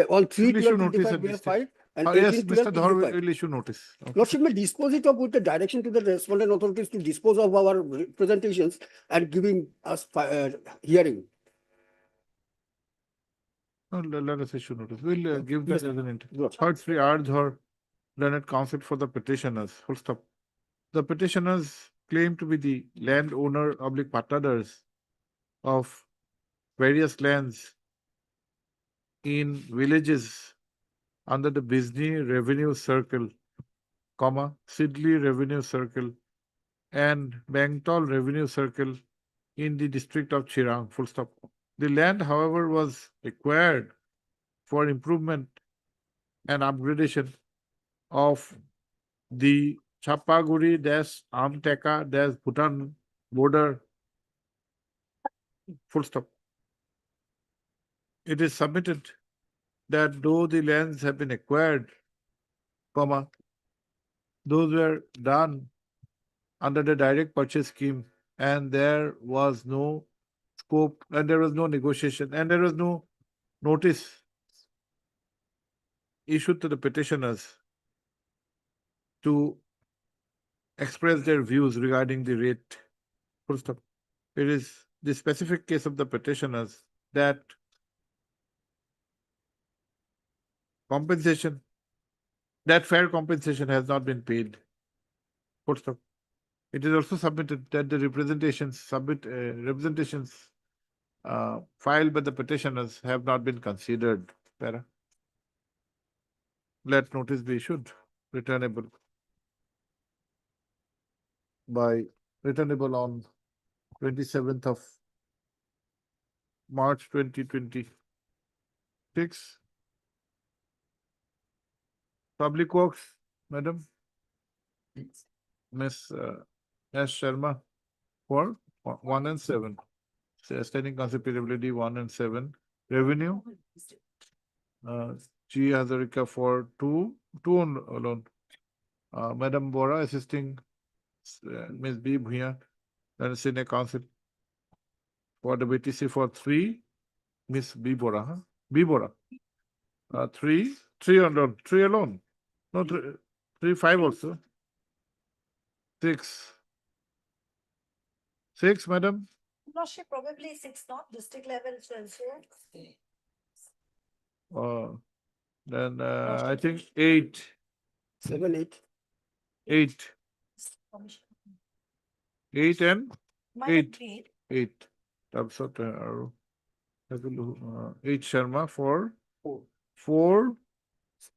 On Will issue notice 3/12/25 at we this have stage. filed and Yes, 18/12 Mr. Dhar we filed. will issue notice. Okay. Lordship may dispose it of with the direction to the respondent authorities to dispose of our representations and giving us hearing. No, let us issue notice. We'll give that Yes, as an interview. Lordship. Third, we urge her learned counsel for the petitioners. Full stop. The petitioners claim to be the landowner oblique pattadars of various lands in villages under the Bizni Revenue Circle, comma, Sidley Revenue Circle, and Bangtol Revenue Circle in the district of Chirang, full stop. The land, however, was acquired for improvement and upgradation of the Chapaguri-Amteka-Bhutan border, full stop. It is submitted that though the lands have been acquired, comma, those were done under the direct purchase scheme and there was no scope and there was no negotiation and there was no notice issued to the petitioners to express their views regarding the rate. Full stop. It is the specific case of the petitioners that compensation, that fair compensation has not been paid. Full stop. It is also submitted that the representations filed by the petitioners have not been considered. Para. Let notice be issued, returnable on 27th of March 2026. Public Works, Madam. Ms. S. Sharma for 1 and 7. Standing conceivability 1 and 7. Revenue. G. Hazarika for 2 alone. Madam Bora assisting Ms. B. Bhuya, then senior counsel. for the BTC for 3, Miss B. Bora, huh? B. Bora. 3 alone. No, 3, 5 also. 6. 6, madam. Lordship, probably 6, not district level also. Then I think 8. 7, 8. 8. 8 and Mine 8. agreed. 8. That's what 8 Sharma for 4.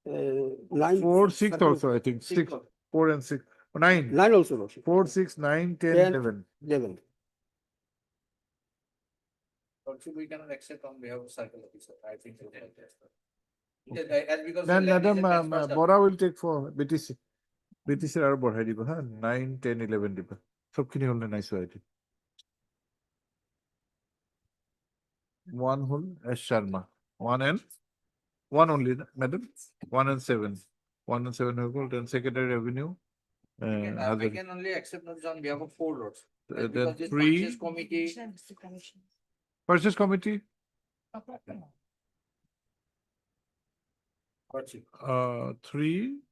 9. 4, 6 also, I think. 6, 4 and 6. 9. 9 also, Lordship. 4, 6, 9, 10, 10. 11. 11. Lordship, we cannot accept on behalf of circle officer. I think. Because Then land is a Madam transfer. Bora will take for BTC. BTC আর বঢ়াই দিব হা 9, 10, 11 দিব সবখিনি হল নাই সোয়াইটি 1 হল S Sharma 1 and 1 only madam 1 and 7 1 and 7 হয়ে গেল then secondary revenue I can only accept notice on behalf of 4 lots. then Because this 3 purchase committee. purchase committee Lordship. 3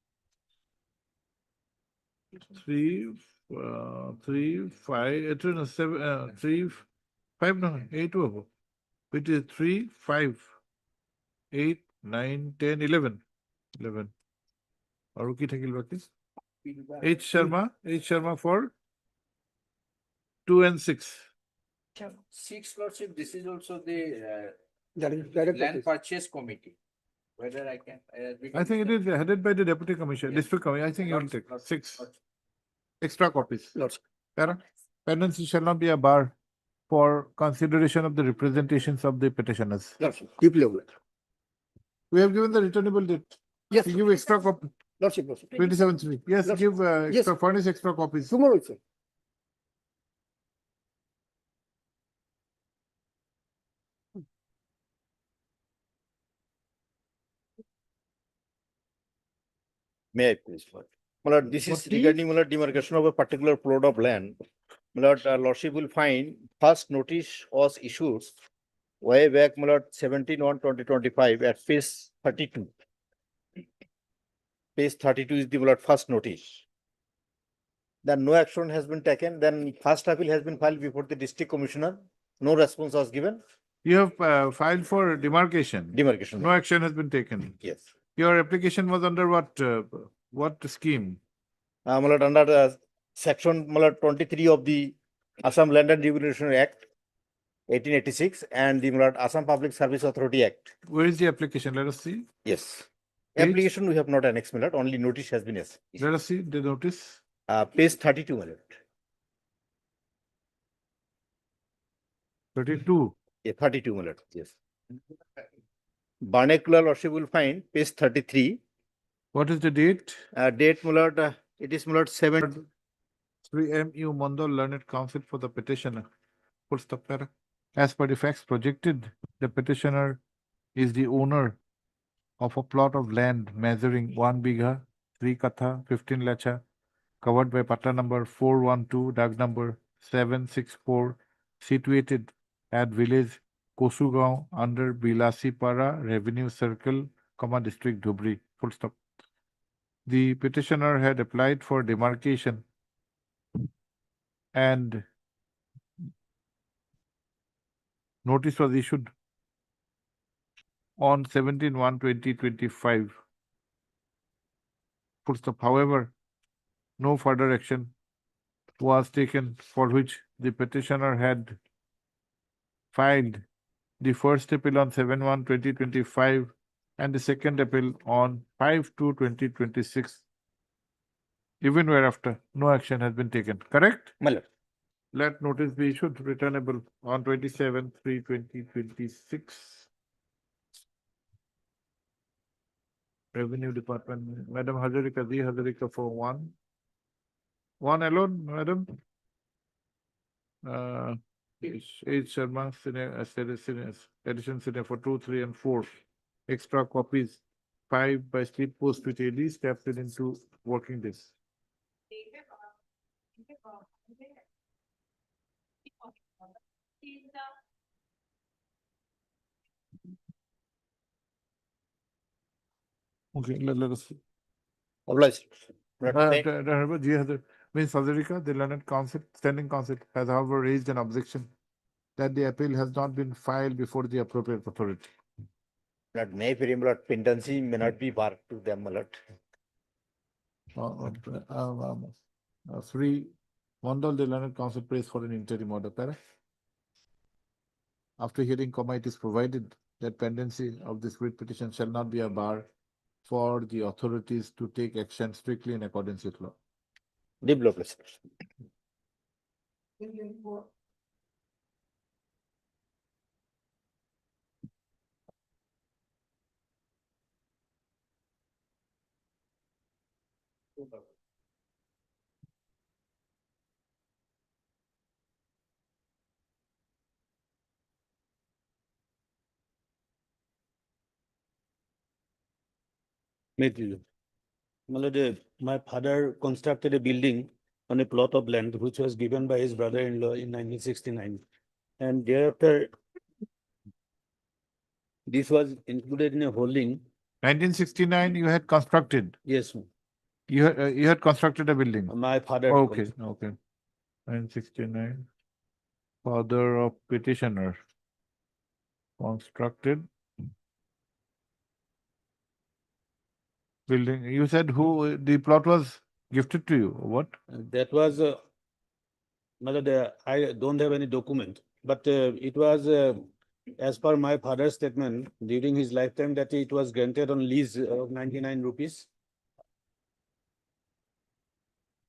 3 5 7 3 5 no 8 হবো which is 3 5 8 9 10 11 11 আৰু কি থাকিল বাকি H Sharma for 2 and 6 6 lordship, this is also the Direct land purchase committee. Whether I can. I think it is headed by the deputy commissioner district commissioner I think you will take 6 extra copies pendency shall not be a bar for consideration of the representations of the petitioners. Deeply overlaid. We have given the returnable date. Yes. You give extra copy. Lordship. 27/3. Yes, Lordship. give Yes. extra, furnish extra copies. Tomorrow also. May I please, Lord? My lord, this is regarding my lord, demarcation of a particular plot of land. My lord, lordship will find first notice was issued way back, my lord, 17/1/2025 at page 32. Page 32 is the my lord, first notice. Then no action has been taken. Then first appeal has been filed before the district commissioner. No response was given. You have filed for demarcation. Demarcation. No action has been taken. Yes. Your application was under what scheme? My lord, under section my lord, 23 of the Assam Land and Remuneration Act 1886 and the my lord, Assam Public Service Authority Act. Where is the application? Let us see. Yes. Application we have not annexed, my lord. Only notice has been issued. Let us see the notice. Page 32, my lord. 32. Yeah, 32, my lord. Yes. Vernacular lordship will find page 33. What is the date? Date, my lord, it is my lord 7. 3MU Mondal Learned Counsel for the petitioner. Full stop para. As per the facts projected, the petitioner is the owner of a plot of land measuring 1 bigha, 3 katha, 15 lacha, covered by pata number 412, dag number 764, situated at village Kosugao under Bilasipara Revenue Circle, District Dhubri. Full stop. The petitioner had applied for demarcation and notice was issued on 17/1/2025. Full stop. However, no further action was taken for which the petitioner had filed the first appeal on 7/1/2025 and the second appeal on 5/2/2026. Even whereafter, no action has been taken. Correct? My lord. Let notice be issued returnable on 27/3/2026. Revenue Department, Madam Hazarika, D. Hazarika for 1. 1 alone, Madam? H. Sharma, edition senior for 2, 3, and 4. Extra copies, 5 by speed post with AD, stepped into working days. Okay, let us. Obliged. Ms. Hazarika, the learned counsel, standing counsel, has however raised an objection that the appeal has not been filed before the appropriate authority. That may very much pendency may not be barred to them, my lord. Free Mondal, the learned counsel, prays for an interim order. Para. After hearing comma, it is provided that pendency of this writ petition shall not be a bar for the authorities to take action strictly in accordance with law. Deep law, please. My father constructed a building on a plot of land which was given by his brother-in-law in 1969. And thereafter, this was included in a holding. 1969, you had constructed. Yes, sir. You had constructed a building. My father. Okay. 1969. Father of petitioner constructed building. You said who the plot was gifted to you? What? That was, I don't have any document, but it was, as per my father's statement during his lifetime, that it was granted on lease of 99 rupees.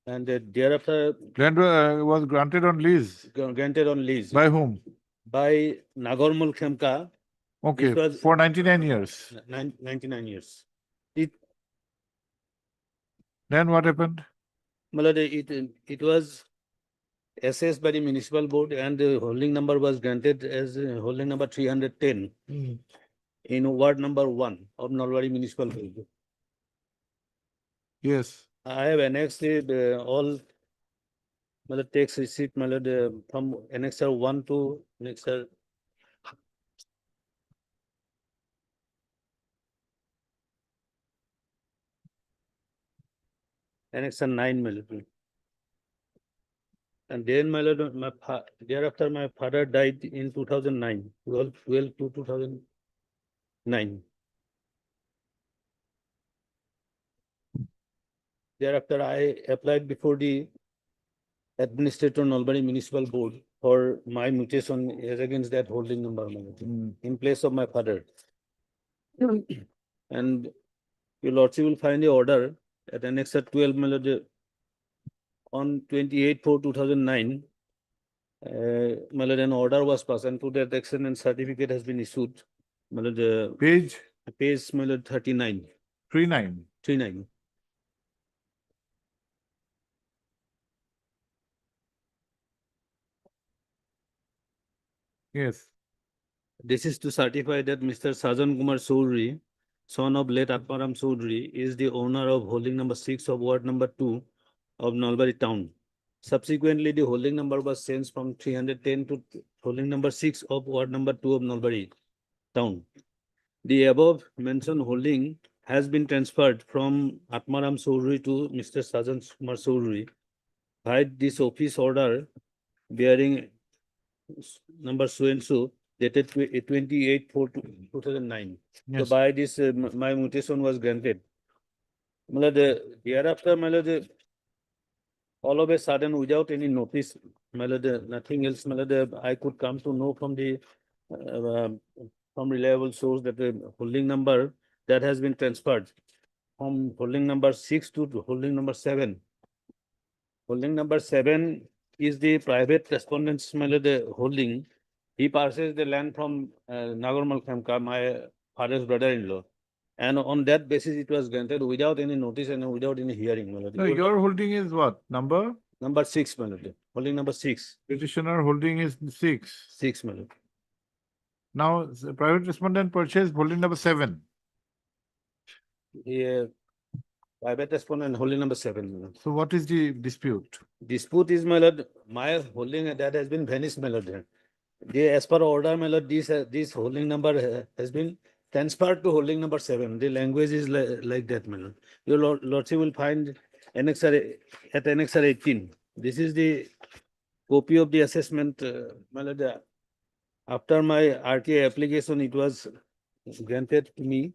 And thereafter. Land was granted on lease. Granted on lease. By whom? By Nagormul Khemka. Okay, was for 99 years. 99 years. Then what happened? It was assessed by the municipal board and the holding number was granted as holding number 310 in ward number 1 of Nalbari municipal board. Yes. I have annexed all text receipt from annexer 1 to annexer. Annexer 9 and then thereafter my father died in 2009, 12 to 2009. Thereafter I applied before the Administrator Nalbari Municipal Board for my mutation as against that holding number in place of my father. And your lordship will find the order at annexer 12 on 28/4/2009. An order was passed and to that extent and certificate has been issued. Page 39. 39. Yes. This is to certify that Mr. Sajan Kumar Soudry, son of late Akmaram Soudry, is the owner of holding number 6 of ward number 2 of Nalbari town. Subsequently, the holding number was changed from 310 to holding number 6 of ward number 2 of Nalbari town. The above mentioned holding has been transferred from Atmaram Soudry to Mr. Sajan Kumar Soudry by this office order bearing number so and so dated 28/4/2009. So by this, my mutation was granted. Thereafter, all of a sudden, without any notice, nothing else, I could come to know from the from reliable source that the holding number that has been transferred from holding number 6 to holding number 7. Holding number 7 is the private respondent's the holding. He purchased the land from Nagormal Khemka, my father's brother-in-law. And on that basis, it was granted without any notice and without any hearing. No, your holding is what? Number? Number 6, holding number 6. Petitioner holding is 6. 6, Now, the private respondent purchased holding number 7. Yeah, private respondent holding number 7. So what is the dispute? Dispute is, my holding that has been vanished, As per order, my lord, this holding number has been transferred to holding number 7. The language is like that, my lord. Your lordship will find annexure at annexure 18. This is the copy of the assessment, my lord. After my RTA application, it was granted to me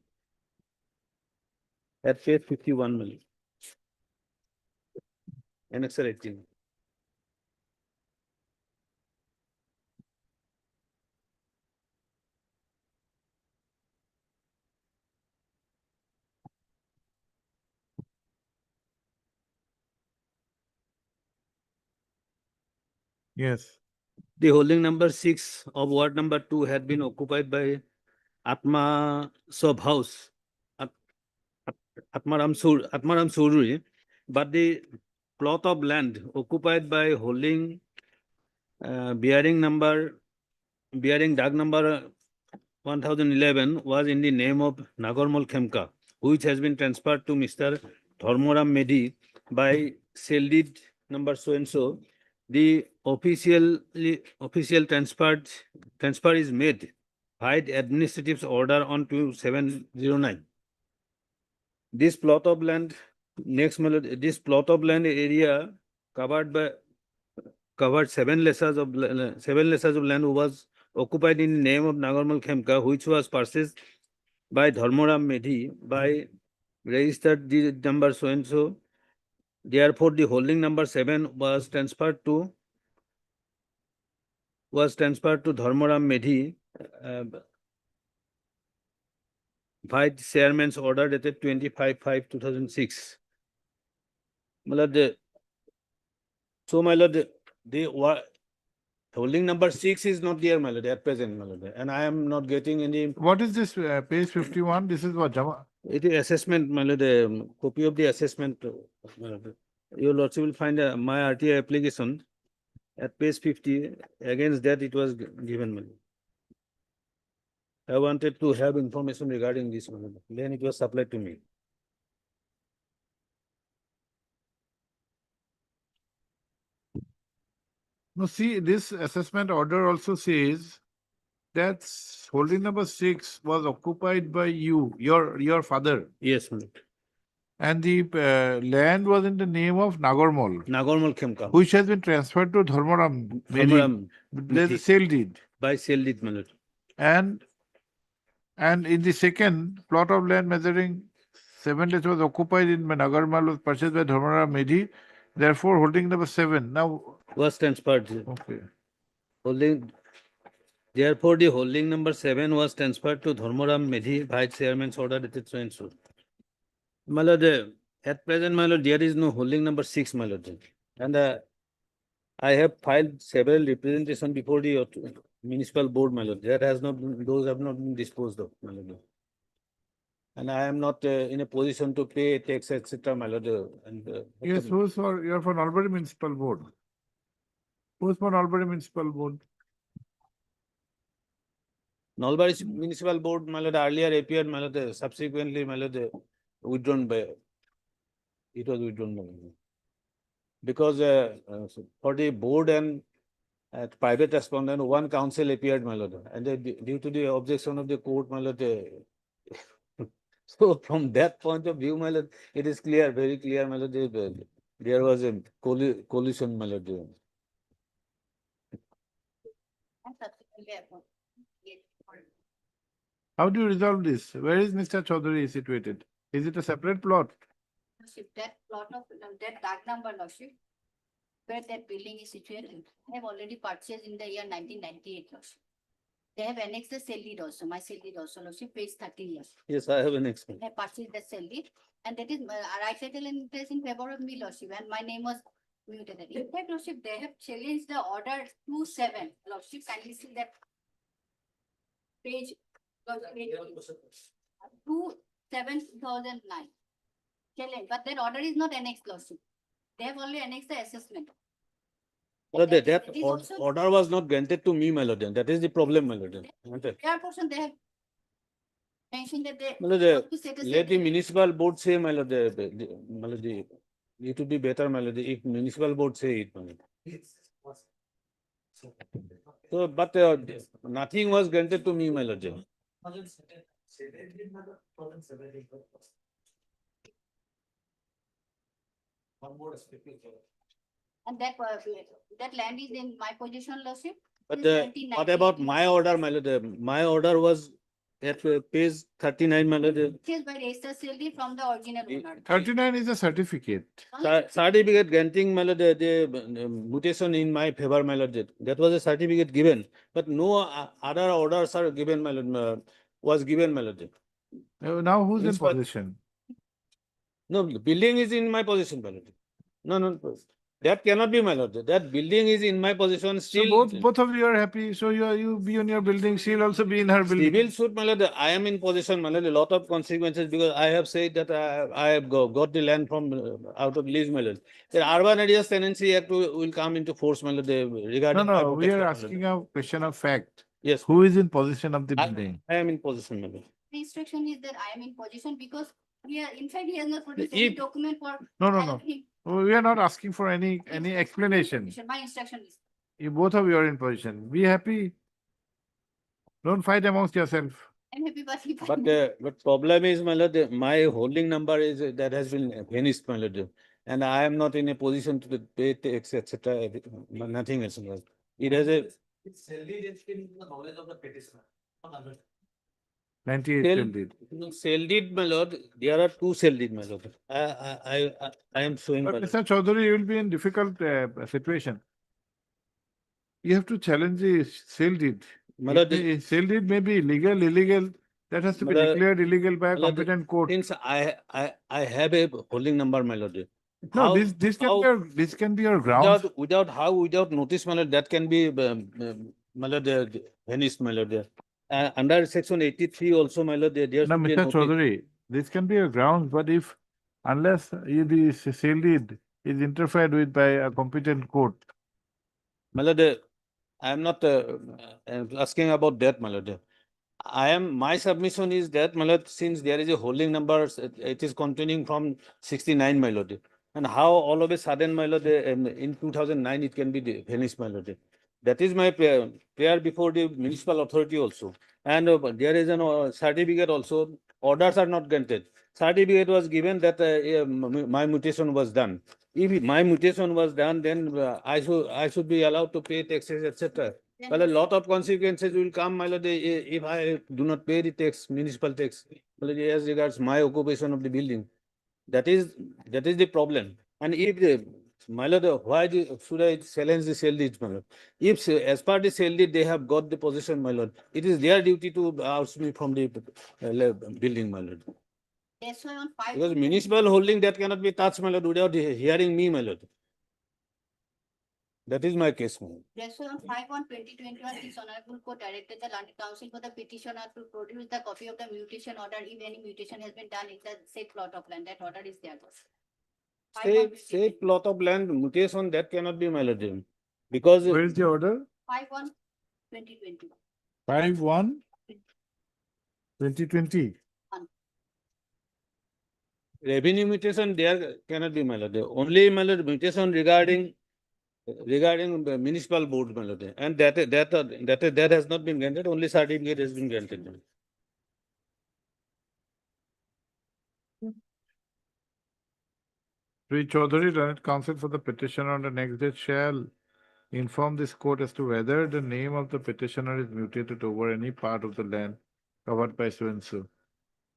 at page 51, my lord. Annexure 18. Yes. The holding number 6 of ward number 2 had been occupied by Atma Sub House, Atmaram Sururi, but the plot of land occupied by holding bearing DAG number 1011 was in the name of Nagormol Khemka, which has been transferred to Mr. Dharmoram Medhi by sale deed number so and so. The official transfer is made by administrative order on 2709. This plot of land, this plot of land area covered 7 lessors of land was occupied in the name of Nagormal Khemka, which was purchased by Dharmoram Medhi by registered deed number so and so. Therefore, the holding number 7 was transferred to Dharmoram Medhi by the chairman's order dated 25/5/2006. My lord, so my lord, the holding number 6 is not there, my lord, at present, my lord, and I am not getting any. What is this page 51? This is what Jama? It is assessment, my lord, copy of the assessment. My lord. Your lordship will find my RTA application at page 50. Against that, it was given, my lord. I wanted to have information regarding this, my lord. Then it was supplied to me. No, see, this assessment order also says that holding number 6 was occupied by you, your father. Yes, my lord. And the land was in the name of Nagormol, Khemka, which has been transferred to Dharmoram Medhi. There's a sale deed. By sale deed, my lord. And in the second plot of land measuring 7 less was occupied in Nagormal was purchased by Dharmoram Medhi. Therefore, holding number 7 now was transferred. Okay. Therefore, the holding number 7 was transferred to Dharmoram Medhi by chairman's order dated so and so. My lord, at present, my lord, there is no holding number 6, my lord. And I have filed several representations before the municipal board, my lord. Those have not been disposed of, my lord. And I am not in a position to pay tax, etc., my lord. Yes, you're for Albury Municipal Board. Who's for Albury Municipal Board? Nalbari Municipal Board, my lord, earlier appeared, my lord, subsequently, my lord, withdrawn by, it was withdrawn by, because for the board and private respondent, one counsel appeared, my lord, and due to the objection of the court, my lord, so from that point of view, my lord, it is clear, very clear, my lord, there was a collision, my lord. How do you resolve this? Where is Mr. Chaudhary situated? Is it a separate plot? Lordship, that plot of, that DAG number, Lordship, where that building is situated, I have already purchased in the year 1998, Lordship. They have annexed the sale deed also, my sale deed also, Lordship, page 13 years. Yes, I have an expert. I purchased the sale deed, and that is right title and interest in favor of me, Lordship, and my name was muted. In fact, Lordship, they have challenged the order 27, Lordship, kindly see that page 27/2009. Challenge, but that order is not annexed, Lordship. They have only annexed the assessment. Well, that order was not granted to me, my lord. That is the problem, my lord. Their portion, they have mentioned that they My lord, have to set a let the municipal board say, my lord, my lord, it would be better, my lord, if municipal board say it, my lord. So, but nothing was granted to me, my lord. And that land is in my possession, lordship. But since what 1998. about my order, my lord? My order was at page 39, my lord. Purchased by registered sale deed from the original owner. 39 is a certificate. Certificate granting, my lord, the mutation in my favor, my lord. That was a certificate given, but no other orders are given, my lord, was given, my lord. Now who's in Means what? possession? No, the building is in my possession, my lord. No, that cannot be, my lord. That building is in my possession So still. both of you are happy. So you be on your building, she'll also be in her building. Civil suit, my lord, I am in possession, my lord, a lot of consequences because I have said that I have got the land from out of lease, my lord. The Urban Areas Tenancy Act will come into force, my lord, regarding. No, we are my lord. asking a question of fact. Yes. Who is in possession of the building? I am in possession, my lord. The instruction is that I am in possession because in fact, he has not produced any If- document for. No. allocating We are not asking for any explanation. My instruction is. You both of you are in position. Be happy. Don't fight amongst yourself. I'm happy, But problem is, my lord, my holding number is that has been vanished, my lord, and I am not in a position to pay tax, etc. Nothing else, my lord. It has a It's solely in the knowledge of the petitioner. 98 sale, till date. sale deed, my lord. There are two sale deed, my lord. I am showing, my But lord. Mr. Chaudhary, you will be in difficult situation. You have to challenge the sale deed. My lord, Sale deed may be legal, illegal. That has to be My lord, declared illegal by a my lord, competent court. Since I have a holding number, my lord. No, How- this can how- be your grounds. Without notice, my lord, that can be, my lord, vanished, my lord. Under section 83 also, my lord, there Now, should be a Mr. notice. Chaudhary, this can be a grounds, but unless the sale deed is interfered with by a competent court. My lord, I am not asking about that, my lord. My submission is that, my lord, since there is a holding number, it is continuing from 69, my lord. And how all of a sudden, my lord, in 2009, it can be vanished, my lord. That is my prayer before the municipal authority also. And there is a certificate also. Orders are not granted. Certificate was given that my mutation was done. If my mutation was done, then I should be allowed to pay taxes, etc. Well, a lot of consequences will come, my lord, if I do not pay the tax, municipal tax, well, as regards my occupation of the building. That is the problem. And if my lord, why should I challenge the sale deed, my lord? If as per the sale deed they have got the possession, my lord, it is their duty to oust me from the building, my lord. That's why on 5. Because municipal holding that cannot be touched, my lord, without hearing me, my lord. That is my case, my lord. That's why on 5/1/2021, this honorable court directed the Land Council for the petitioner to produce the copy of the mutation order if any mutation has been done in the said plot of land. That order is there. Say plot of land mutation, that cannot be, my lord. Because Where is the order? 5/1/2021. 5/1/2020. revenue mutation, there cannot be, my lord. Only, my lord, mutation regarding the municipal board, my lord. And that has not been granted, only certificate has been granted. Sri Chaudhary, Learned Counsel for the petitioner on the next day shall inform this court as to whether the name of the petitioner is mutated over any part of the land covered by so and so.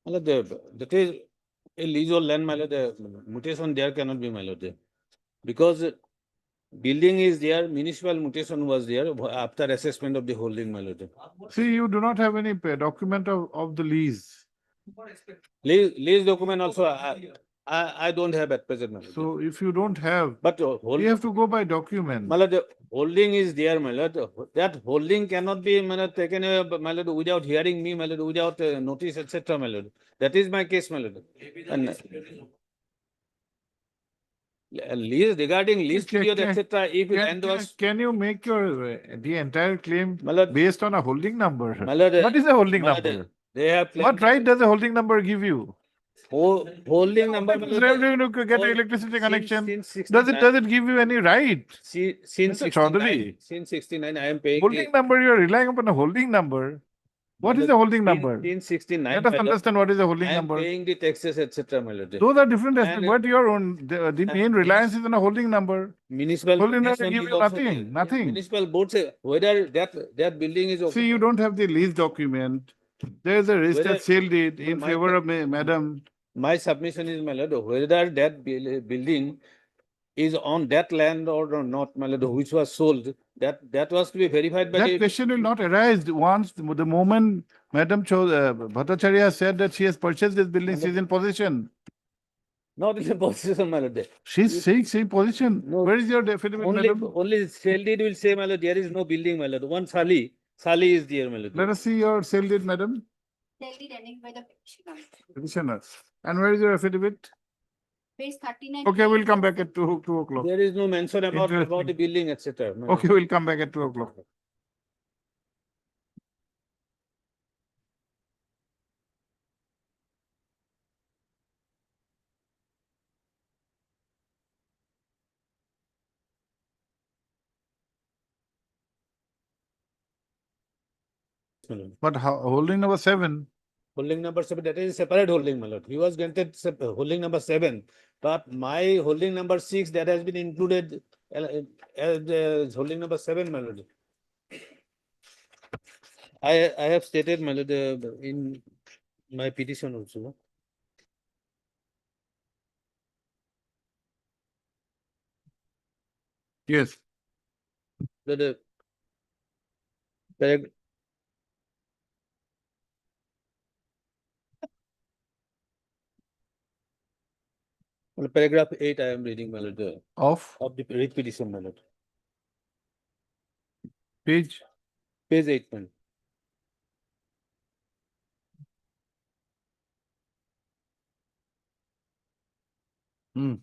My lord, that is a leasehold land, my lord. Mutation there cannot be, my lord. Because building is there, municipal mutation was there after assessment of the holding, my lord. See, you do not have any document of the lease. Lease document also, I don't have at present, my lord. So if you don't have, But you have to go by document. my lord, holding is there, my lord. That holding cannot be, my lord, taken away, my lord, without hearing me, my lord, without notice, etc., my lord. That is my case, my lord. And lease, regarding lease period, etc., if land was. Can you make the entire claim My lord, based on a holding number? my lord, What is a holding my lord, number? They have What right does a holding number give you? Holding number. Revenue to get Hold- electricity since- connection. since Does 69 it give you any right? Since Mr. Chaudhary. 69, I am paying. Holding number, you're relying upon a holding number. What is a holding number? Since 69. Let us understand what is a holding I am number. paying the taxes, etc. my lord. Those are different And- aspects, but your own, the main reliance is on a holding number. Municipal. Holding number municipal give is you also nothing, there. nothing. Municipal board say whether that building is. See, you don't have the lease document. There is a registered Whether- sale deed in my- favor of madam. My submission is, my lord, whether that building is on that land or not, my lord, which was sold, that was to be verified by That the. question will not arise once the moment Madam Bhattacharya said that she has purchased this building, she is in possession. Not in the possession, my lord. She's saying same position. No. Where is your affidavit, madam? Only sale deed will say, my lord, there is no building, my lord. One Sali is there, my lord. Let us see your sale deed, madam. Sale deed annexed by the petitioner. Petitioner. And where is your affidavit? Page 39. Okay, we'll come back at 2 o'clock. There is no mention about the Interesting. building, etc. my lord. Okay, we'll come back at 2 o'clock. My lord. But holding number 7, Holding number 7, that is separate holding, my lord. He was granted holding number 7, but my holding number 6 that has been included as holding number 7, my lord. I have stated, my lord, in my petition also. yes. That parag- paragraph 8 I am reading, my lord, Of of the writ petition, my lord. page. Page 8, my lord.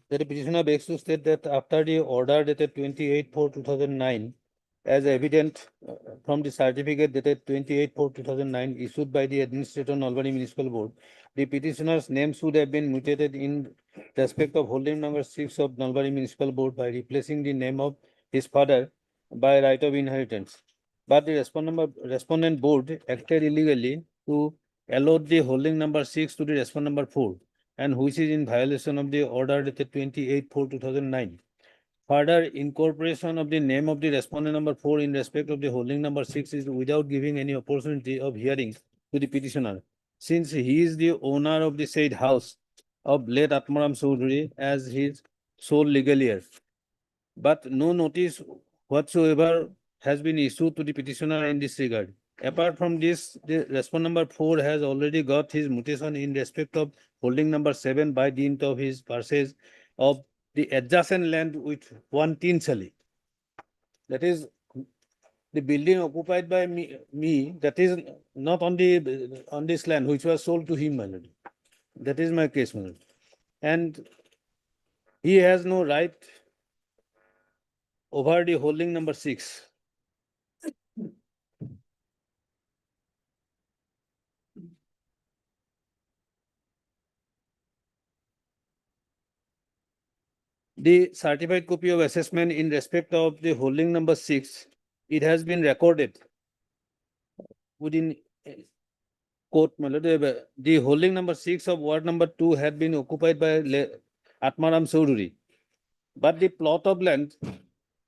The petitioner begs to state that after the order dated 28/4/2009, as evident from the certificate dated 28/4/2009 issued by the Administrator Nalbari Municipal Board, the petitioner's name should have been mutated in respect of holding number 6 of Nalbari Municipal Board by replacing the name of his father by right of inheritance. But the respondent board acted illegally to allot the holding number 6 to the respondent number 4, and which is in violation of the order dated 28/4/2009. Further, incorporation of the name of the respondent number 4 in respect of the holding number 6 is without giving any opportunity of hearing to the petitioner, since he is the owner of the said house of late Atmaram Chaudhary as his sole legal heir. But no notice whatsoever has been issued to the petitioner in this regard. Apart from this, the respondent number 4 has already got his mutation in respect of holding number 7 by dint of his purchase of the adjacent land with 1 tin chali. That is the building occupied by me, that is not on this land which was sold to him, my lord. That is my case, my lord. And he has no right over the holding number 6. The certified copy of assessment in respect of the holding number 6, it has been recorded within court, my lord. The holding number 6 of ward number 2 had been occupied by Atmaram Chaudhary, but the plot of land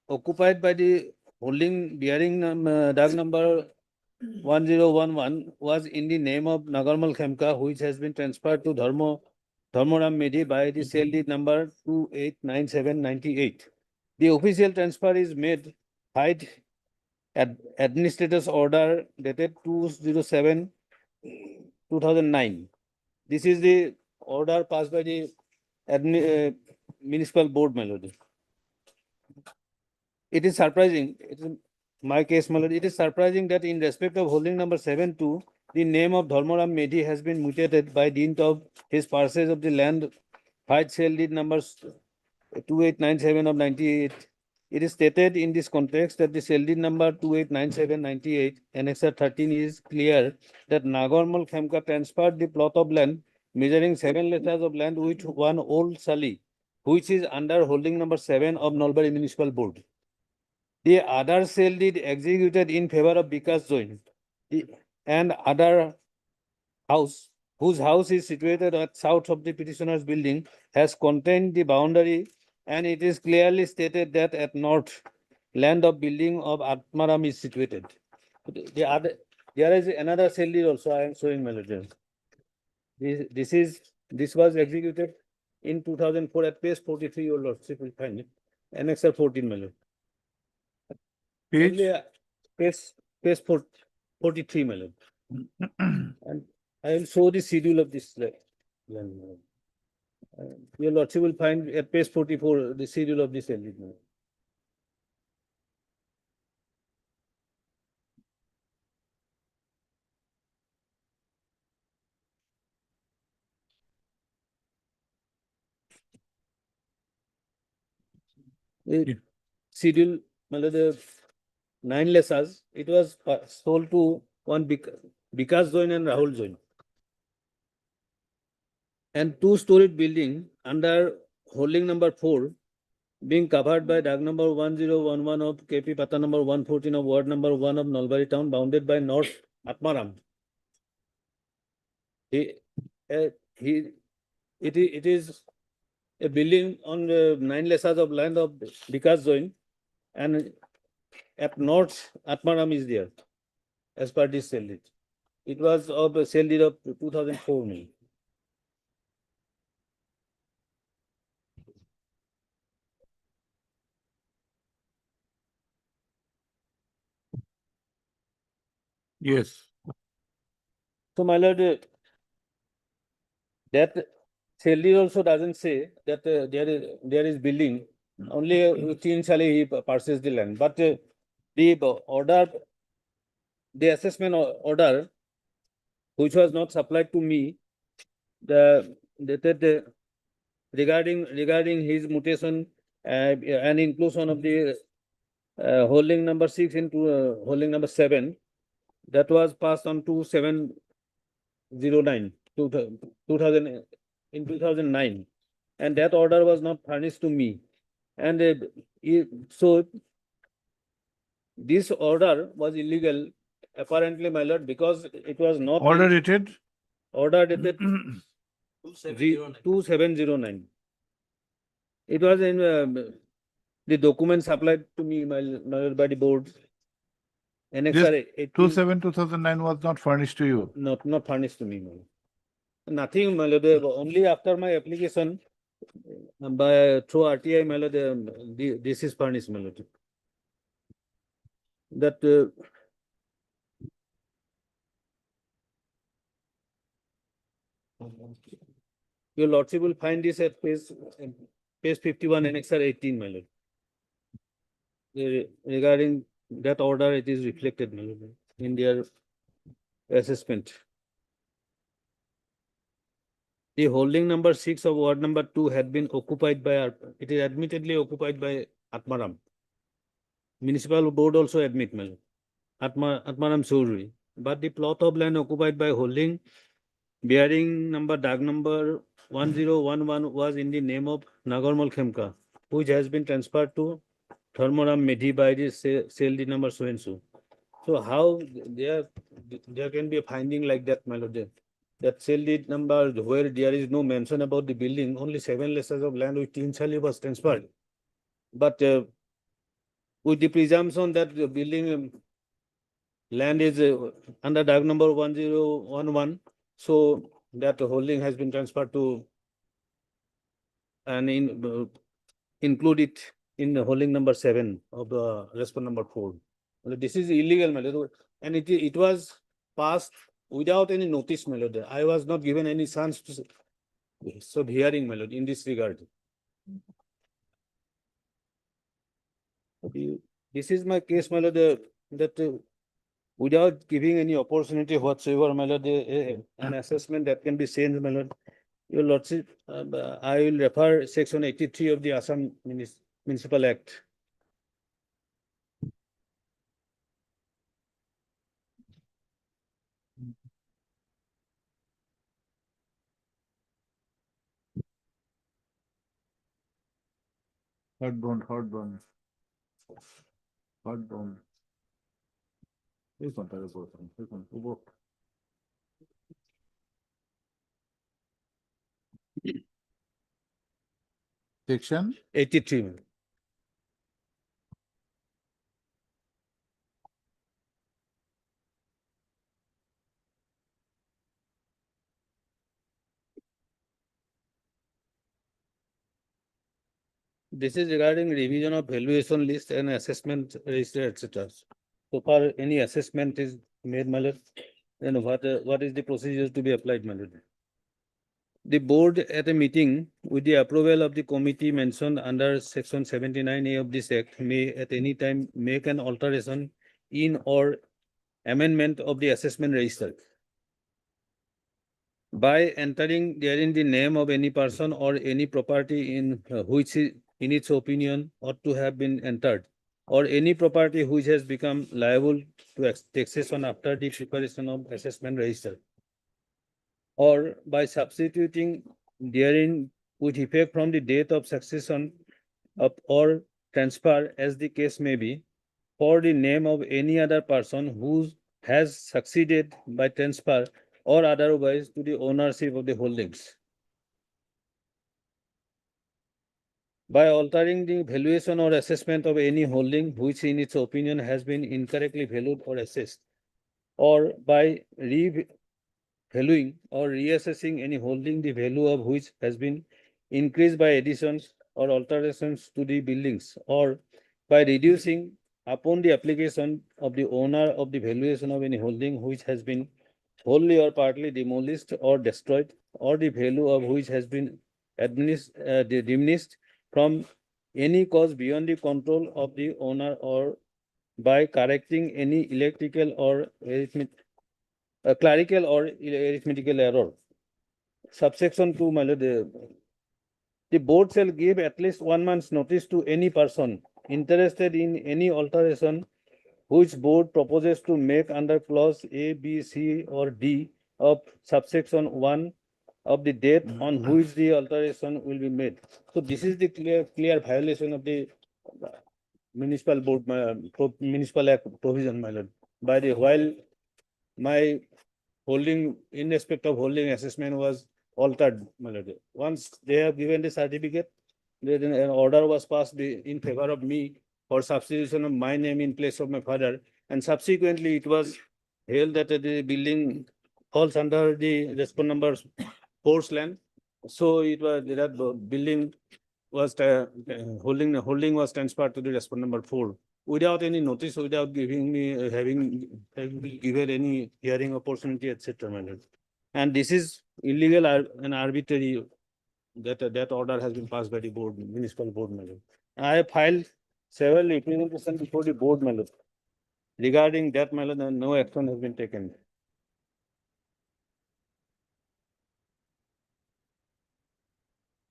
occupied by the holding bearing DAG number 1011 was in the name of Nagarmal Khemka, which has been transferred to Dharmoram Medi by the sale deed number 289798. The official transfer is made by administrator's order dated 207/2009. This is the order passed by the municipal board, my lord. It is surprising, it is my case, my lord, it is surprising that in respect of holding number 7-2, the name of Dharmoram Medi has been mutated by dint of his purchase of the land by sale deed numbers 2897 of 98. It is stated in this context that the sale deed number 2897/98, annexure 13 is clear that Nagarmal Khemka transferred the plot of land measuring 7 lashes of land with one old sally, which is under holding number 7 of Nalbari Municipal Board. The other sale deed executed in favor of Vikas Jain and other house, whose house is situated at south of the petitioner's building, has contained the boundary, and it is clearly stated that at north, land of building of Atmaram is situated. The other, there is another sale deed also I am showing, my lord. This was executed in 2004 at page 43, your lordship will find it. Annexure 14, my lord. Page? Only, page 43, my lord. And I will show the schedule of this land. Your lordship will find at page 44 the schedule of this land. The schedule, the 9 lasas, it was sold to one Vikas Jain and Rahul Jain. And two-storied building under holding number 4 being covered by DAG number 1011 of KP Pata number 114 of ward number 1 of Nalbari town, bounded by North Atmaram. It is a building on 9 lasas of land of Vikas Jain, and at North Atmaram is there as per this sale deed. It was of a sale deed of 2004. Yes. So, my lord, that sale deed also doesn't say that there is building. Only Chin Chale he purchased the land, but the order, the assessment order, which was not supplied to me, regarding his mutation and inclusion of the holding number 6 into holding number 7, that was passed on to 709 2000 in 2009, and that order was not furnished to me, and so this order was illegal apparently, my lord, because it was not Order dated? Order dated 2709. It was in the document supplied to me my lord, by the board. Annexure This 18, 27/2009 was not furnished to you. not furnished to me, my lord. Nothing, my lord. Only after my application by through RTI, my lord, this is furnished, my lord. That your lordship will find this at page 51, Annexure 18, my lord. Regarding that order, it is reflected, my lord, in their assessment. The holding number 6 of ward number 2 had been occupied by, it is admittedly occupied by Atmaram. Municipal board also admit, my lord, Atmaram Surri. But the plot of land occupied by holding bearing number DAG number 1011 was in the name of Nagarmal Khemka, which has been transferred to Thermoram Medhi by the sale deed number so and so. So how there can be a finding like that, my lord? That sale deed number where there is no mention about the building, only 7 lashes of land with Tin Chali was transferred. But with the presumption that the building land is under DAG number 1011, so that holding has been transferred to and include it in the holding number 7 of the respond number 4. This is illegal, my lord, and it was passed without any notice, my lord. I was not given any chance to hearing, my lord, in this regard. This is my case, my lord, that without giving any opportunity whatsoever, my lord, an assessment that can be changed, my lord. Your lordship, I will refer section 83 of the Assam Municipal Act. Heartburn. This one, this one. Section 83. This is regarding revision of valuation list and assessment register, etc. So far, any assessment is made, my lord, then what is the procedure to be applied, my lord? The board at a meeting with the approval of the committee mentioned under section 79A of this act may at any time make an alteration in or amendment of the assessment register by entering therein the name of any person or any property in which in its opinion ought to have been entered, or any property which has become liable to taxation after the preparation of assessment register, or by substituting therein with effect from the date of succession of or transfer, as the case may be, for the name of any other person who has succeeded by transfer or otherwise to the ownership of the holdings. By altering the valuation or assessment of any holding which in its opinion has been incorrectly valued or assessed, or by revaluing or reassessing any holding the value of which has been increased by additions or alterations to the buildings, or by reducing upon the application of the owner of the valuation of any holding which has been wholly or partly demolished or destroyed, or the value of which has been diminished from any cause beyond the control of the owner, or by correcting any electrical or clerical or arithmetical error. Subsection 2, my lord, the board shall give at least 1 month's notice to any person interested in any alteration which board proposes to make under clause A, B, C, or D of subsection 1 of the date on which the alteration will be made. So this is the clear violation of the municipal board, municipal act provision, my lord. By the while my holding, in respect of holding assessment was altered, my lord. Once they have given the certificate, then an order was passed in favor of me for substitution of my name in place of my father, and subsequently it was held that the building falls under the respond number 4's land. So it was that building was holding was transferred to the respond number 4 without any notice, without giving me having given any hearing opportunity, etc. my lord. And this is illegal and arbitrary. That order has been passed by the board, municipal board, my lord. I have filed several representations before the board, my lord. Regarding that, my lord, no action has been taken.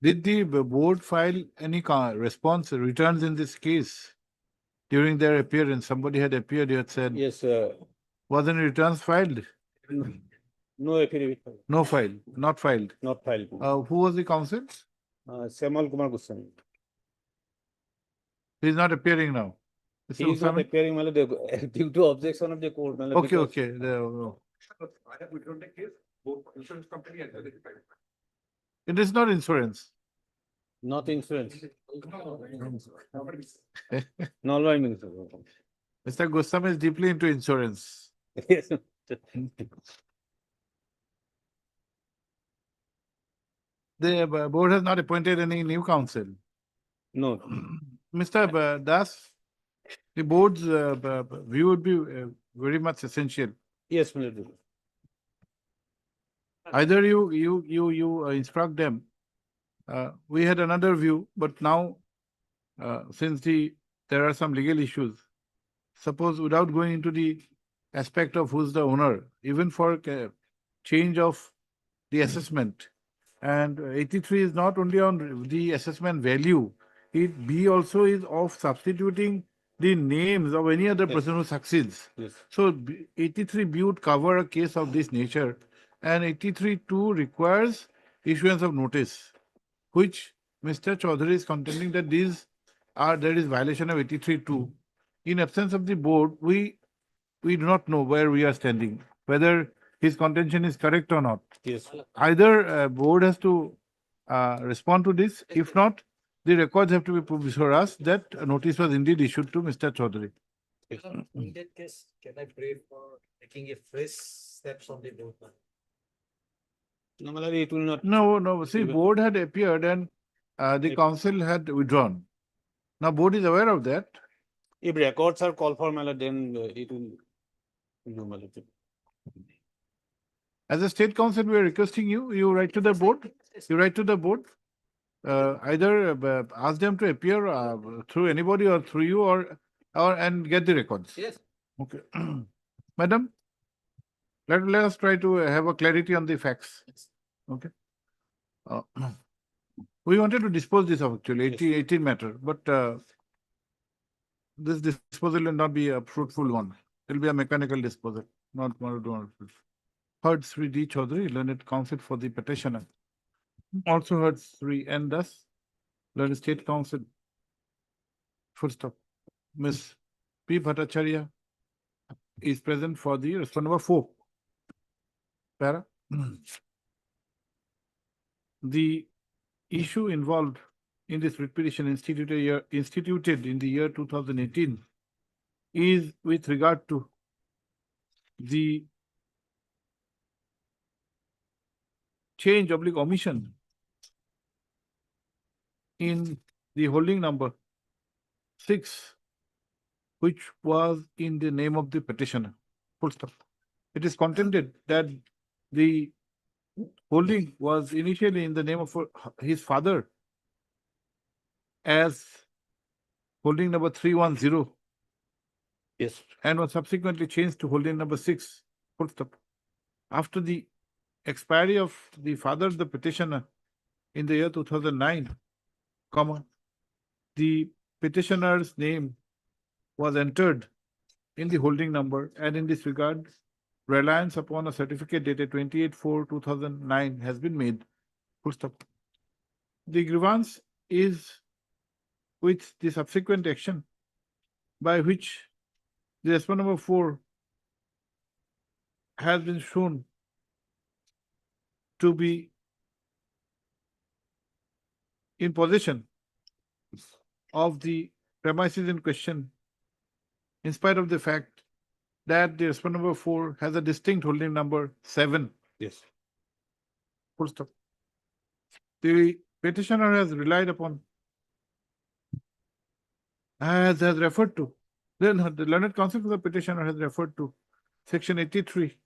Did the board file any response returns in this case? During their appearance, somebody had appeared, you had said. Yes, wasn't returns filed? No affidavit. No file, not filed. Not filed. Who was the counsel? Semal Kumar Goswami. He is not appearing now. Mr. He is not Goswami? appearing, my lord, due to objection of the court, my lord. Okay, because- okay. I have withdrawn the case, both insurance company and the It is not insurance. Not insurance. company. No, no, I mean. Mr. Goswami is deeply into insurance. Yes. The board has not appointed any new counsel. No. Mr. Das, the board's view would be very much essential. Yes, my lord. Either you instruct them. We had another view, but now since there are some legal issues, suppose without going into the aspect of who's the owner, even for change of the assessment, and 83 is not only on the assessment value, it B also is of substituting the names of any other person who succeeds. Yes. So 83B would cover a case of this nature, and 83(2) requires issuance of notice, which Mr. Chaudhary is contending that these there is violation of 83(2). In absence of the board, we do not know where we are standing, whether his contention is correct or not. Yes. Either board has to respond to this. If not, the records have to be proved before us that a notice was indeed issued to Mr. Chaudhary. In that case, can I pray for taking a fresh steps on the board? No, my lord, it will not. No, see, Even- board had appeared and the If- council had withdrawn. Now, board is aware of that. If records are called for, my lord, then it will. No, my lord. As a state council, we are requesting you write to the board. You write to the board. Either ask them to appear through anybody or through you or and get the records. Yes. Okay. Madam, let us try to have a clarity on the facts. Okay. We wanted to dispose this of actually 18 matter, but this disposal will not be a fruitful one. It will be a mechanical disposal, not more. Heard Sri D. Chaudhary, learned counsel for the petitioner. Also heard Sri N. Das, learned state counsel. Full stop. Miss P. Bhattacharya is present for the response number 4. Para. The issue involved in this writ petition instituted in the year 2018 is with regard to the change / omission in the holding number 6, which was in the name of the petitioner. Full stop. It is contended that the holding was initially in the name of his father as holding number 310. Yes. And was subsequently changed to holding number 6. Full stop. After the expiry of the father of the petitioner in the year 2009, the petitioner's name was entered in the holding number, and in this regard, reliance upon a certificate dated 28/4/2009 has been made. Full stop. The grievance is with the subsequent action by which the response number 4 has been shown to be in possession of the premises in question, in spite of the fact that the response number 4 has a distinct holding number 7. Yes. Full stop. The petitioner has relied upon, has referred to, then the learned counsel for the petitioner has referred to Section 83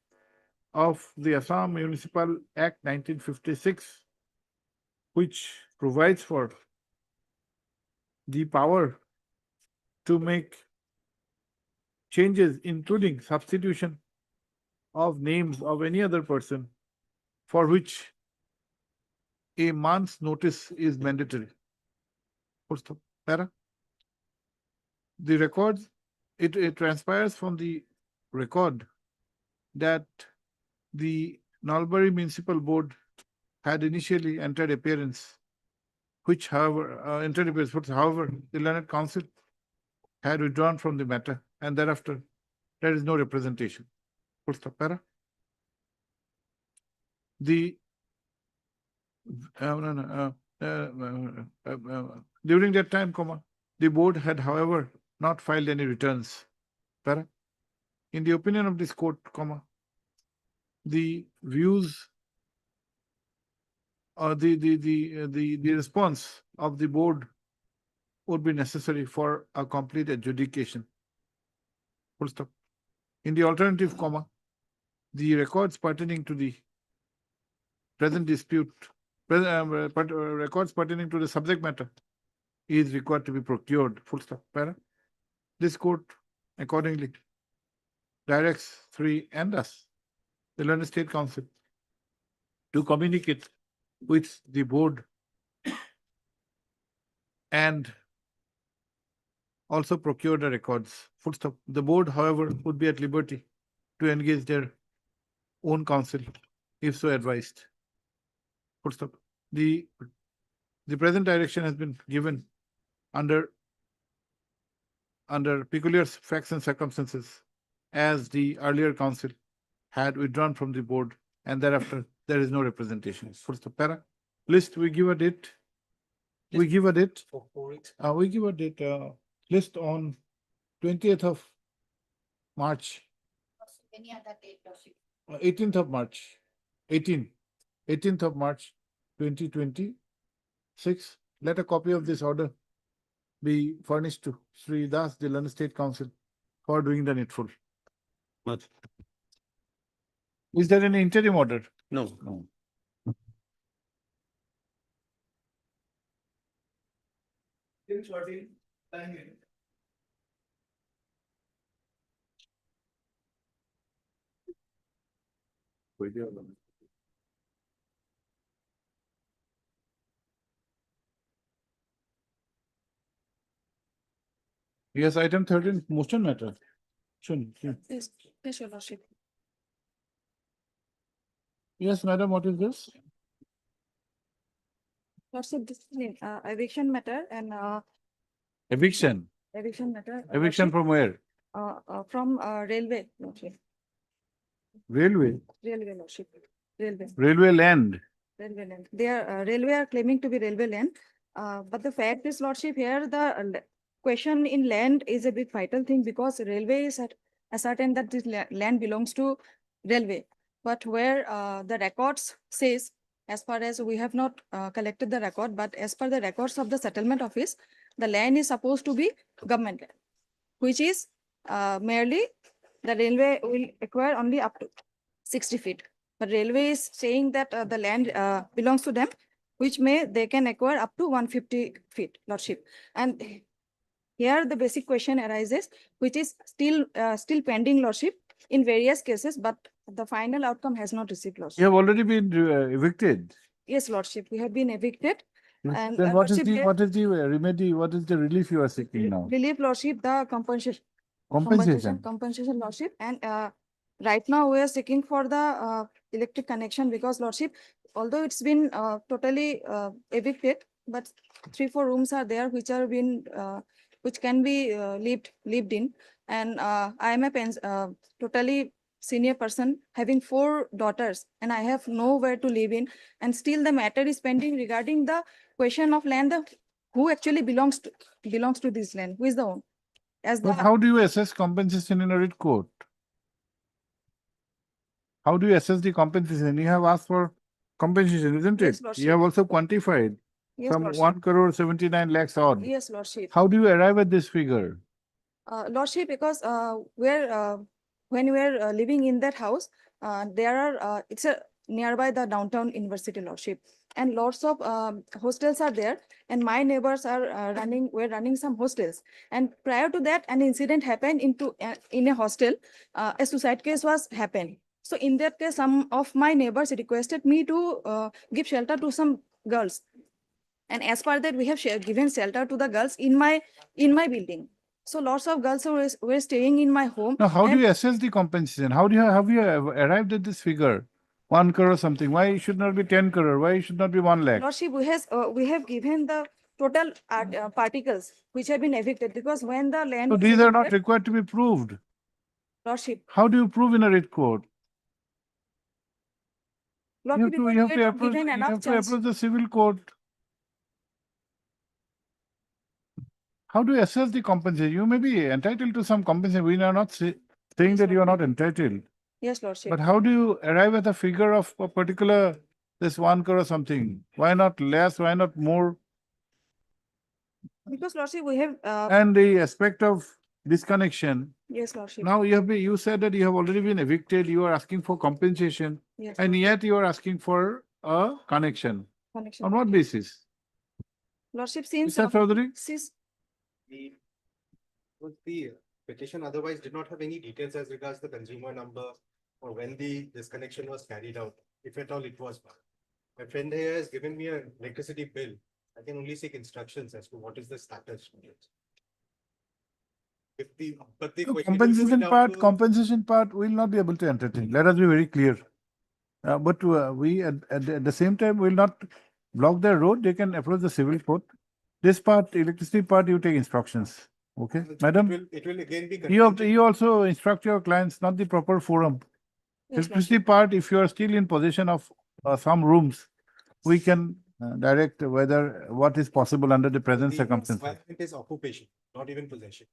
of the Assam Municipal Act 1956, which provides for the power to make changes, including substitution of names of any other person, for which a month's notice is mandatory. What's the para? The records, it transpires from the record that the Nalbari Municipal Board had initially entered appearance, which however, the learned counsel had withdrawn from the matter, and thereafter there is no representation. Full stop. Para. The during that time, the board had, however, not filed any returns. Para. In the opinion of this court, the views or the response of the board would be necessary for a complete adjudication. Full stop. In the alternative, the records pertaining to the present dispute, records pertaining to the subject matter is required to be procured. Full stop. Para. This court accordingly directs 3 and us, the learned state council, to communicate with the board and also procure the records. Full stop. The board, however, would be at liberty to engage their own counsel if so advised. Full stop. The present direction has been given under under peculiar facts and circumstances, as the earlier council had withdrawn from the board, and thereafter there is no representation. First, the para list, we give a date. We give a date. For 4 weeks. We give a date, list on 20th of March, Any other date, Lordship? 18th of March, 18th of March, 2026. Let a copy of this order be furnished to Sri Das, the London State Council, for doing the needful. Much. Is there any interim order? No. No. Yes, item 13, motion matter. Yes, yes, your lordship. Yes, madam, what is this? Lordship, this is eviction matter and Eviction. eviction matter. Eviction from where? From railway, lordship. Railway. Railway, lordship. Railway. Railway land. Railway land. They are railway are claiming to be railway land. But the fact is, lordship, here the question in land is a big vital thing because railway is ascertain that this land belongs to railway. But where the records says, as far as we have not collected the record, but as per the records of the settlement office, the land is supposed to be government land, which is merely the railway will acquire only up to 60 feet. But railway is saying that the land belongs to them, which they can acquire up to 150 feet, lordship. And here the basic question arises, which is still pending, lordship, in various cases, but the final outcome has not received, lordship. You have already been evicted. Yes, lordship, we have been evicted. And Then what is lordship, the remedy? What is the relief you are seeking now? relief, lordship, the compensation. Compensation. Compensation, lordship. And right now we are seeking for the electric connection because, lordship, although it's been totally evicted, but 3-4 rooms are there which are been which can be lived in. And I am a totally senior person having 4 daughters, and I have nowhere to live in. And still the matter is pending regarding the question of land, who actually belongs to this land, who is the owner. But how do you assess compensation in a writ court? How do you assess the compensation? You have asked for compensation, isn't it? Yes, lordship. You have also quantified Yes, some lordship. 1 crore 79 lakhs odd. Yes, lordship. How do you arrive at this figure? Lordship, because when we are living in that house, there are it's a nearby the downtown university, lordship, and lots of hostels are there, and my neighbors are we're running some hostels. And prior to that, an incident happened in a hostel. A suicide case was happened. So in that case, some of my neighbors requested me to give shelter to some girls. And as per that, we have given shelter to the girls in my building. So lots of girls were staying in my home. Now, how do you assess the compensation? How do you have arrived at this figure? 1 crore something. Why it should not be 10 crore? Why it should not be 1 lakh? Lordship, we have given the total particles which have been evicted because when the land. So is these are not evicted- required to be proved. Lordship. How do you prove in a writ court? Lordship, You have to approach, given enough chance. the civil court. How do you assess the compensation? You may be entitled to some compensation. We are not saying that you are not entitled. Yes, Lordship. But how do you arrive at a figure of a particular, this 1 crore or something? Why not less? Why not more? Because, Lordship, we have. And the aspect of disconnection. Yes, Lordship. Now you said that you have already been evicted. You are asking for compensation. Yes, and yet you are asking for a connection. Connection. On what basis? Lordship, since. Mr. Chaudhary? The petition otherwise did not have any details as regards the consumer number or when the disconnection was carried out, if at all it was. My friend here has given me an electricity bill. I can only seek instructions as to what is the status. But the question Compensation part will not be able to entertain. Let us be very clear. But we at the same time will not block their road. They can approach the civil court. This part, electricity part, you take instructions. Okay, madam? It will again be. You also instruct your clients, not the proper forum. Yes, Electricity part, if you are still in possession of some rooms, we can direct whether what is possible under the present circumstances. It is occupation, not even possession.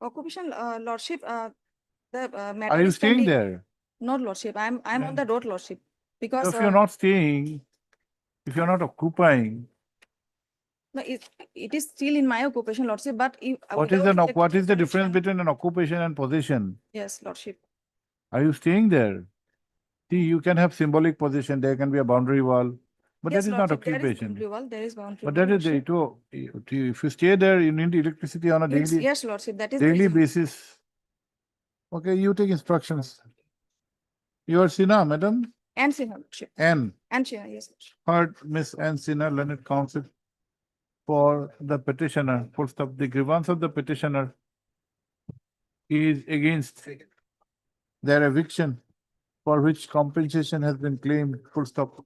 Occupation, lordship, the matter Are you is staying pending. there? Not lordship, I'm on the road lordship, So because if you're not staying, if you're not occupying, no, it is still in my occupation, lordship, but if. what is without what is electricity the difference connection- between an occupation and possession? Yes, lordship. Are you staying there? See, you can have symbolic possession, there can be a boundary wall, but Yes, that is not lordship, there is occupation. boundary wall, there is boundary But wall, that is the, lordship. if you stay there, you need electricity on a Yes, daily, yes, lordship, that is. the daily reason. basis. Okay, you take instructions. You are Sina, madam? And Sinha, lordship. N. And Sinha, yes. lordship. Heard Miss N. Sinha, learned counsel for the petitioner, full stop. The grievance of the petitioner is against their eviction, for which compensation has been claimed, full stop.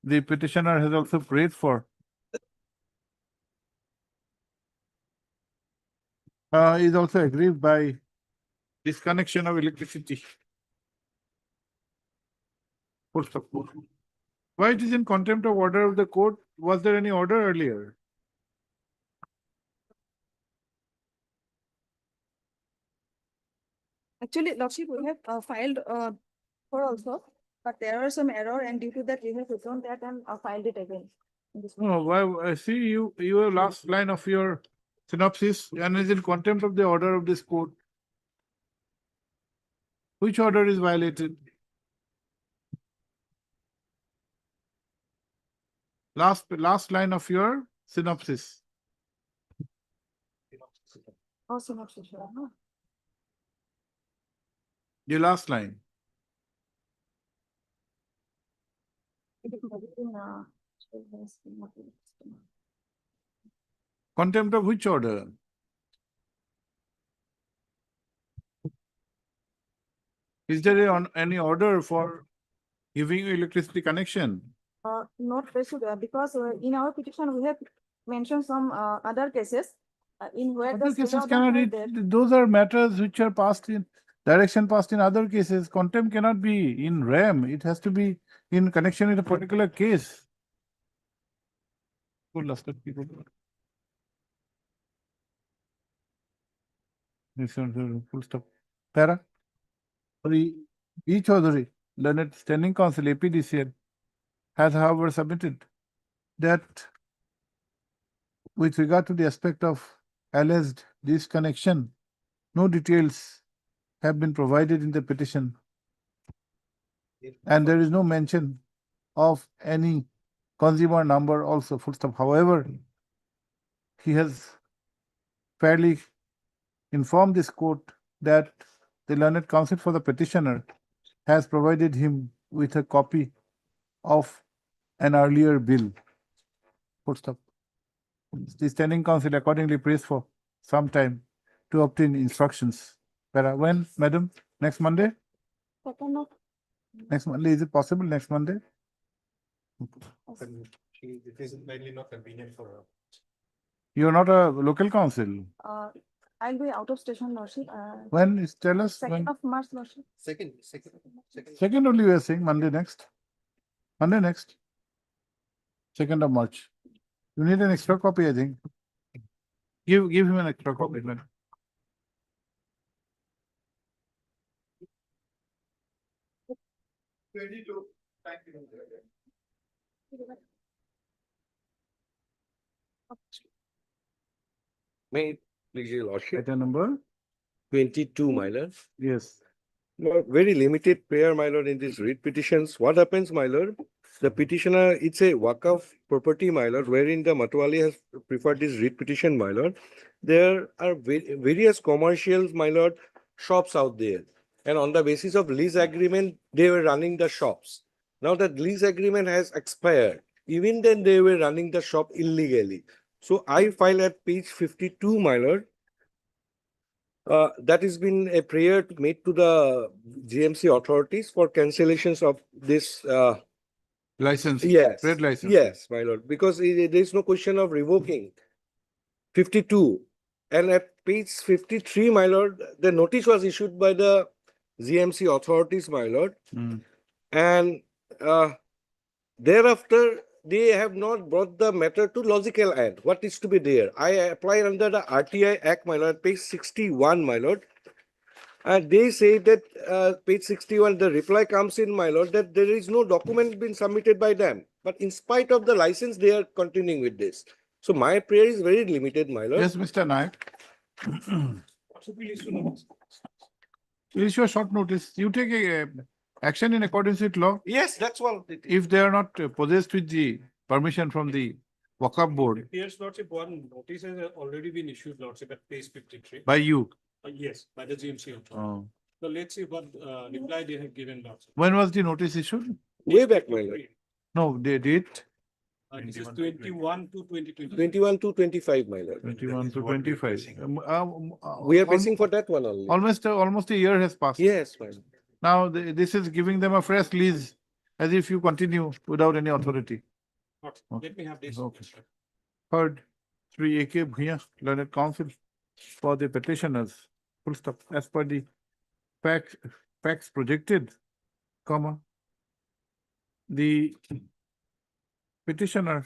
The petitioner has also prayed for is also aggrieved by disconnection of electricity. Full stop. Why it is in contempt of order of the court? Was there any order earlier? Actually, lordship, we have filed for also, but there are some error, and due to that, we have written that and filed it again. in this No, why, I see your last line of your synopsis and is in contempt of the order of this court. Which order is violated? Last line of your synopsis. Oh, synopsis, no? The last line. Contempt of which order? Is there any order for giving you electricity connection? Not specific, because in our petition, we have mentioned some other cases in where the Other stay cases order cannot, are there. those are matters which are passed in, direction passed in other cases. Contempt cannot be in rem, it has to be in connection with a particular case. Good last people. Full stop. Para. Each Chaudhary, learned standing counsel APDCL, has however submitted that with regard to the aspect of alleged disconnection, no details have been provided in the petition. And there is no mention of any consumer number also, full stop. However, he has fairly informed this court that the learned counsel for the petitioner has provided him with a copy of an earlier bill. Full stop. The standing counsel accordingly prays for some time to obtain instructions. When, madam? Next Monday? Next Monday, is it possible next Monday? It is mainly not convenient for her. You are not a local counsel. I'll be out of station, lordship. When is, tell us when? 2nd of March, lordship. Second. Second only we are saying, Monday next. Monday next. 2nd of March. You need an extra copy, I think. Give him an extra copy, man. May it please your lordship. Item number? 22, my lord. Yes. Lord, very limited prayer, my lord, in these writ petitions. What happens, my lord? The petitioner, it's a Waqf property, my lord, wherein the Matwali has preferred this writ petition, my lord. There are various commercials, my lord, shops out there. And on the basis of lease agreement, they were running the shops. Now that lease agreement has expired, even then they were running the shop illegally. So I file at page 52, my lord. That has been a prayer made to the GMC authorities for cancellations of this license. Yes. Trade license. Yes, my lord, because there is no question of revoking. 52. And at page 53, my lord, the notice was issued by the GMC authorities, my lord. And thereafter, they have not brought the matter to logical end. What is to be there? I applied under the RTI Act, my lord, page 61, my lord. And they say that page 61, the reply comes in, my lord, that there is no document been submitted by them. But in spite of the license, they are continuing with this. So my prayer is very limited, my lord. Yes, Mr. Naik. Issue a short notice. You take a action in accordance with law. Yes, that's what. If they are not possessed with the permission from the Waqf board Appears, Lordship, one notice has already been issued, Lordship, at page 53. by you. Yes, by the GMC. authority. Oh. So let's see what reply they have given, Lordship. When was the notice issued? Way back, my lord. No, they did. This is 21 to 2020. 21 to 25, my lord. 21 to 25. We are facing for that one only. Almost a year has passed. Yes, my lord. Now this is giving them a fresh lease as if you continue without any authority. Okay, Okay. let me have this. Okay. Heard Sri A.K. Bhuiya, Learned Counsel for the petitioners, full stop, as per the facts projected, comma, the petitioner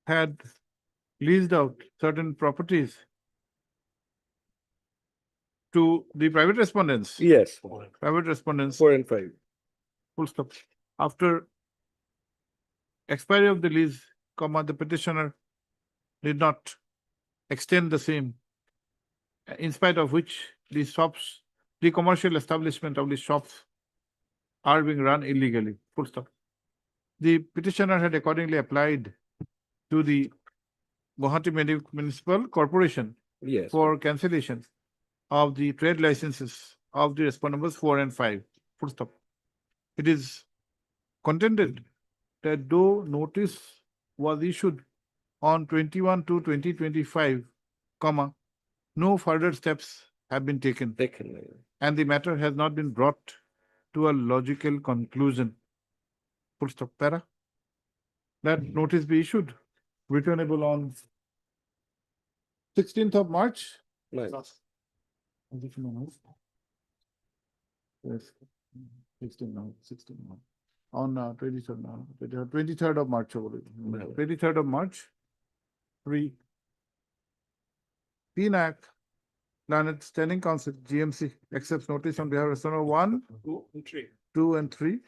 had leased out certain properties to the private respondents. Yes, Private respondents, 4 and 5. full stop. After expiry of the lease, comma, the petitioner did not extend the same, in spite of which the shops, the commercial establishment of the shops are being run illegally, full stop. The petitioner had accordingly applied to the Gauhati Municipal Corporation Yes. for cancellation of the trade licenses of the respondents 4 and 5, full stop. It is contended that though notice was issued on 21 to 2025, comma, no further steps have been taken, and the matter has not been brought to a logical conclusion. Full stop. Para. That notice be issued, returnable on 16th of March. Nice. Yes, 16 now, 16 now. On 23rd now, 23rd of March, 23rd of March, 3. PNAC, Planet Standing Council, GMC, accepts notice on behalf of Respondent 1, 2 and 3. 2 and 3,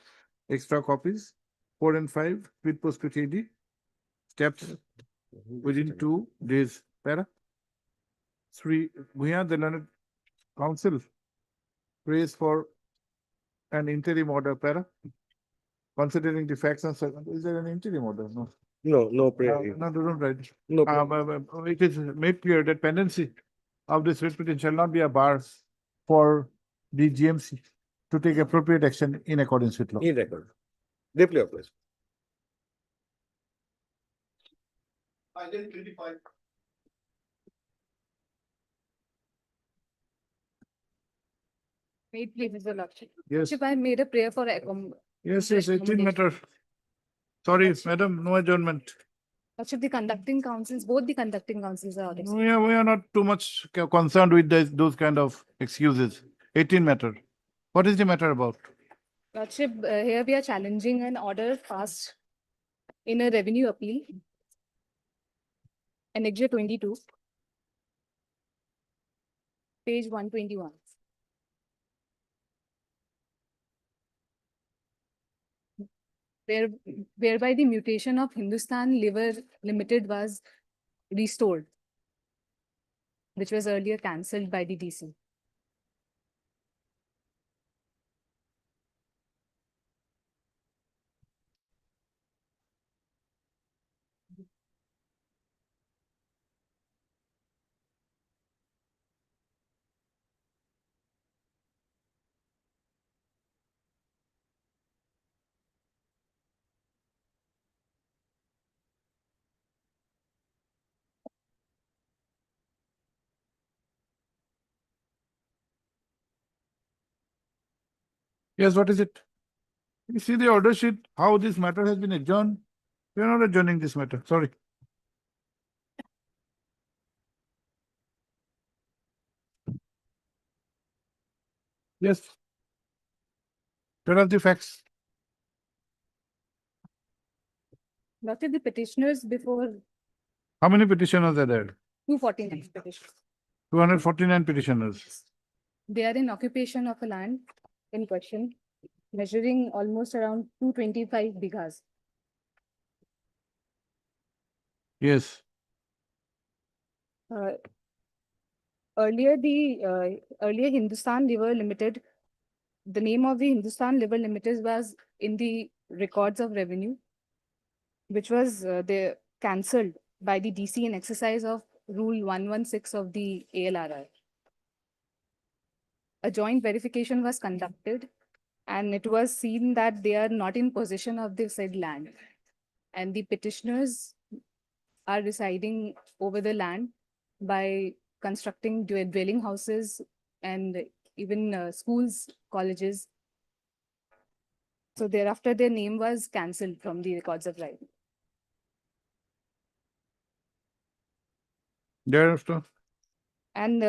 extra copies, 4 and 5, speed post with AD, steps within 2 days. Para. 3. Bhuiya, the Learned Council, prays for an interim order. Para. Considering the facts and circumstances, is there an interim order? No. No prayer. No, don't write. No. It is made clear that pendency of this writ petition shall not be a bar for the GMC to take appropriate action in accordance with law. In record. Deeply obliged. I didn't clarify. Wait, please, Mr. Lordship. Yes. Lordship, I made a prayer for Yes, 18 matter. Sorry, madam, no adjournment. Lordship, the conducting councils, both the conducting councils are. We are not too much concerned with those kind of excuses. 18 matter. What is the matter about? Lordship, here we are challenging an order passed in a revenue appeal. Annexure 22, page 121. Whereby the mutation of Hindustan Liver Limited was restored, which was earlier cancelled by the DC. Yes, what is it? You see the order sheet, how this matter has been adjourned? We are not adjourning this matter, sorry. Yes. Tell us the facts. Lordship, the petitioners before How many petitioners are there? 249 petitions. 249 petitioners. They are in occupation of a land in question, measuring almost around 225 bighas. Yes. Uh, Earlier, earlier Hindustan Liver Limited, the name of the Hindustan Liver Limited was in the records of revenue, which was cancelled by the DC in exercise of Rule 116 of the ALRR. A joint verification was conducted, and it was seen that they are not in possession of the said land, and the petitioners are residing over the land by constructing dwelling houses and even schools, colleges. So thereafter, their name was cancelled from the records of right. Thereafter. And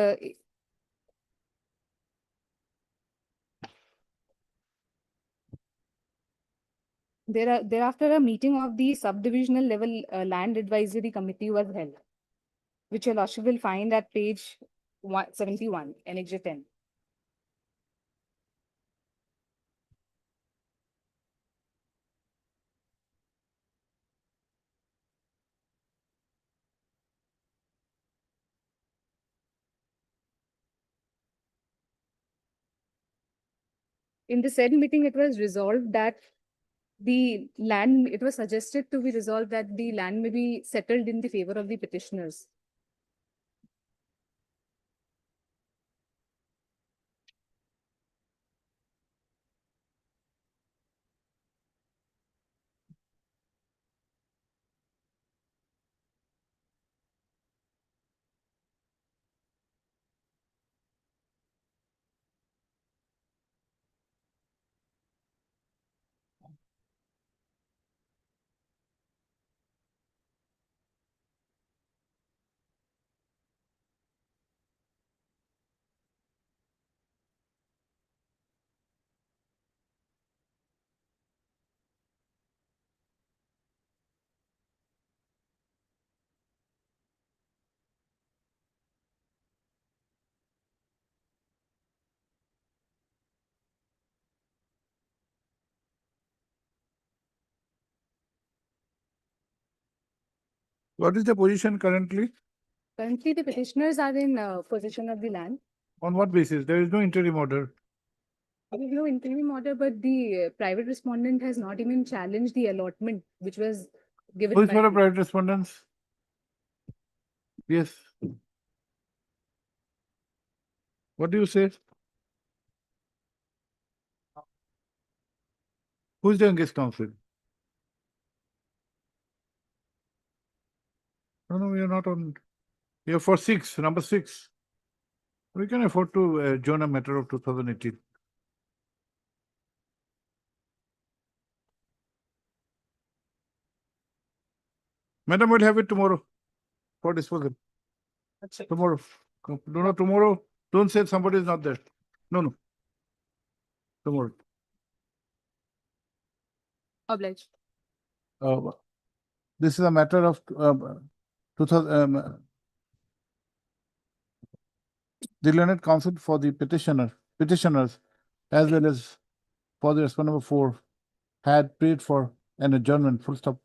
thereafter, a meeting of the subdivisional level land advisory committee was held, which your lordship will find at page 71, Annexure 10. In the said meeting, it was resolved that it was suggested to be resolved that the land may be settled in the favor of the petitioners. What is the position currently? Currently, the petitioners are in possession of the land. On what basis? There is no interim order. There is no interim order, but the private respondent has not even challenged the allotment, which was given. Who is by for a the- private respondents? Yes. What do you say? Who is the youngest counsel? No, we are not on. We are for six, number 6. We can afford to adjourn a matter of 2018. Madam, we'll have it tomorrow for disposal. Tomorrow. No, tomorrow. Don't say somebody is not there. No. Tomorrow. Obliged. This is a matter of 2000. The learned counsel for the petitioners, as well as for the respondent number 4, had prayed for an adjournment. Full stop.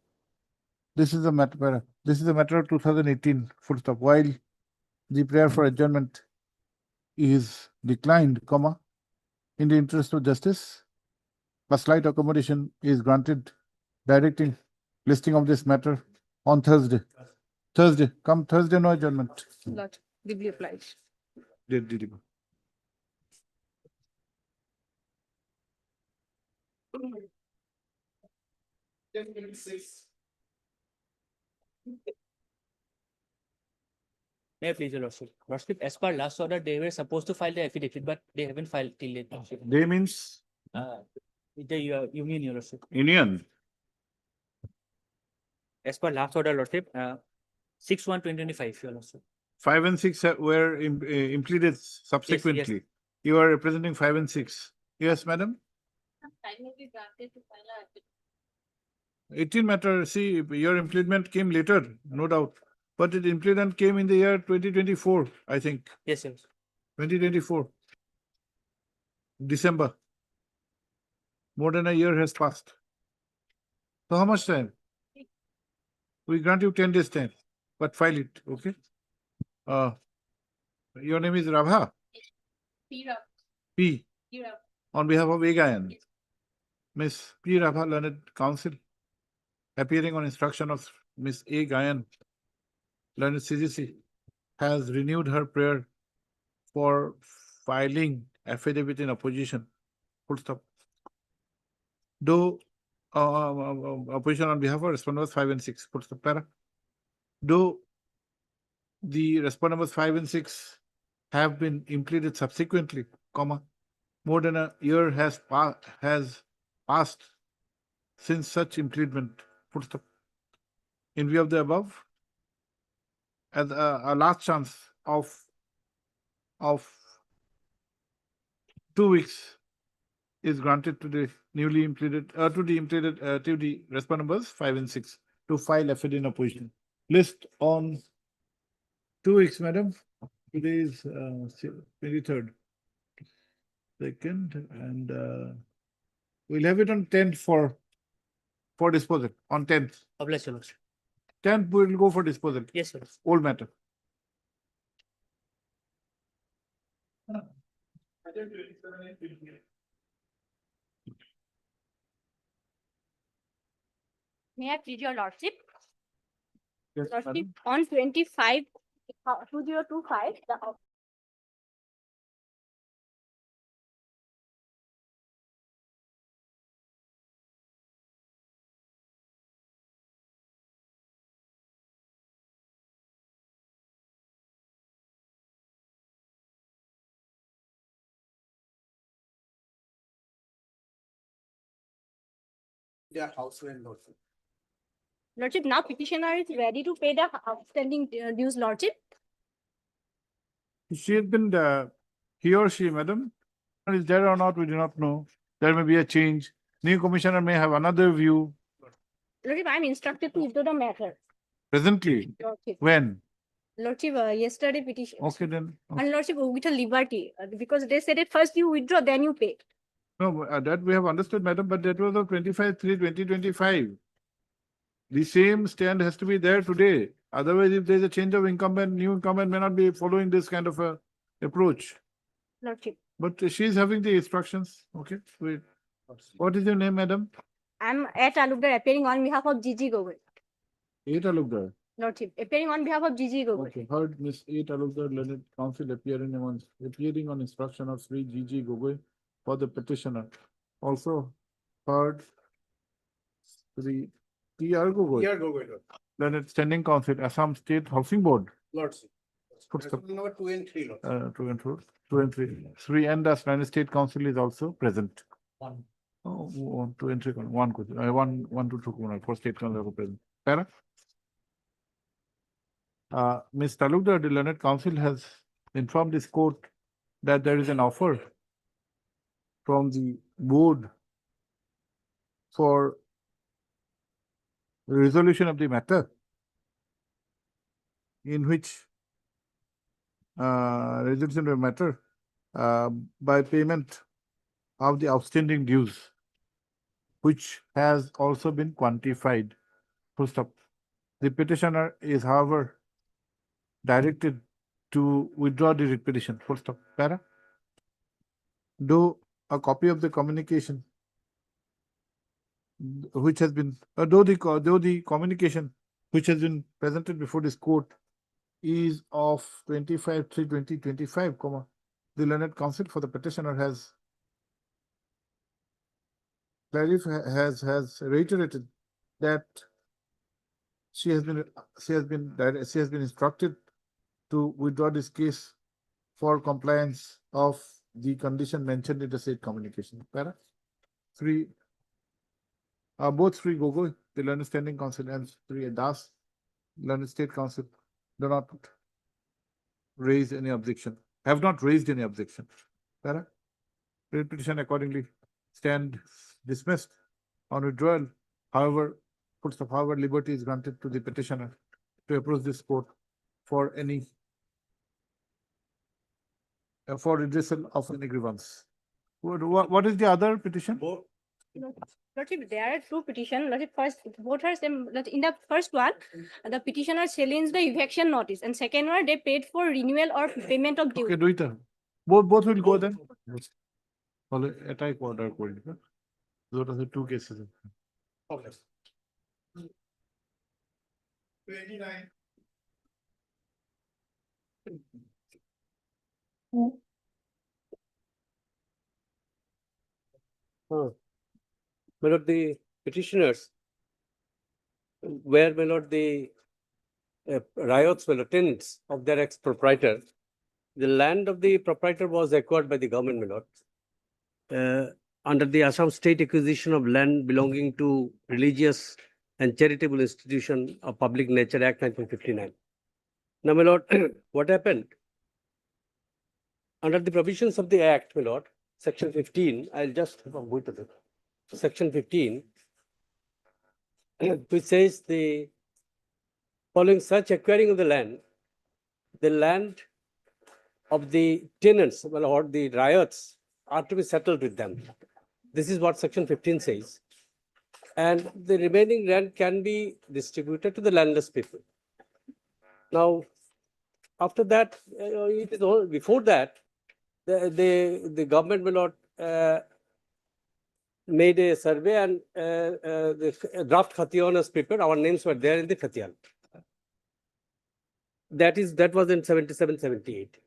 This is a matter. This is a matter of 2018. Full stop. While the prayer for adjournment is declined, comma, in the interest of justice, a slight accommodation is granted, directing listing of this matter on Thursday. Come Thursday, no adjournment. Lot, deeply obliged. Did. May I please, your lordship? Lordship, as per last order, they were supposed to file the affidavit, but they haven't filed till late. Lordship. They means The union, your lordship. union. As per last order, lordship, 6/1/2025, your lordship. 5 and 6 were implemented subsequently. You are representing 5 and 6. Yes, madam? Time may be granted to file a affidavit. 18 matter, see, your implement came later, no doubt. But the implement came in the year 2024, I think, Yes, sir. 2024. December. More than a year has passed. So how much time? We grant you 10 days time, but file it, okay? Your name is Rabha, P, on behalf of Agayan. Miss P. Rabha, learned counsel, appearing on instruction of Miss A. Gayan, learned CGC, has renewed her prayer for filing affidavit in opposition. Full stop. Do opposition on behalf of respondents 5 and 6. Full stop. Para. Do the respondents 5 and 6 have been implemented subsequently, comma, more than a year has passed since such implement. Full stop. In view of the above, as a last chance of 2 weeks is granted to the newly implemented to the respondents 5 and 6 to file affidavit in opposition. List on 2 weeks, madam. Today is 23rd, 2nd, and we'll have it on 10th for disposal. On 10th. Oblige, sir. 10th we will go for disposal. Yes, sir. Old matter. May I plead your lordship? Yes, Lordship, madam. on 25, 2025, the Their house rent also. lordship, now petitioner is ready to pay the outstanding dues, lordship. She has been, he or she, madam, is there or not, we do not know. There may be a change. New commissioner may have another view. Lordship, I am instructed to withdraw the matter. Presently, Lordship, when? Lordship, yesterday petition. Okay, then. Okay. And lordship, with a liberty, because they said it first you withdraw, then you pay. No, that we have understood, madam, but that was of 25/3/2025. The same stand has to be there today. Otherwise, if there's a change of incumbent, new incumbent may not be following this kind of a approach. Lordship, But she's having the instructions. Okay, wait. What is your name, madam? I'm at Alukdar appearing on behalf of Gigi Gogoi. A. Talukdar. Lordship, appearing on behalf of Gigi Gogoi. Okay, heard Miss A. Talukdar, learned counsel appearing on instruction of Sri G. Gogoi for the petitioner. Also heard Sri T.R. Gogoi, Here, go with learned standing counsel, Assam State Housing Board. lordship. Footstep. Number 2 and 3, lordship. 2 and 3. Sri and the Learned State Council is also present. One. Oh, 1, 2 and 3. One, 1, 2, 3, 4 state council are present. Para? Ms. Talukdar, the Learned Council has informed this court that there is an offer from the board for resolution of the matter, in which resolution of the matter by payment of the outstanding dues, which has also been quantified. Full stop. The petitioner is, however, directed to withdraw the writ petition. Full stop. Para. Do a copy of the communication which has been, though the communication which has been presented before this court is of 25/3/2025, comma, the Learned Counsel for the petitioner has reiterated that she has been instructed to withdraw this case for compliance of the condition mentioned in the said communication. Para. Both Sri Gogoi, the Learned Standing Council, and Sri Das, Learned State Council, do not raise any objection, have not raised any objection. Para? Writ petition accordingly stand dismissed on withdrawal. However, however, liberty is granted to the petitioner to approach this court for any for redressal of any grievance. What is the other petition? Lordship, there are two petitions. Lordship, first, both are same. In the first one, the petitioner challenged the eviction notice, and second one, they paid for renewal or payment of due. Okay, do it. Both will go then. তাহলে এটাই order করে দিবেন দুটো আছে two cases Okay. 29. My lord, the petitioners were, my lord, the riots, my lord, tenants of their ex-proprietor. The land of the proprietor was acquired by the government, my lord, under the Assam State Acquisition of Land belonging to Religious and Charitable Institution of Public Nature Act 1959. Now, my lord, what happened? Under the provisions of the Act, my lord, Section 15, I'll just have a word of it. Section 15, which says the following such acquiring of the land of the tenants, well, or the riots are to be settled with them. This is what Section 15 says. And the remaining land can be distributed to the landless people. Now, after that, it is all, before that, the government will not made a survey and the draft Khatiyan was prepared. Our names were there in the Khatiyan. That was in 77, 78.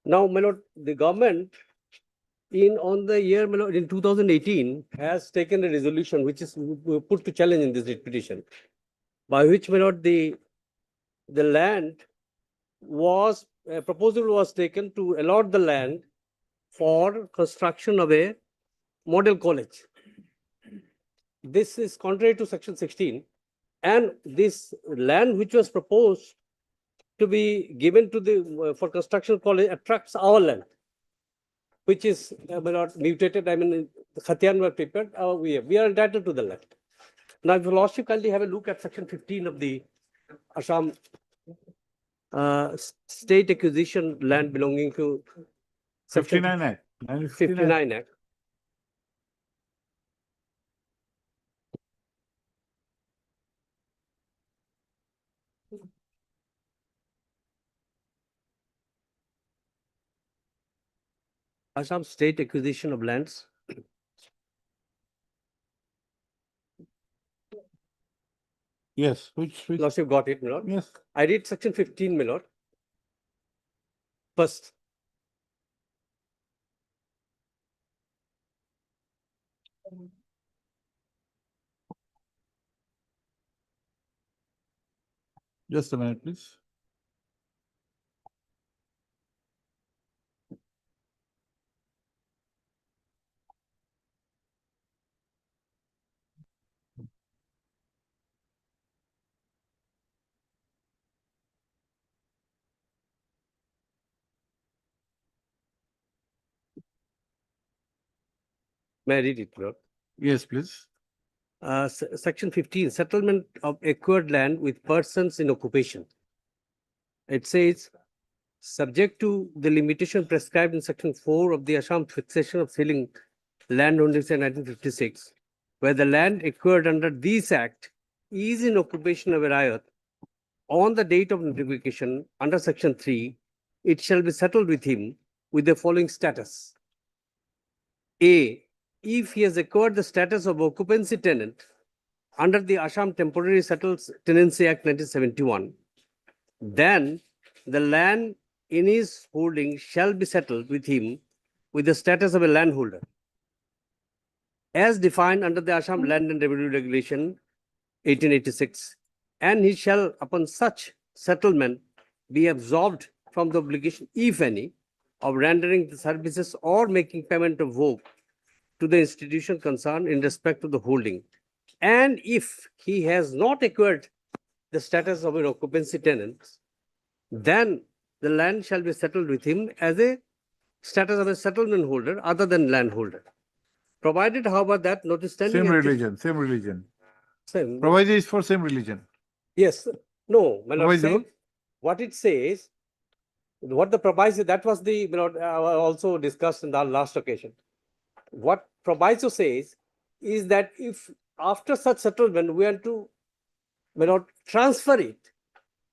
Now, my lord, the government on the year, my lord, in 2018 has taken a resolution which is put to challenge in this petition, by which, my lord, the land was, a proposal was taken to allot the land for construction of a model college. This is contrary to Section 16, and this land which was proposed to be given to the for construction college attracts our land, which is not mutated. I mean, the Khatiyan were prepared. We are entitled to the land. Now, if your lordship kindly have a look at Section 15 of the Assam State Acquisition Land belonging to 59 Act. 59 Act. Assam State Acquisition of Lands. Yes, which Lordship got it, my lord. Yes. I read Section 15, my lord. First. Just a minute, please. May I read it, my lord? Yes, please. Section 15, settlement of acquired land with persons in occupation. It says, subject to the limitation prescribed in Section 4 of the Assam Fixation of Ceiling Land Holdings in 1956, where the land acquired under this Act is in occupation of a riot on the date of notification under Section 3, it shall be settled with him with the following status. A, if he has acquired the status of occupancy tenant under the Assam Temporary Settled Tenancy Act 1971, then the land in his holding shall be settled with him with the status of a landholder, as defined under the Assam Land and Revenue Regulation 1886, and he shall, upon such settlement, be absolved from the obligation, if any, of rendering the services or making payment of work to the institution concerned in respect to the holding. And if he has not acquired the status of an occupancy tenant, then the land shall be settled with him as a status of a settlement holder other than landholder. Provided, however, that notwithstanding. Same religion, same religion. Same. Proviso is for same religion. Yes, no, my lord, Proviso? saying what it says, what the proviso, that was the, my lord, also discussed in the last occasion. What proviso says is that if after such settlement we want to, my lord, transfer it,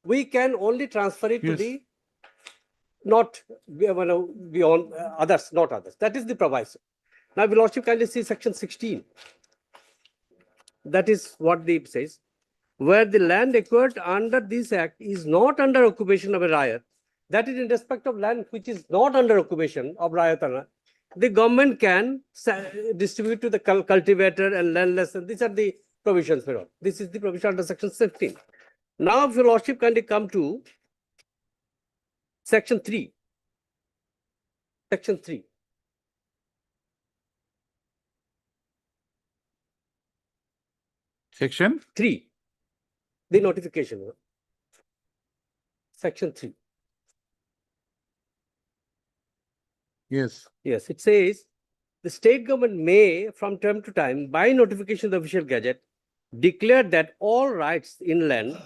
we can only transfer it to Yes. the not beyond others, not others. That is the proviso. Now, your lordship kindly see section 16. That is what the says. Where the land acquired under this act is not under occupation of a riot, that is in respect of land which is not under occupation of riotana, the government can distribute to the cultivator and landless. And these are the provisions. This is the provision under section 15. Now, if your lordship kindly come to section 3. Section 3. Section 3. The notification. Section 3. Yes. Yes, it says the state government may, from time to time, by notification of the official gazette, declare that all rights in land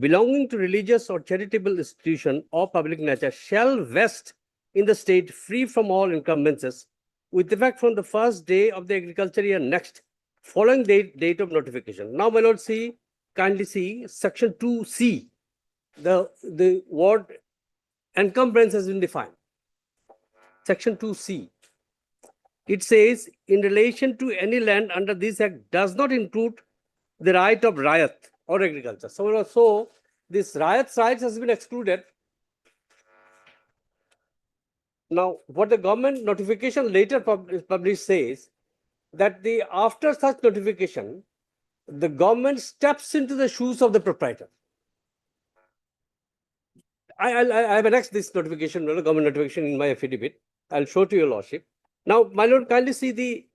belonging to religious or charitable institution or public nature shall vest in the state free from all encumbrances, with effect from the first day of the agricultural year next, following the date of notification. Now, my lord, kindly see section 2C. The word encumbrance has been defined. Section 2C. It says, in relation to any land under this act does not include the right of riot or agriculture. So this riot's rights has been excluded. Now, what the government notification later published says that after such notification, the government steps into the shoes of the proprietor. I have annexed this notification, government notification in my affidavit. I'll show to your lordship. Now, my lord, kindly see the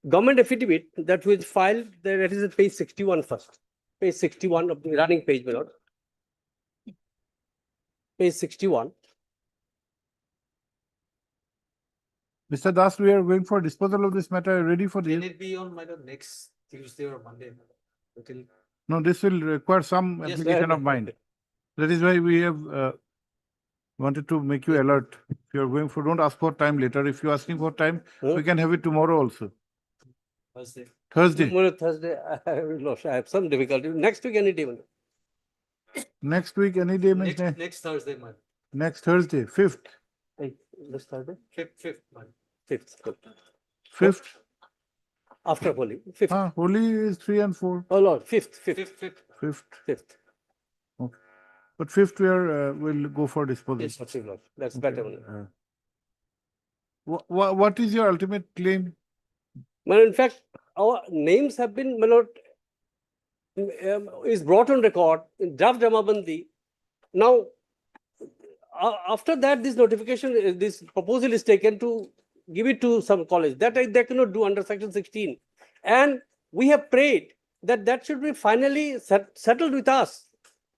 government affidavit that was filed. That is at page 61 first. Page 61 of the running page, my lord. Page 61. Mr. Das, we are going for disposal of this matter. Ready for Can this? it be on next Tuesday or Monday? Until No, this will require some Yes, application of mind. That is why we have wanted to make you alert. If you are going for, don't ask for time later. If you are asking for time, we can have it tomorrow also. Thursday. Thursday. Tomorrow, Thursday, I have some difficulty. Next week, any day. Next week, any day means Next Thursday, man. next Thursday, 5th. This Thursday? 5th, man. 5th. Good. 5th. After Holi. 5th. Holi is 3 and 4. Oh Lord, 5th. 5th. 5th. Okay. But 5th we are will go for disposal. Yes, Lord. That's better. What is your ultimate claim? Well, in fact, our names have been, my lord, is brought on record in draft Jamabandi. Now, after that, this notification, this proposal is taken to give it to some college. That they cannot do under section 16. And we have prayed that should be finally settled with us.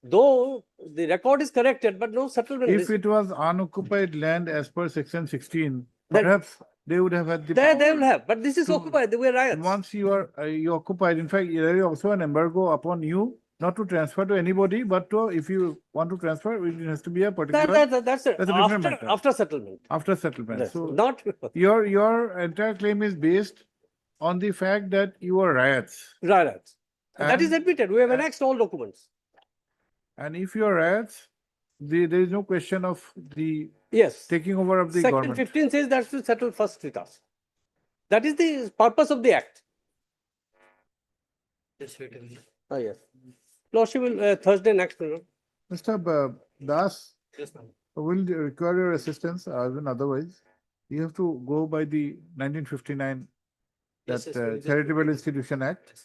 Though the record is corrected, but no settlement. If it was unoccupied land as per section 16, perhaps they would have had the They will have, but this is occupied. They were riots. Once you are you occupied, in fact, there is also an embargo upon you not to transfer to anybody, but to, if you want to transfer, it has to be a particular. That's a different matter. After settlement. After settlement. Yes. So not your entire claim is based on the fact that you are riots. Riots. That is admitted. We have annexed all documents. And if you are riots, there is no question of the taking over of the Section government. 15 says that to settle first with us. That is the purpose of the act. Just wait a minute. Oh, yes. Lordship will Thursday next. Mr. Das, Yes, ma'am. will require your assistance, even otherwise. You have to go by the 1959 Yes, that yes, we just Charitable put it. Institution Act,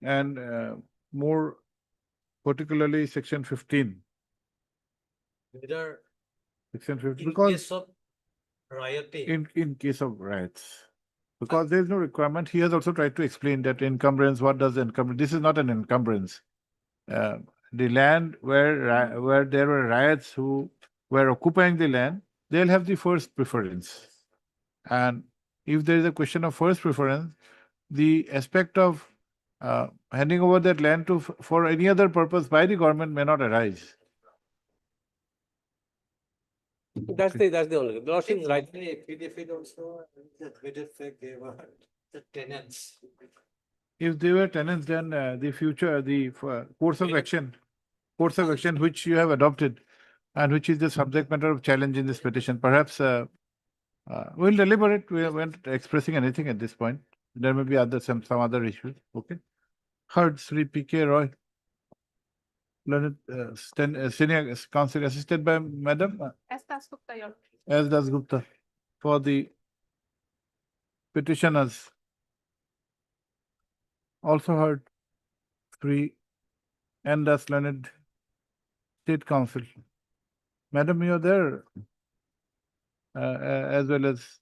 and more particularly Section 15. Whether Section 15 in because case of rioting. in case of riots, because there is no requirement. He has also tried to explain that encumbrance. What does encumbrance? This is not an encumbrance. The land where there were riots who were occupying the land, they'll have the first preference. And if there is a question of first preference, the aspect of handing over that land to for any other purpose by the government may not arise. That's the only, the lordship is right. If also, the admitted fact they were the tenants. If they were tenants, then the course of action which you have adopted and which is the subject matter of challenge in this petition, perhaps we'll deliberate. We weren't expressing anything at this point. There may be some other issues. Okay. Heard Sri P.K. Roy, learned senior counsel assisted by Madam As Dasgupta, Your S. Dasgupta for the petitioners. Also heard Sri N. Das Learned State Council. Madam, you're there, as well as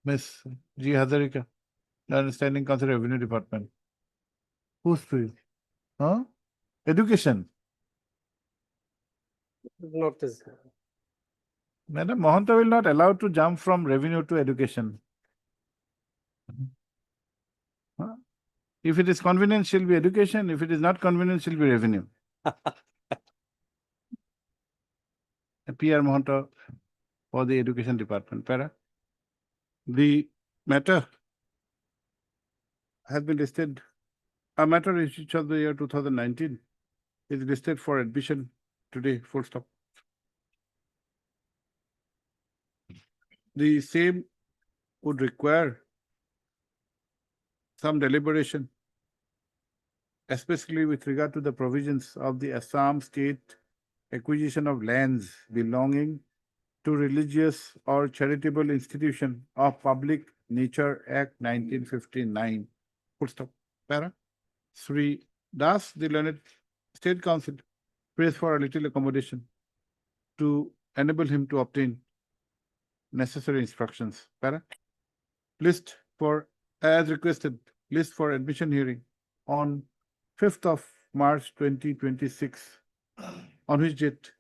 Miss G. Hazarika, Learned Standing Council Revenue Department. Who's free? Huh? Education. Not this. Madam, Mohanta will not allow to jump from revenue to education. Huh? If it is convenient, she'll be education. If it is not convenient, she'll be revenue. PR Mohanta for the education department. Para. The matter has been listed. A matter issued of the year 2019 is listed for admission today. Full stop. The same would require some deliberation, especially with regard to the provisions of the Assam State Acquisition of Lands belonging to religious or charitable institution of public nature Act 1959. Full stop. Para. Sri Das, the learned State Council, prays for a little accommodation to enable him to obtain necessary instructions. Para. List for, as requested, list for admission hearing on 5th of March 2026, on which date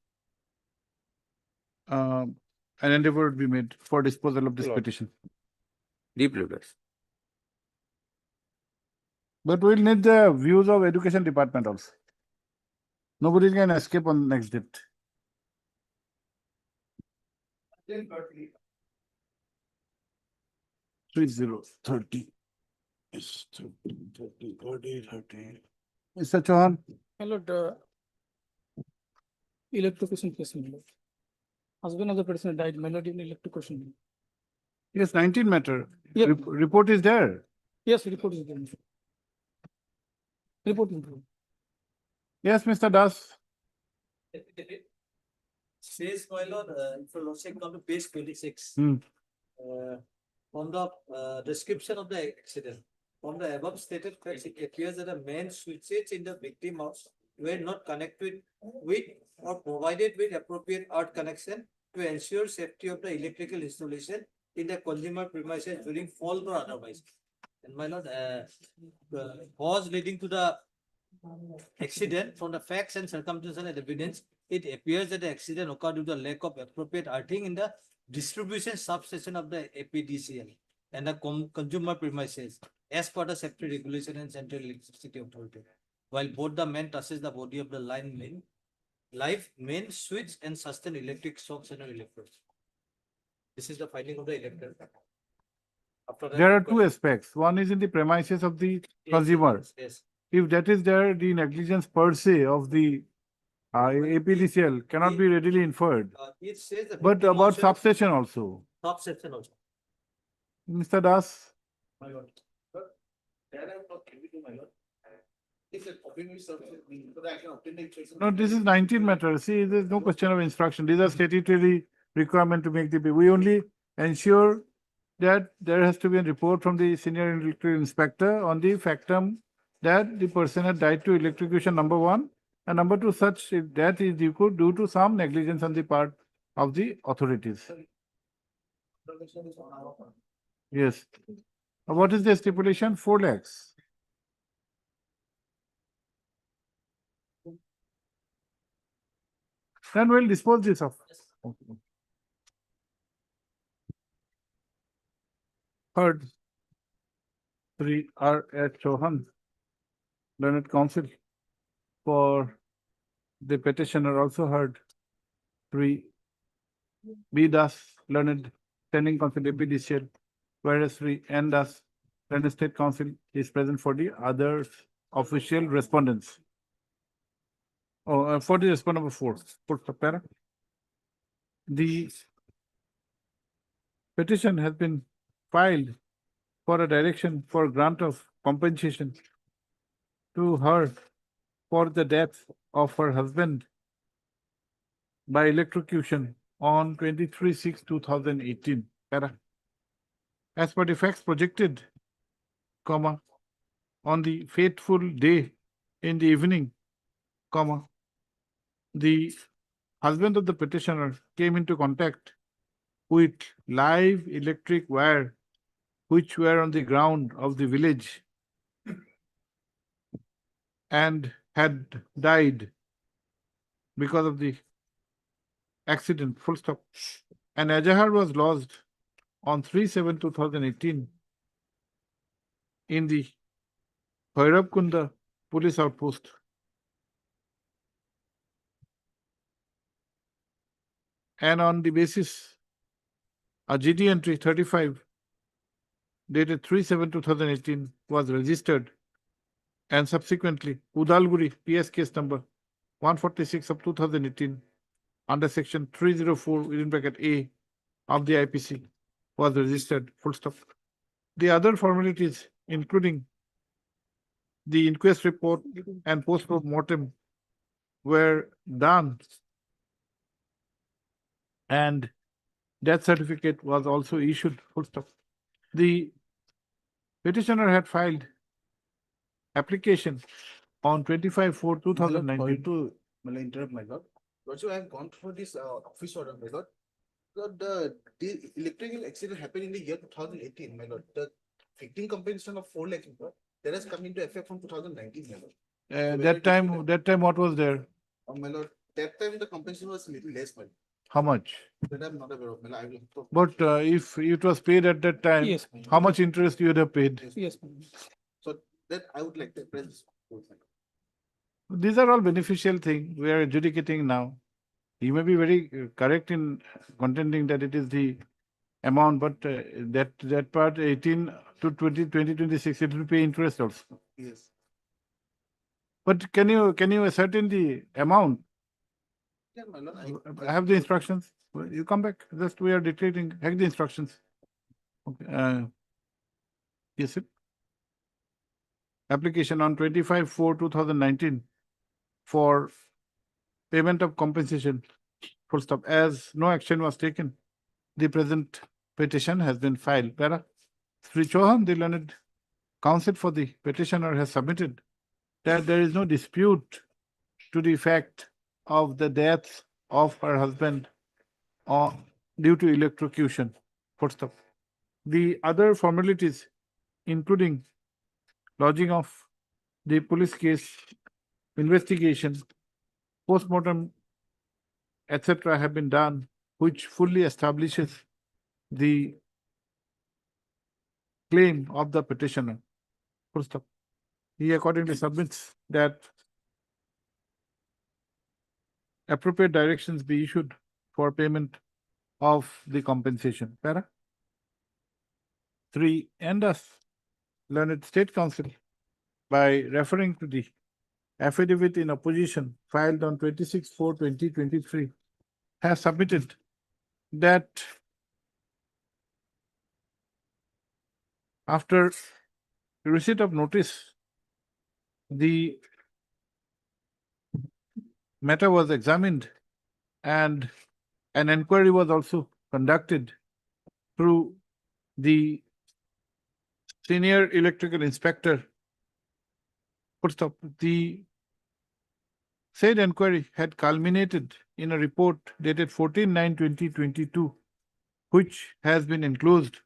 an endeavor would be made for disposal of this petition. Deep leaders. But we'll need the views of education department also. Nobody can escape on next date. 30. Yes, 30. Mr. Chauhan. My lord, electrocution case, my lord. Husband of the petitioner died, my lord, in electrocution. Yes, 19 matter. Yep. Report is there. Yes, report is there. Report is there. Yes, Mr. Das. Says, my lord, if you lordship come to page 26. On the description of the accident, from the above stated facts, it appears that the main switches in the victim house were not connected with or provided with appropriate earth connection to ensure safety of the electrical installation in the consumer premises during fault or otherwise. And my lord, cause leading to the accident, from the facts and circumstances and evidence, it appears that the accident occurred due to the lack of appropriate earthing in the distribution substation of the APDCL and the consumer premises as per the safety regulation and Central Electricity Authority. While both the men touches the body of the main switch and sustain electric shocks and electrodes. This is the finding of the elector. There are two aspects. One is in the premises of the consumer. Yes. If that is there, the negligence per se of the APDCL cannot be readily inferred. It says the But victim about also- substation also. Subsection also. Mr. Das. My lord. But there are not everything, my lord. If it obtain subsection, so that I can obtain the instruction. No, this is 19 matter. See, there's no question of instruction. These are statutory requirement to make the. We only ensure that there has to be a report from the senior electrical inspector on the factum that the person had died to electrocution, number one, and number two, such death is due to some negligence on the part of the authorities. Yes. What is the stipulation? 4 lakhs. Then we'll dispose this of. heard Sri R. H. Chauhan, learned counsel for the petitioner, also heard Sri B. Das, learned standing counsel judicial, whereas Sri N. Das, learned state counsel, is present for the other official respondents. Oh, for the respondent number 4, put the para. The petition has been filed for a direction for grant of compensation to her for the death of her husband by electrocution on 23/6/2018. Para. As per the facts projected, comma, on the fateful day in the evening, comma, the husband of the petitioner came into contact with live electric wire which were on the ground of the village and had died because of the accident, full stop. An Ajahar was lodged on 3/7/2018 in the Bhairabkunda police outpost. And on the basis, a GD entry 35 dated 3/7/2018 was registered, and subsequently Udalguri PS case number 146 of 2018 under section 304 within bracket A of the IPC was registered, full stop. The other formalities, including the inquest report and post-mortem, were done, and death certificate was also issued, full stop. The petitioner had filed application on 25/4/2019. Interrupt, my lord. Also, I have gone through this office order, my lord. So the electrical accident happened in the year 2018, my lord. The victim compensation of 4 lakhs, my lord, that has come into effect from 2019, my lord. That time, what was there? My lord, that time the compensation was little less, my lord. How much? That I'm not aware of, my lord. I will have to- But if it was paid at that time, Yes, ma'am. how much interest you would have paid? Yes, so that I would like to press. These are all beneficial things we are adjudicating now. You may be very correct in contending that it is the amount, but that part 18 to 2026, it will pay interest also. Yes. But can you ascertain the amount? Yeah, my lord. I have the instructions. You come back. Just we are dictating. Have the instructions. Okay. Yes, sir. Application on 25/4/2019 for payment of compensation, full stop. As no action was taken, the present petition has been filed. Para. Sri Chauhan, the learned counsel for the petitioner, has submitted that there is no dispute to the fact of the death of her husband due to electrocution. Full stop. The other formalities, including lodging of the police case, investigation, postmortem, etc., have been done, which fully establishes the claim of the petitioner. Full stop. He accordingly submits that appropriate directions be issued for payment of the compensation. Para. 3. And thus, learned state counsel, by referring to the affidavit in opposition filed on 26/4/2023, has submitted that after receipt of notice, the matter was examined and an inquiry was also conducted through the senior electrical inspector. Full stop. The said inquiry had culminated in a report dated 14/9/2022, which has been enclosed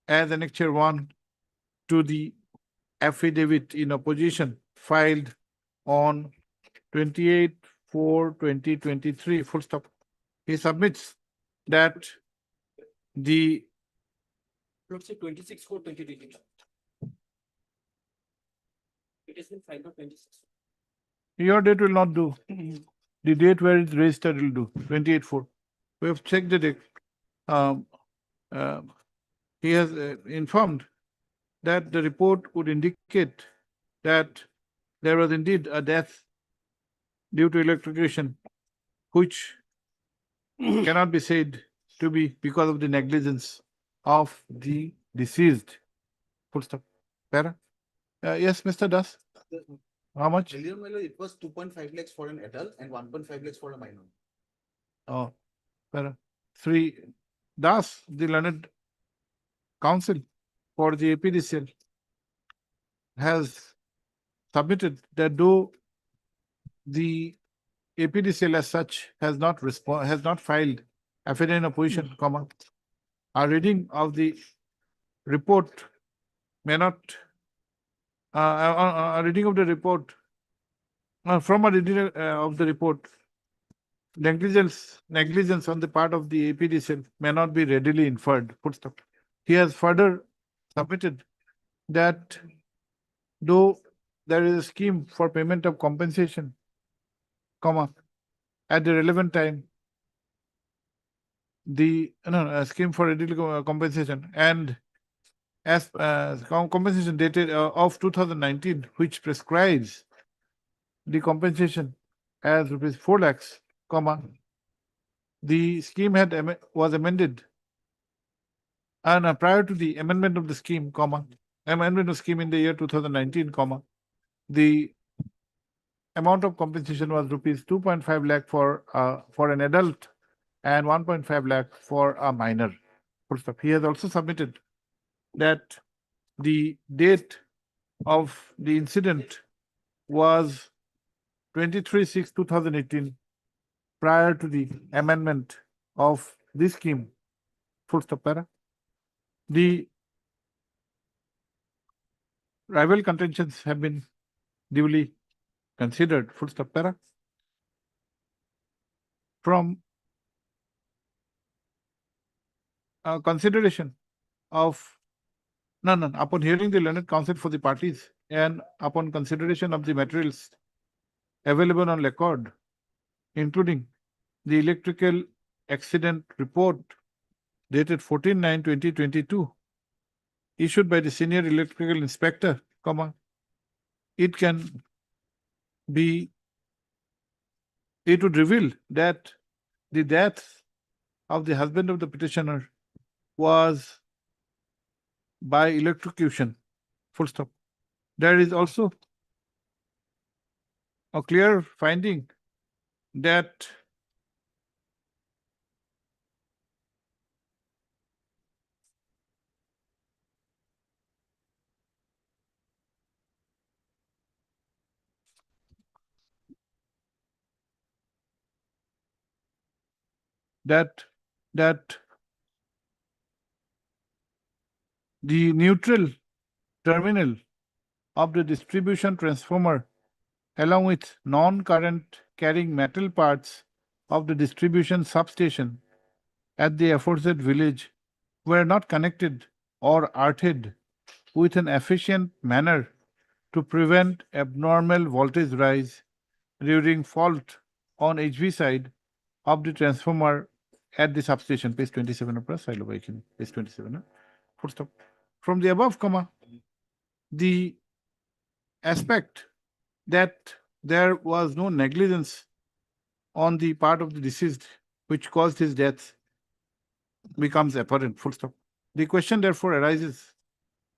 as Annexure 1 to the affidavit in opposition filed on 28/4/2023. Full stop. He submits that the Lordship 26/4/2022. It has been filed on 26. Your date will not do. The date where it's registered will do, 28/4. We have checked the date. Um, he has informed that the report would indicate that there was indeed a death due to electrocution, which cannot be said to be because of the negligence of the deceased. Full stop. Para? Yes, Mr. Das? How much? Earlier, my lord, it was 2.5 lakhs for an adult and 1.5 lakhs for a minor. Oh, para. Sri Das, the learned counsel for the APDCL, has submitted that though the APDCL as such has not filed affidavit in opposition, comma, a reading of the report may not, a reading of the report, from a reading of the report, negligence on the part of the APDCL may not be readily inferred. Full stop. He has further submitted that though there is a scheme for payment of compensation, comma, at the relevant time, the scheme for readily compensation and as compensation dated of 2019, which prescribes the compensation as rupees 4 lakhs, comma, the scheme was amended, and prior to the amendment of the scheme, comma, amendment of scheme in the year 2019, comma, the amount of compensation was rupees 2.5 lakh for an adult and 1.5 lakh for a minor. Full stop. He has also submitted that the date of the incident was 23/6/2018, prior to the amendment of this scheme. Full stop. Para. The rival contentions have been duly considered. Full stop. Para. From consideration of none upon hearing the learned counsel for the parties and upon consideration of the materials available on record, including the electrical accident report dated 14/9/2022, issued by the senior electrical inspector, comma, it would reveal that the death of the husband of the petitioner was by electrocution. Full stop. There is also a clear finding that the neutral terminal of the distribution transformer along with non-current carrying metal parts of the distribution substation at the aforesaid village were not connected or earthed with an efficient manner to prevent abnormal voltage rise during fault on HV side of the transformer at the substation. Page 27 of press, page 27. Full stop. From the above, comma, the aspect that there was no negligence on the part of the deceased which caused his death becomes apparent. Full stop. The question therefore arises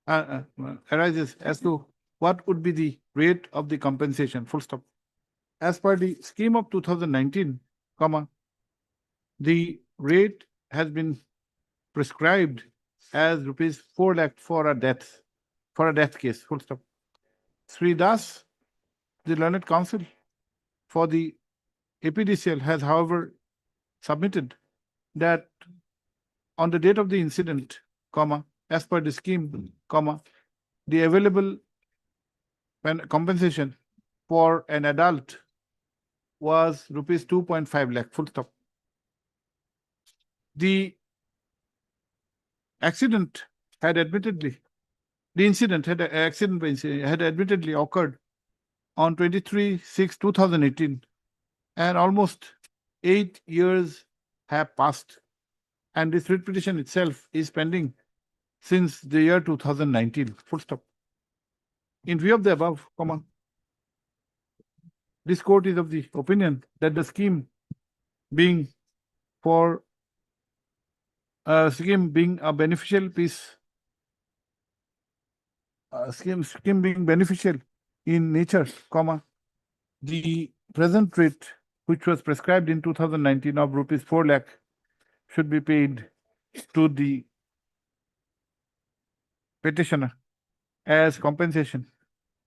as to what would be the rate of the compensation. Full stop. As per the scheme of 2019, comma, the rate has been prescribed as rupees 4 lakh for a death case. Full stop. Sri Das, the learned counsel for the APDCL, has however submitted that on the date of the incident, comma, as per the scheme, comma, the available compensation for an adult was rupees 2.5 lakh. Full stop. The accident had admittedly, the incident had had admittedly occurred on 23/6/2018, and almost 8 years have passed, and this writ petition itself is pending since the year 2019. Full stop. In view of the above, this court is of the opinion that the scheme being a beneficial piece, scheme being beneficial in nature, the present rate which was prescribed in 2019 of rupees 4 lakh should be paid to the petitioner as compensation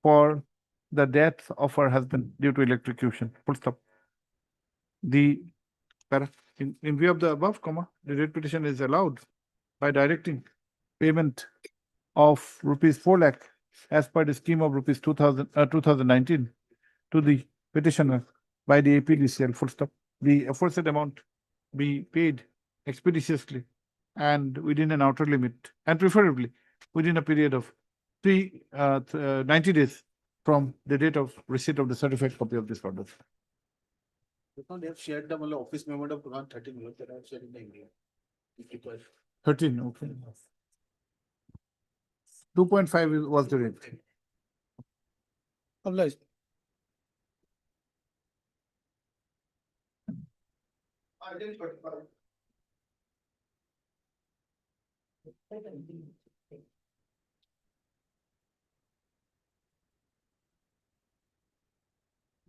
for the death of her husband due to electrocution. Full stop. In view of the above, the writ petition is allowed by directing payment of rupees 4 lakh as per the scheme of rupees 2019 to the petitioner by the APDCL. Full stop. The aforesaid amount be paid expeditiously and within an outer limit, and preferably within a period of 90 days from the date of receipt of the certified copy of this order. They have shared the office member of around 13 million that I have shared in the India. 13, okay. 2.5 was the rate. Obliged.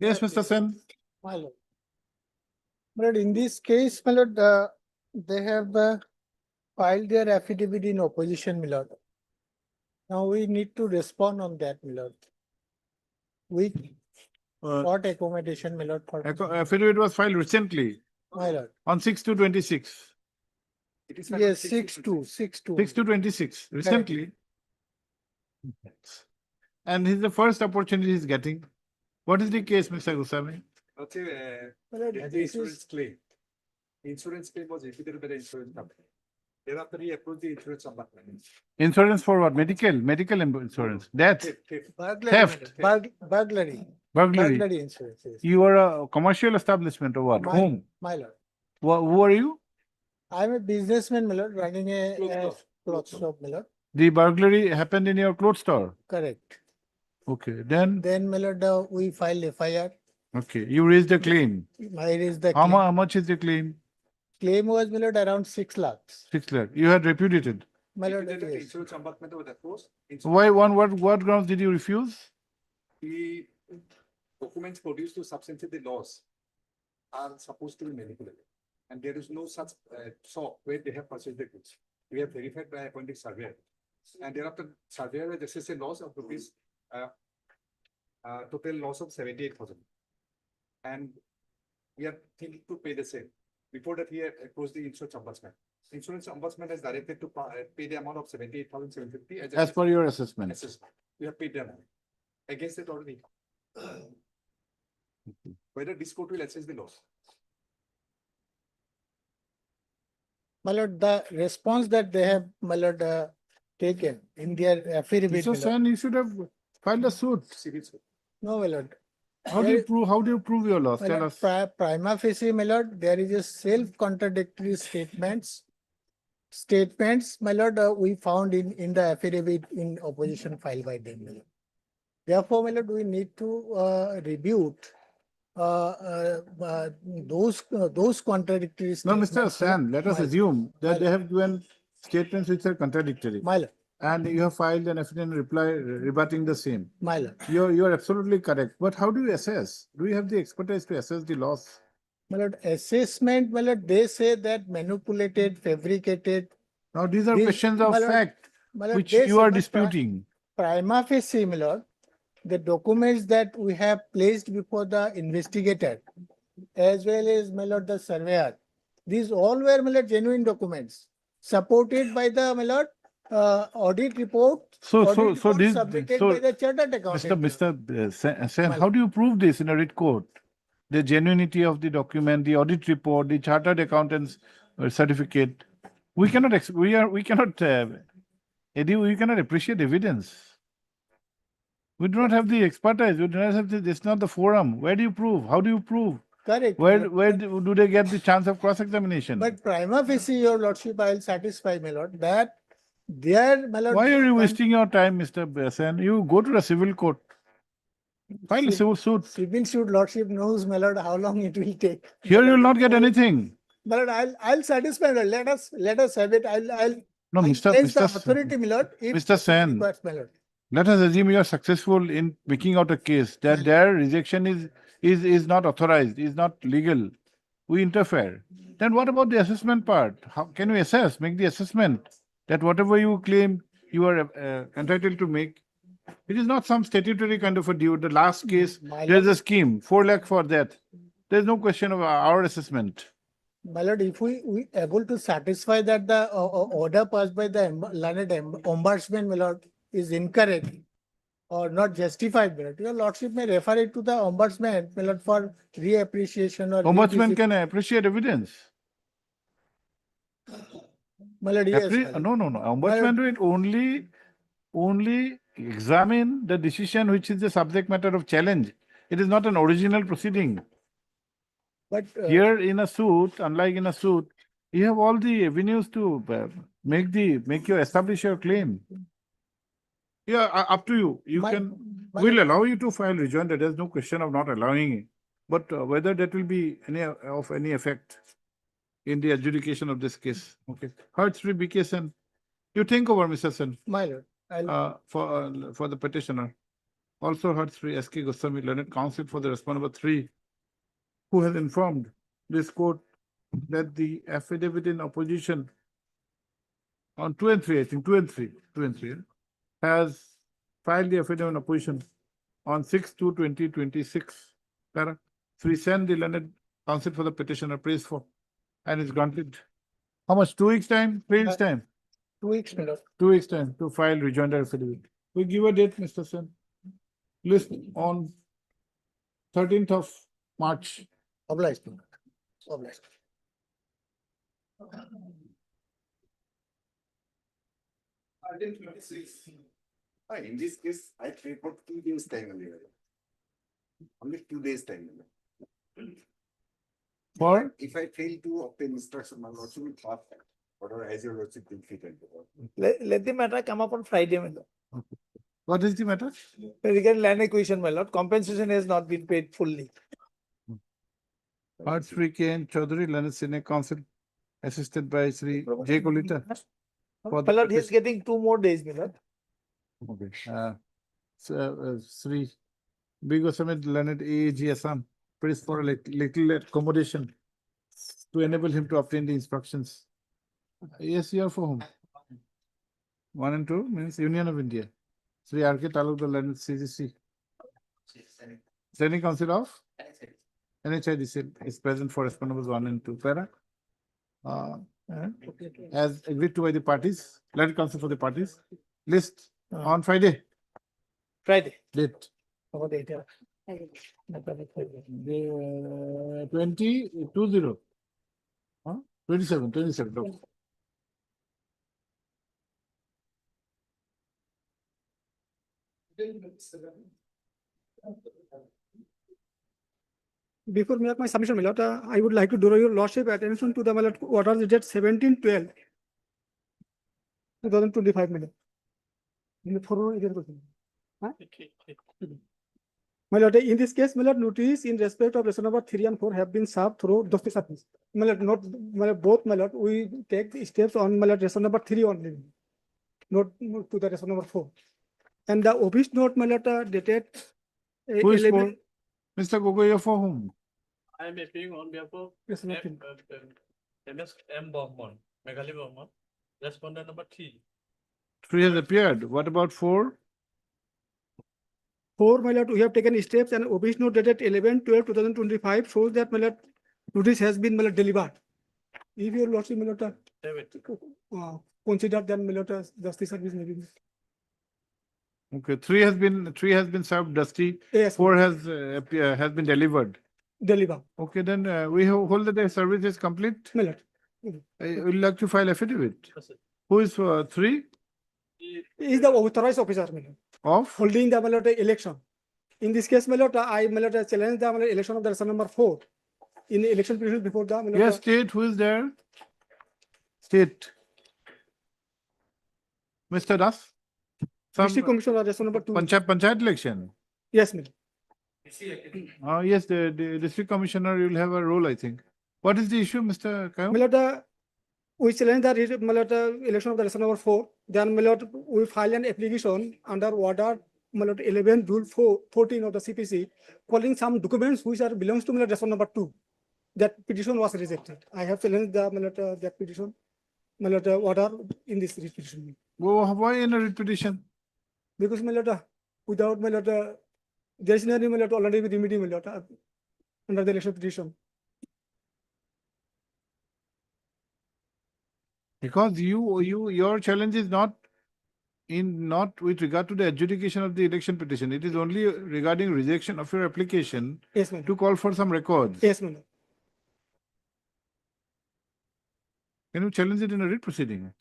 Yes, Mr. Sen. My lord. But in this case, my lord, they have filed their affidavit in opposition, my lord. Now we need to respond on that, my lord. We got accommodation, my lord. For Affidavit was filed recently my lord. on 6/2/26. Yes, 6/2, 6/2. 6/2/26, recently. And this is the first opportunity he's getting. What is the case, Mr. Goswami? The insurance claim. Insurance claim was executed by the insurance company. Thereafter, he approached the insurance department. Insurance for what? Medical insurance, death, theft, Burglary. burglary. Insurance. Yes. You are a commercial establishment or what? Whom? My lord. Who are you? I'm a businessman, my lord, running a cloth shop, my lord. The burglary happened in your clothes store. Correct. Okay, then. Then, my lord, we filed FIR. Okay, you raised a claim. I raised the How claim. how much is the claim? Claim was, my lord, around 6 lakhs. 6 lakh. You had repudiated. My lord, yes. Insurance department was approached. Why what grounds did you refuse? The documents produced to substantiate the laws are supposed to be manipulated. And there is no such shop where they have purchased the goods. We have verified by appointing surveyor. And thereafter, surveyor has assessed a loss of rupees, total loss of 78,000. And we are thinking to pay the same. Before that, he approached the insurance ombudsman. Insurance ombudsman has directed to pay the amount of 78,750 As per your assessment. We have paid the amount. Against it already. Whether this court will assess the loss. My lord, the response that they have, my lord, taken in their affidavit. So, my lord. son, you should have filed a suit. No, my lord. How do you prove your loss? My Tell lord, us. prima facie, my lord, there is a self-contradictory statements, my lord, we found in the affidavit in opposition filed by them. My lord. Therefore, my lord, we need to rebut those contradictory No, statements. Mr. San, let us assume that they have given statements which are contradictory. My lord. And you have filed an affidavit reply rebutting the same. My lord. You are absolutely correct. But how do you assess? Do you have the expertise to assess the loss? My lord, assessment, my lord, they say that manipulated, fabricated. Now these are questions of fact which they you say, are my disputing. Prima facie, my lord, the documents that we have placed before the investigator, as well as, my lord, the surveyor, these all were, my lord, genuine documents, supported by the, my lord, audit report. So submitted by the the chartered accountant. Mr. Sen, how do you prove this in a writ court? The genuinity of the document, the audit report, the chartered accountant's certificate. We cannot Eddie, we cannot appreciate evidence. We do not have the expertise. We do not have this is not the forum. Where do you prove? How do you prove? Correct. Where do they get the chance of cross-examination? But prima facie, your lordship, I'll satisfy, my lord, that there, my lord. Why are you wasting your time, Mr. Sen? You go to the civil court. File a civil suit. Civil suit, lordship knows, my lord, how long it will take. Here you will not get anything. My lord, I'll satisfy, my lord. Let us have it. No, Mr. place the Mr. authority, my lord, if Mr. Sen, requires, my lord. let us assume you are successful in picking out a case that their rejection is not authorized, is not legal. We interfere. Then what about the assessment part? How can we assess, make the assessment that whatever you claim you are entitled to make, it is not some statutory kind of a due. The last case, there's a scheme, 4 lakh for that. There's no question of our assessment. My lord, if we able to satisfy that the order passed by the learned ombudsman, my lord, is incorrect or not justified, my lord, your lordship may refer it to the ombudsman, my lord, for reappreciation or Ombudsman can appreciate evidence. My lord, yes, my lord. No. Ombudsman will only examine the decision which is the subject matter of challenge. It is not an original proceeding. But here in a suit, unlike in a suit, you have all the avenues to establish your claim. Yeah, up to you. We'll allow you to file rejoinder. There's no question of not allowing it. But whether that will be of any effect in the adjudication of this case. Okay. Hertz v. BK Sen. You think over, Mr. Sen. My lord. For the petitioner. Also Hertz v. SK Goswami, learned counsel for the respondent number 3, who has informed this court that the affidavit in opposition on 2 and 3, I think 2 and 3, has filed the affidavit in opposition on 6/2/2026. Para 3 send the learned counsel for the petitioner praised for and is granted. How much? 2 weeks time? 3 weeks time? 2 weeks, my lord. 2 weeks time to file rejoinder affidavit. We give a date, Mr. Sen. List on 13th of March. Obliged. Obliged. In this case, I pay for 2 days time only. Only 2 days time. For? If I fail to obtain instruction, my lordship will pass that. Whatever as your lordship will fit into. Let the matter come up on Friday, my lord. What is the matter? Regarding land acquisition, my lord, compensation has not been paid fully. Hertz v. K.N. Chaudhary, learned senior counsel, assisted by Sri J. Kolita. My lord, he is getting 2 more days, my lord. Okay. Sri B. Goswami, learned AAG Assam, praised for a little accommodation to enable him to obtain the instructions. Yes, you are for whom? 1 and 2 means Union of India. Sri R.K. Talukdar, learned CGC. Senior counsel of NHIDC is present for respondents 1 and 2. Para. As agreed to by the parties, learned counsel for the parties. List on Friday. Friday. Date. About 8. 2020. 27. Okay. Before me my submission, my lord, I would like to draw your lordship attention to the my lord, order dated 17/12/2025, my lord. My lord, in this case, my lord, notice in respect of lesson number 3 and 4 have been served through justice service. My lord, not my lord, both, my lord, we take the steps on my lord, lesson number 3 only, not to the lesson number 4. And the office note, my lord, dated Who is for? Mr. Gogoi, for whom? I am appearing on behalf of Yes, nothing. MS M. Borgman, Meghali Borgman, respondent number 3. 3 has appeared. What about 4? 4, my lord, we have taken steps and office note dated 11/12/2025 shows that my lord, notice has been my lord, delivered. If your lordship, my lord, consider then my lord, justice service may be. Okay, 3 has been served dusty. Yes, 4 has been delivered. Deliver. Okay, then we hold that the service is complete. My lord. I would like to file affidavit. Who is 3? is the authorized officer, my lord, Of? holding the, my lord, election. In this case, my lord, I, my lord, challenge the, my lord, election of the person number 4 in the election period before the, my lord, Yes, state, who is there? State. Mr. Das? district commissioner, person number 2. Panchayat election? Yes, my lord. Yes, the district commissioner will have a role, I think. What is the issue, Mr. Kayum? My lord, we challenge the, my lord, election of the person number 4. Then, my lord, we file an application under order, my lord, 11 rule 14 of the CPC, calling some documents which are belongs to, my lord, person number 2. That petition was rejected. I have challenged the, my lord, that petition, my lord, order in this petition. Why in a writ petition? Because, my lord, without, my lord, there is no, my lord, already remedy, my lord, under the election petition. Because your challenge is not with regard to the adjudication of the election petition. It is only regarding rejection of your application. Yes, ma'am. To call for some records. Yes, ma'am. Can you challenge it in a writ proceeding?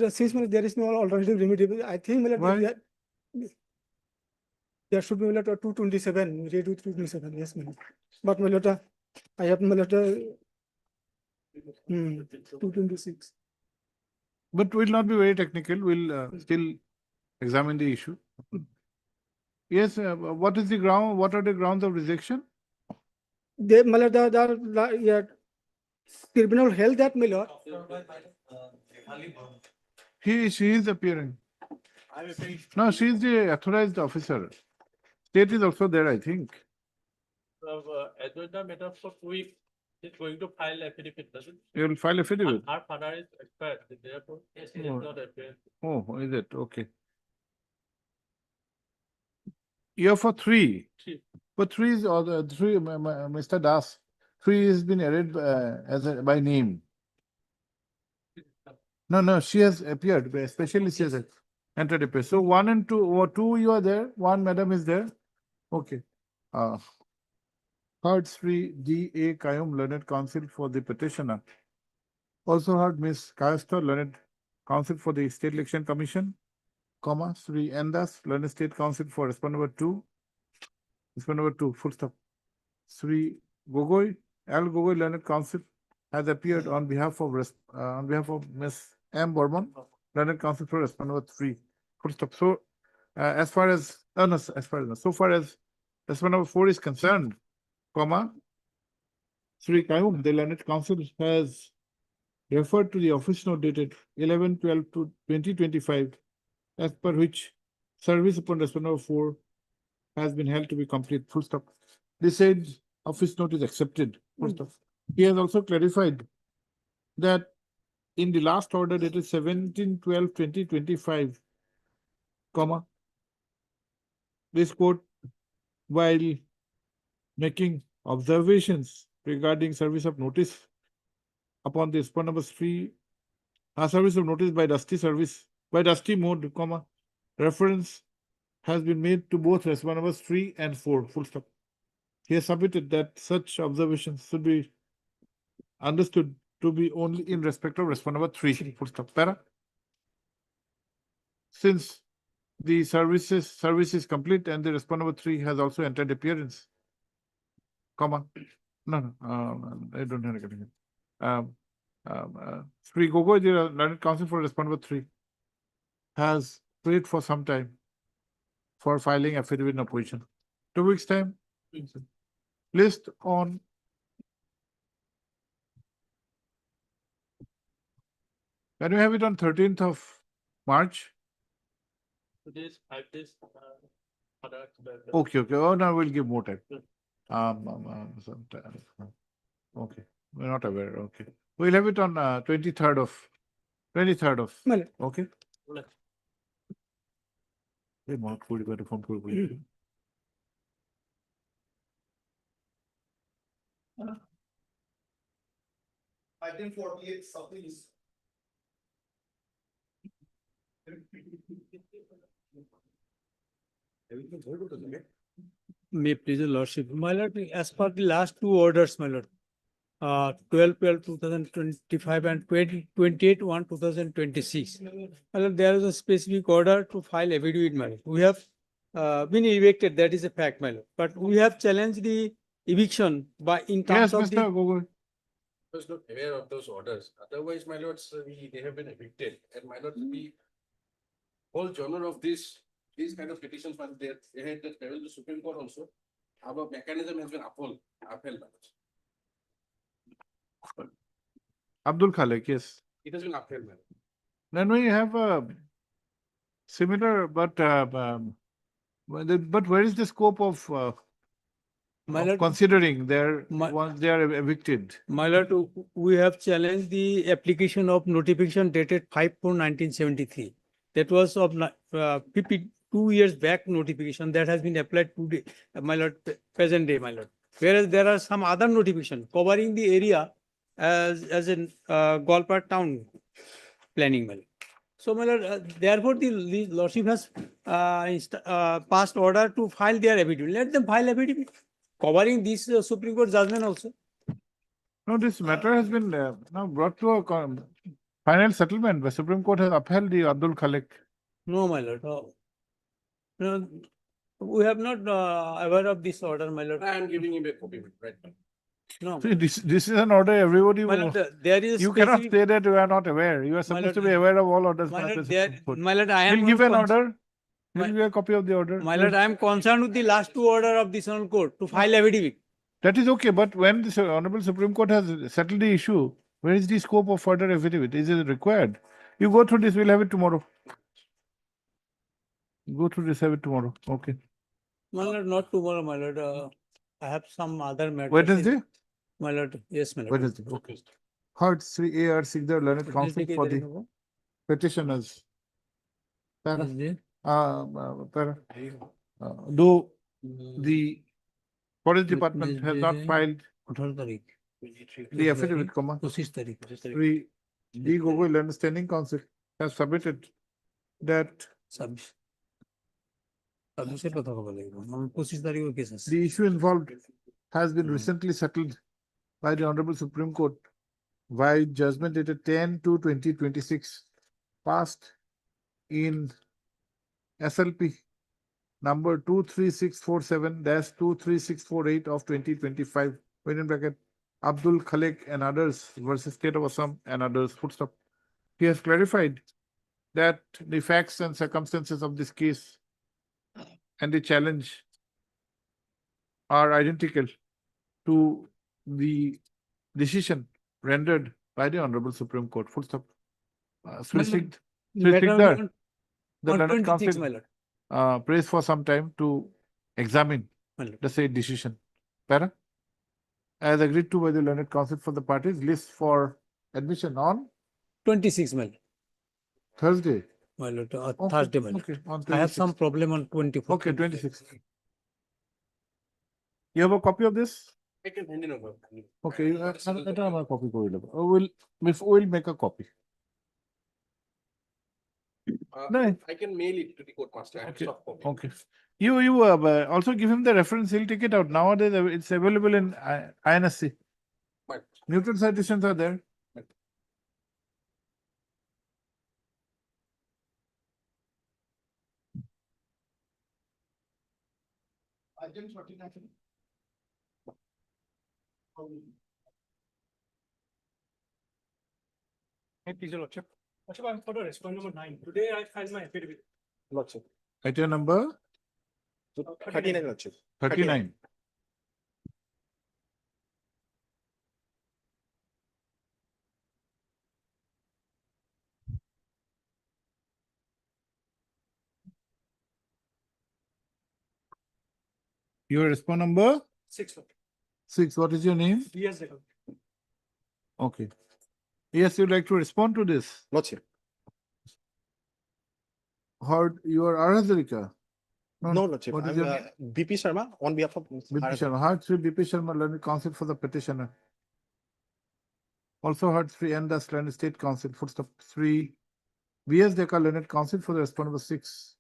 Since there is no alternative remedy, I think there should be 227, read with 227. Yes, ma'am. But I have 226. But we'll not be very technical. We'll still examine the issue. Yes, what is the ground? What are the grounds of rejection? They, the tribunal held that, my lord. She is appearing. No, she is the authorized officer. State is also there, I think. Agenda matter for 2 weeks. Is going to file affidavit, doesn't it? You will file affidavit. Our father is expired, therefore, yes, he is not appeared. Oh, is it? Okay. You're for 3. But 3 is or the 3, Mr. Das. 3 has been added by name. No, she has appeared, especially she has entered a page. So 1 and 2, or 2 you are there, 1 madam is there. Okay. Heard Sri D.A. Kayum, learned counsel for the petitioner. Also heard Ms. Kayastha, learned counsel for the State Election Commission, comma, Sri Endas, learned state counsel for respondent number 2. Respondent number 2, full stop. Sri Gogoi, L. Gogoi, learned counsel, has appeared on behalf of Ms. M. Borman, learned counsel for respondent number 3. Full stop. So, so far as respondent number 4 is concerned, comma, Sri Kayum, the learned counsel, has referred to the office note dated 11/12/2025, as per which service upon respondent number 4 has been held to be complete. Full stop. This said, office note is accepted. Full stop. He has also clarified that in the last order dated 17/12/2025, comma, this court, while making observations regarding service of notice upon the respondent number 3, service of notice by dusty mode, comma, reference has been made to both respondent numbers 3 and 4, full stop. He has submitted that such observations should be understood to be only in respect of respondent number 3, full stop. Para. Since the service is complete and the respondent number 3 has also entered appearance, comma, no, I don't have anything. Sri Gogoi, the learned counsel for respondent number 3, has waited for some time for filing affidavit in opposition. 2 weeks time. List on when we have it on 13th of March. Today's 5 days. Okay. Oh, no, we'll give more time. Okay, we're not aware. Okay, we'll have it on 23rd of. Okay. Item 48, something is. May please, your lordship. My lord, as per the last 2 orders, my lord, 12/12/2025 and 28/1/2026. There is a specific order to file affidavit, my lord. We have been evicted, that is a fact, my lord. But we have challenged the eviction by in Yes, terms of Mr. the. Gogoi. Was not aware of those orders. Otherwise, my lords, they have been evicted. And my lord, the whole genre of these kind of petitions was there. They had that travel to Supreme Court also. Our mechanism has been upheld, my lords. Abdul Khalik, yes. It has been upheld, my lord. Then we have a similar, but where is the scope of My lord, considering once they are evicted? my lord, we have challenged the application of notification dated 5/4/1973. That was of 52 years back notification that has been applied today, my lord, present day, my lord. Whereas there are some other notification covering the area as in Golpar town planning, my lord. So, my lord, therefore, the lordship has passed order to file their affidavit. Let them file affidavit covering this Supreme Court judgment also. No, this matter has been now brought to a final settlement. The Supreme Court has upheld the Abdul Khalik. No, my lord. No, we have not aware of this order, my lord. I am giving him a copy, right? No. See, this is an order everybody. My lord, there is You cannot specific- say that you are not aware. You are supposed to be aware of all orders. My by the lord, Supreme Court. my lord, I am. He'll give an not order. He'll give you a copy of the order. My lord, I am concerned with the last two order of this honorable court to file affidavit. That is okay, but when the Honorable Supreme Court has settled the issue, where is the scope of further affidavit? Is it required? You go through this, we'll have it tomorrow. Go through this, have it tomorrow. Okay. My lord, not tomorrow, my lord. I have some other matters. Wednesday? My lord, yes, my lord. Wednesday, okay. Heard 3A are seek the learned counsel Wednesday for ke the petitioners. Para. Wednesday? Para. Do the Forest Department has not filed 18 तारीख the affidavit, comma. 25 तारीख Three, D. Gogoi Land Standing Council has submitted that से पता होगा लगेगा हम 25 तारीख को case है the issue involved has been recently settled by the Honorable Supreme Court by judgment dated 10/2/2026 passed in SLP number 23647-23648 of 2025, within bracket, Abdul Khalik and others versus State of Assam and others, full stop. He has clarified that the facts and circumstances of this case and the challenge are identical to the decision rendered by the Honorable Supreme Court, full stop. Sri Sikdar, the learned counsel, prays for some time to examine the said decision. Para, as agreed to by the learned counsel for the parties, list for admission on 26 my lord. Thursday. My lord, Okay, Thursday, my lord. okay, on I have 26th. some problem on 24th. Okay, 26. You have a copy of this? I can hand it over. Okay, I don't have a copy. We'll make a copy. No. I can mail it to the court master. I have Okay, soft copy. okay. You also give him the reference, he'll take it out. Nowadays, it's available in INSC. Right. Neutral citations are there. Please, your lordship. Lordship, I'm for the response number 9. Today I filed my affidavit. Lordship. Item number 39, Lordship. 39. Your response number? 6. 6. What is your name? Yes, Okay. Yes, you'd like to respond to this? Lordship. Heard you are Arazarika? No, Lordship. What is I'm your name? BP Sharma on behalf of BP Sharma. Heard Sri BP Sharma, learned counsel for the petitioner. Also heard Sri N. Das, learned state counsel, footstep 3. VS Deka, learned counsel for the response number 6.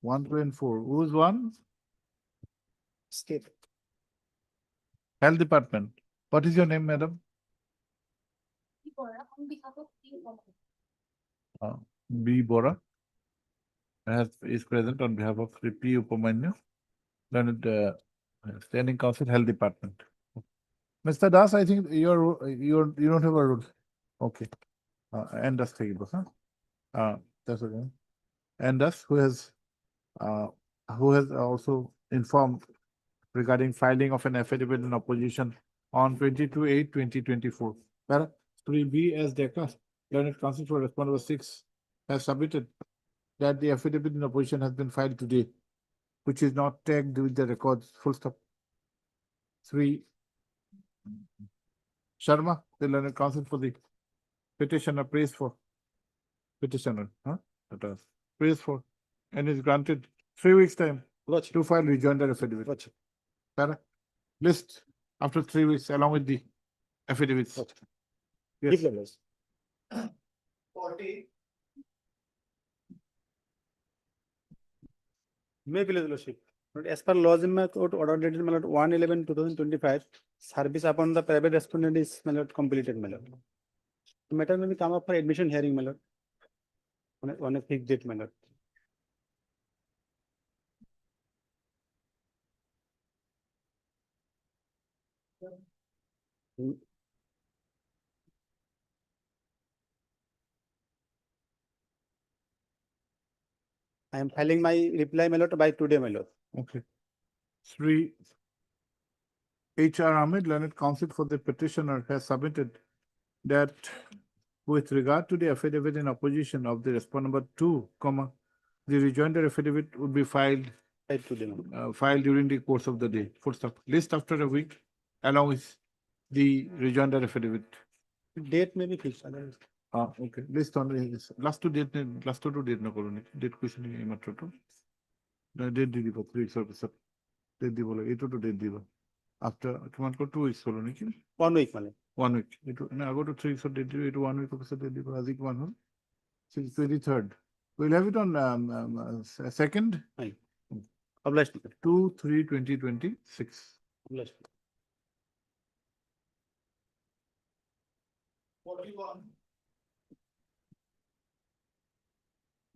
1, 2, and 4. Who's one? State. Health Department. What is your name, madam? On behalf of B. Bora. Is present on behalf of P. Upamanyu, learned Standing Council, Health Department. Mr. Das, I think you don't have a rule. Okay. And Das take it, huh? That's okay. And Das, who has also informed regarding filing of an affidavit in opposition on 22/8/2024. Para 3B as Decca, Learned Council for Response number 6 has submitted that the affidavit in opposition has been filed today, which is not tagged with the records, full stop. 3. Sharma, the Learned Counsel for the petitioner, prays for petitioner, prays for, and is granted 3 weeks time to file rejoinder affidavit. Para, list after 3 weeks along with the affidavits. Yes. 40. May please, Lordship. As per laws in my court order dated 1/11/2025, service upon the private respondent is completed. The matter may come up for admission hearing, on a fixed date. I am filing my reply, by today, Okay. 3. H.R. Ahmed, Learned Counsel for the petitioner, has submitted that with regard to the affidavit in opposition of the respondent number 2, the rejoinder affidavit would be filed during the course of the day. Full stop. List after a week, along with the rejoinder affidavit. Date may be fixed. Okay. List on last two date no colony. Date question matter. Date di diba 3 weeks date diba like 8 to date diba. After 2 weeks colony. 1 week, 1 week. I go to 3 weeks of date diba 1 week of date diba. Azik 1 23rd. We'll have it on 2nd. Obliged. 2/3/2026. Obliged. 41.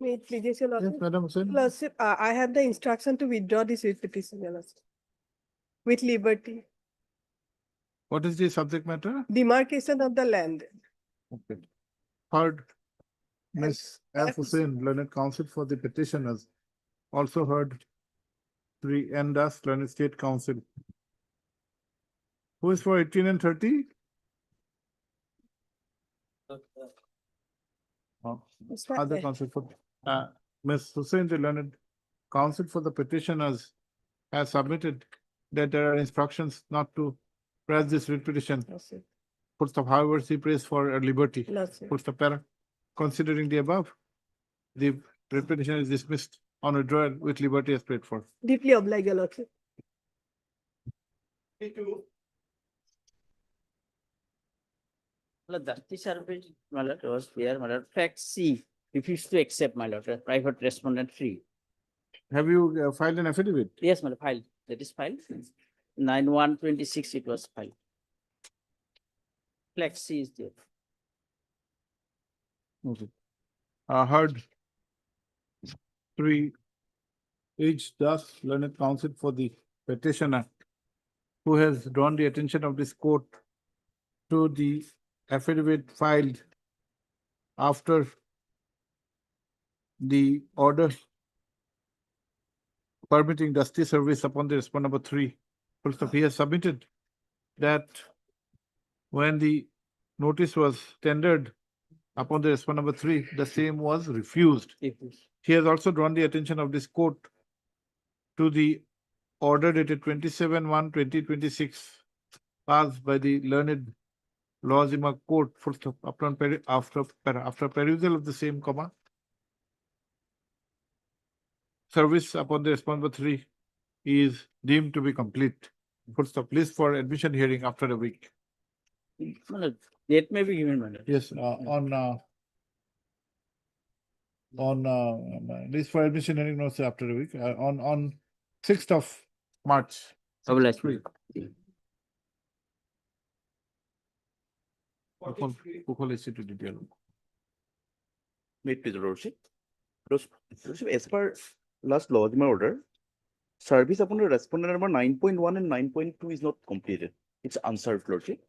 May it please your Yes, lordship. Madam Hussain. Lordship, I have the instruction to withdraw this writ petition, your lordship. With liberty. What is the subject matter? Demarcation of the land. Okay. Heard Ms. F. Hussain, Learned Counsel for the petitioners. Also heard 3 NDAS, Learned State Council. Who is for 18 and 30? Other counsel for Ms. Hussain, the Learned Counsel for the petitioners, has submitted that there are instructions not to press this writ petition. Full stop. However, she prays for liberty. Full stop. Para. Considering the above, the writ petition is dismissed on withdrawal with liberty as prayed for. Deeply obliged, your lordship. Justice service, was there, fact C, refused to accept, private respondent 3. Have you filed an affidavit? Yes, filed. That is filed. 9/1/26 it was filed. Flex C is there. Okay. Heard 3 H. Das, Learned Counsel for the petitioner, who has drawn the attention of this court to the affidavit filed after the order permitting dusty service upon the respondent number 3. First of, he has submitted that when the notice was tendered upon the respondent number 3, the same was refused. He has also drawn the attention of this court to the order dated 27/1/2026 passed by the Learned Lawzima Court. Full stop. After perusal of the same, service upon the respondent number 3 is deemed to be complete. Full stop. List for admission hearing after a week. Date may be given, Yes, on list for admission hearing notes after a week, on 6th of March. Obliged. Kukul is to detail. Wait, please, Lordship. Lordship, as per last lodgement order, service upon the respondent number 9.1 and 9.2 is not completed. It's unserved, Lordship.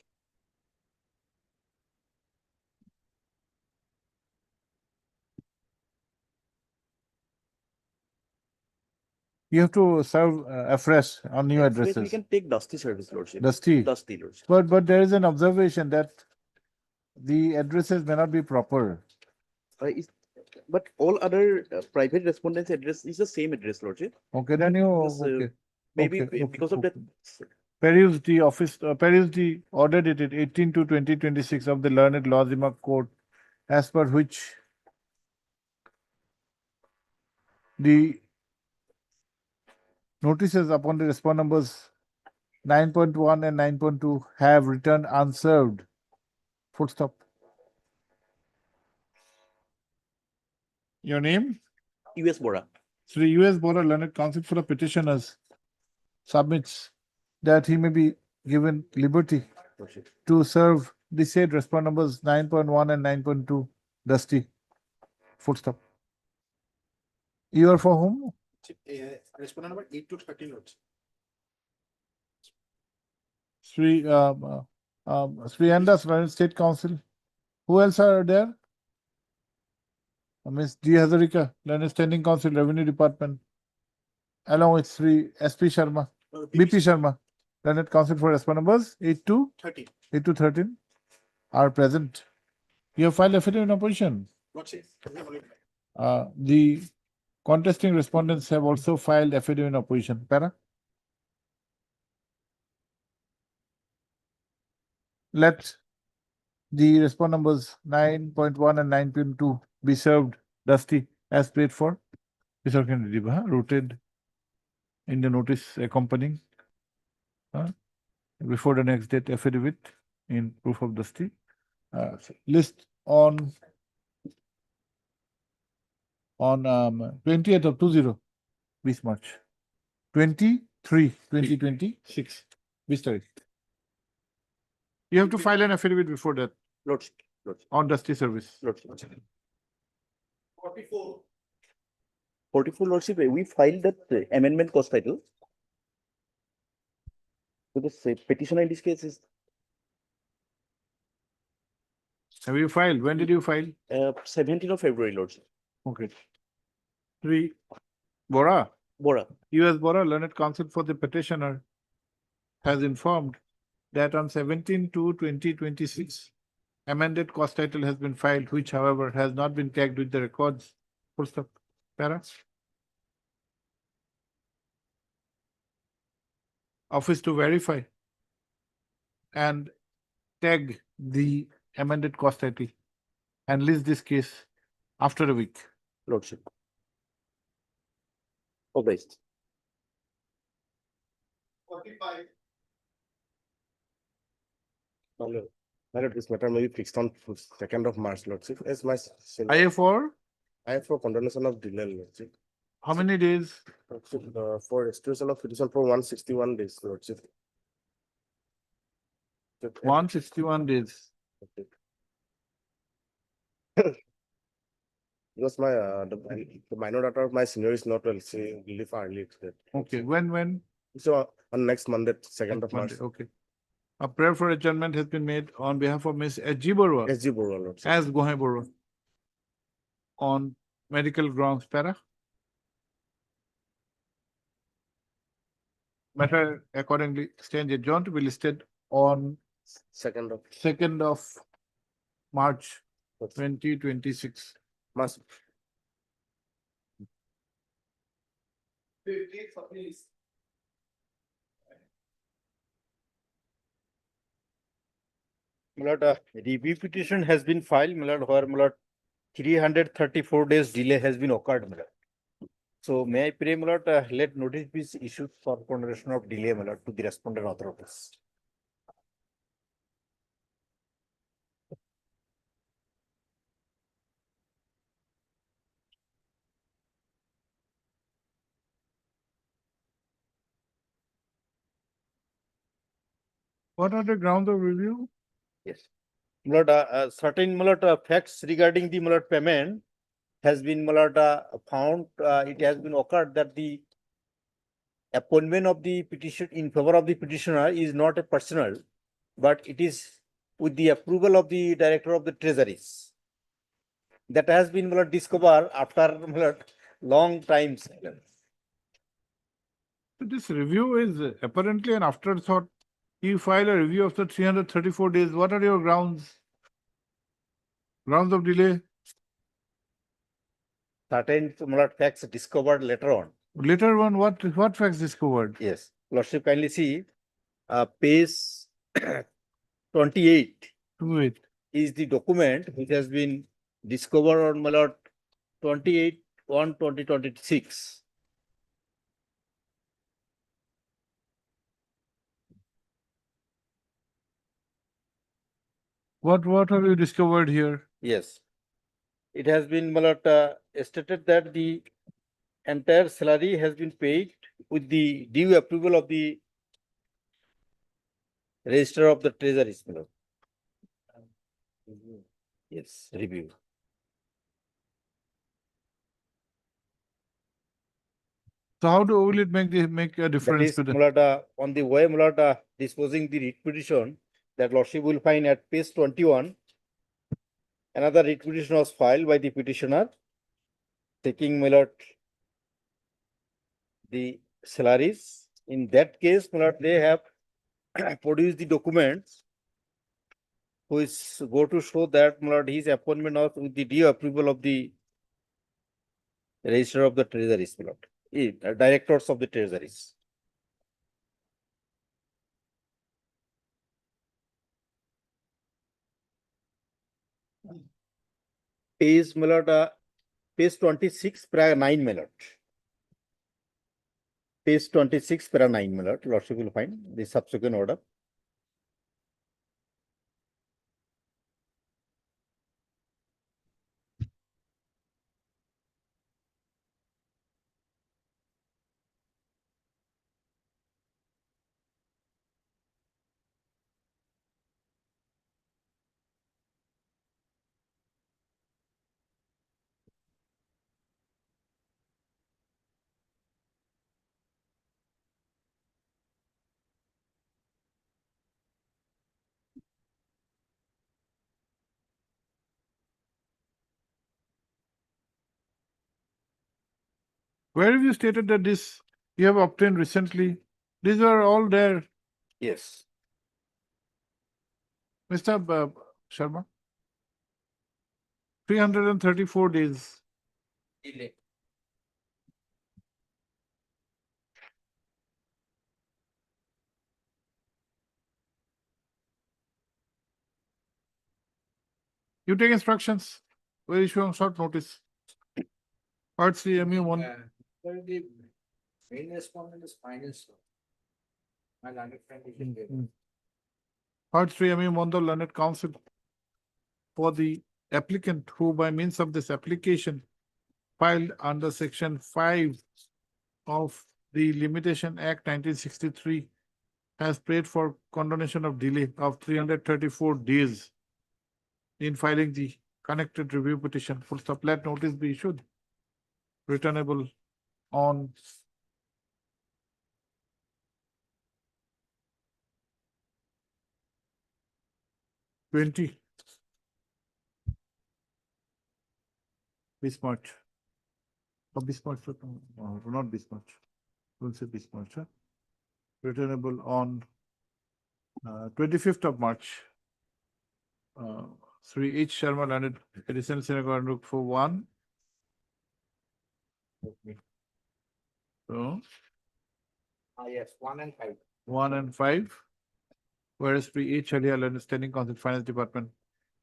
You have to serve afresh on new Express, addresses. we can take Dusty service, Lordship. Dusty. Dusty, Lordship. But there is an observation that the addresses may not be proper. But all other private respondents' address is the same address, Lordship. Okay, then you, Because, okay. maybe Okay, because of that. Peruse the office, Peruse the order dated 18/2/2026 of the Learned Laws Court, as per which the notices upon the respond numbers 9.1 and 9.2 have returned unserved. Full stop. Your name? US Bora. Sri US Bora, Learned Counsel for the petitioners, submits that he may be given liberty to serve the said respond numbers 9.1 and 9.2 Dusty. Full stop. You are for whom? Respondent number 8 to 13 Lordship. Sri Andas, Learned State Council. Who else are there? Miss G. Hazarika, Learned Standing Council, Revenue Department, along with Sri S.P. Sharma, B.P. Sharma, Learned Council for Respond numbers 8 to 13. 8 to 13 are present. You have filed affidavit in opposition. Lordship. The contesting respondents have also filed affidavit in opposition. Para? Let the respond numbers 9.1 and 9.2 be served Dusty as prayed for. Rooted in the notice accompanying before the next date affidavit in proof of Dusty. List on 20th of 20 this March 23 2026 this tarikh. You have to file an affidavit before that. Lordship. On Dusty service. Lordship. 44. 44, Lordship, we filed that amendment cost title. So the petitioner in this case is. Have you filed? When did you file? 17th of February, Lordship. Okay. Sri Bora. Bora. US Bora, Learned Counsel for the petitioner, has informed that on 17/2/2026, amended cost title has been filed, which however has not been tagged with the records. Full stop. Para. Office to verify and tag the amended cost title and list this case after a week. Lordship. Authorized. 45. This matter may be fixed on 2nd of March, Lordship. As my IF4? IF4 condemnation of delay, Lordship. How many days? For restitution of petition for 161 days, Lordship. 161 days. Because my the minor daughter of my senior is not well, she will leave early today. Okay, when? So on next Monday, 2nd of March. Monday, okay. A prayer for adjournment has been made on behalf of Ms. S.G. Barua. S.G. Barua, Lordship. As Gauhati Barua. On medical grounds. Para. Matter accordingly stands adjourned to be listed on 2nd of March 2026. Must. 50 for please. Review petition has been filed, where 334 days delay has been occurred. So may I pray, let notice be issued for consideration of delay to the respondent authorities. What are the grounds of review? Yes. certain facts regarding the payment has been found, it has been occurred that the appointment of the petition in favor of the petitioner is not a personal, but it is with the approval of the director of the treasuries. That has been discovered after long times. This review is apparently an afterthought. You file a review after 334 days. What are your grounds? Grounds of delay? Certain facts discovered later on. Later on, what facts discovered? Yes, Lordship, kindly see page 28 Wait. is the document which has been discovered on 28/1/2026. What have you discovered here? Yes, it has been stated that the entire salary has been paid with the due approval of the Register of the Treasuries. Yes, review. So how will it make a difference? That is, on the way disposing the writ petition, that Lordship will find at page 21, another writ petition was filed by the petitioner taking the salaries. In that case, they have produced the documents which go to show that his appointment was with the due approval of the Register of the Treasuries, directors of the Treasuries. Page page 26 para 9 page 26 para 9 Lordship will find the subsequent order. Where have you stated that this you have obtained recently? These are all there. Yes. Mr. Sharma? 334 days. Delay. You take instructions. We're issuing short notice. Part 3 MU1. The main respondent is finance. My understanding is there. Part 3 MU1, the learned counsel for the applicant who by means of this application filed under section 5 of the Limitation Act 1963 has prayed for condonation of delay of 334 days in filing the connected review petition. Full stop. Let notice be issued. Returnable on March 20. Or March, no, not March. Don't say March. Huh? Returnable on 25th of March. Sri H. Sharma landed Edison Synagogue for 1. So Yes, 1 and 5. 1 and 5. Whereas Sri H. Alia landed Standing Council Finance Department,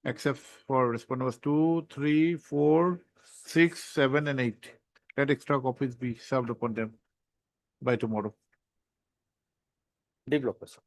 except for respondent was 2, 3, 4, 6, 7, and 8. Let extra copies be served upon them by tomorrow. Developer, sir.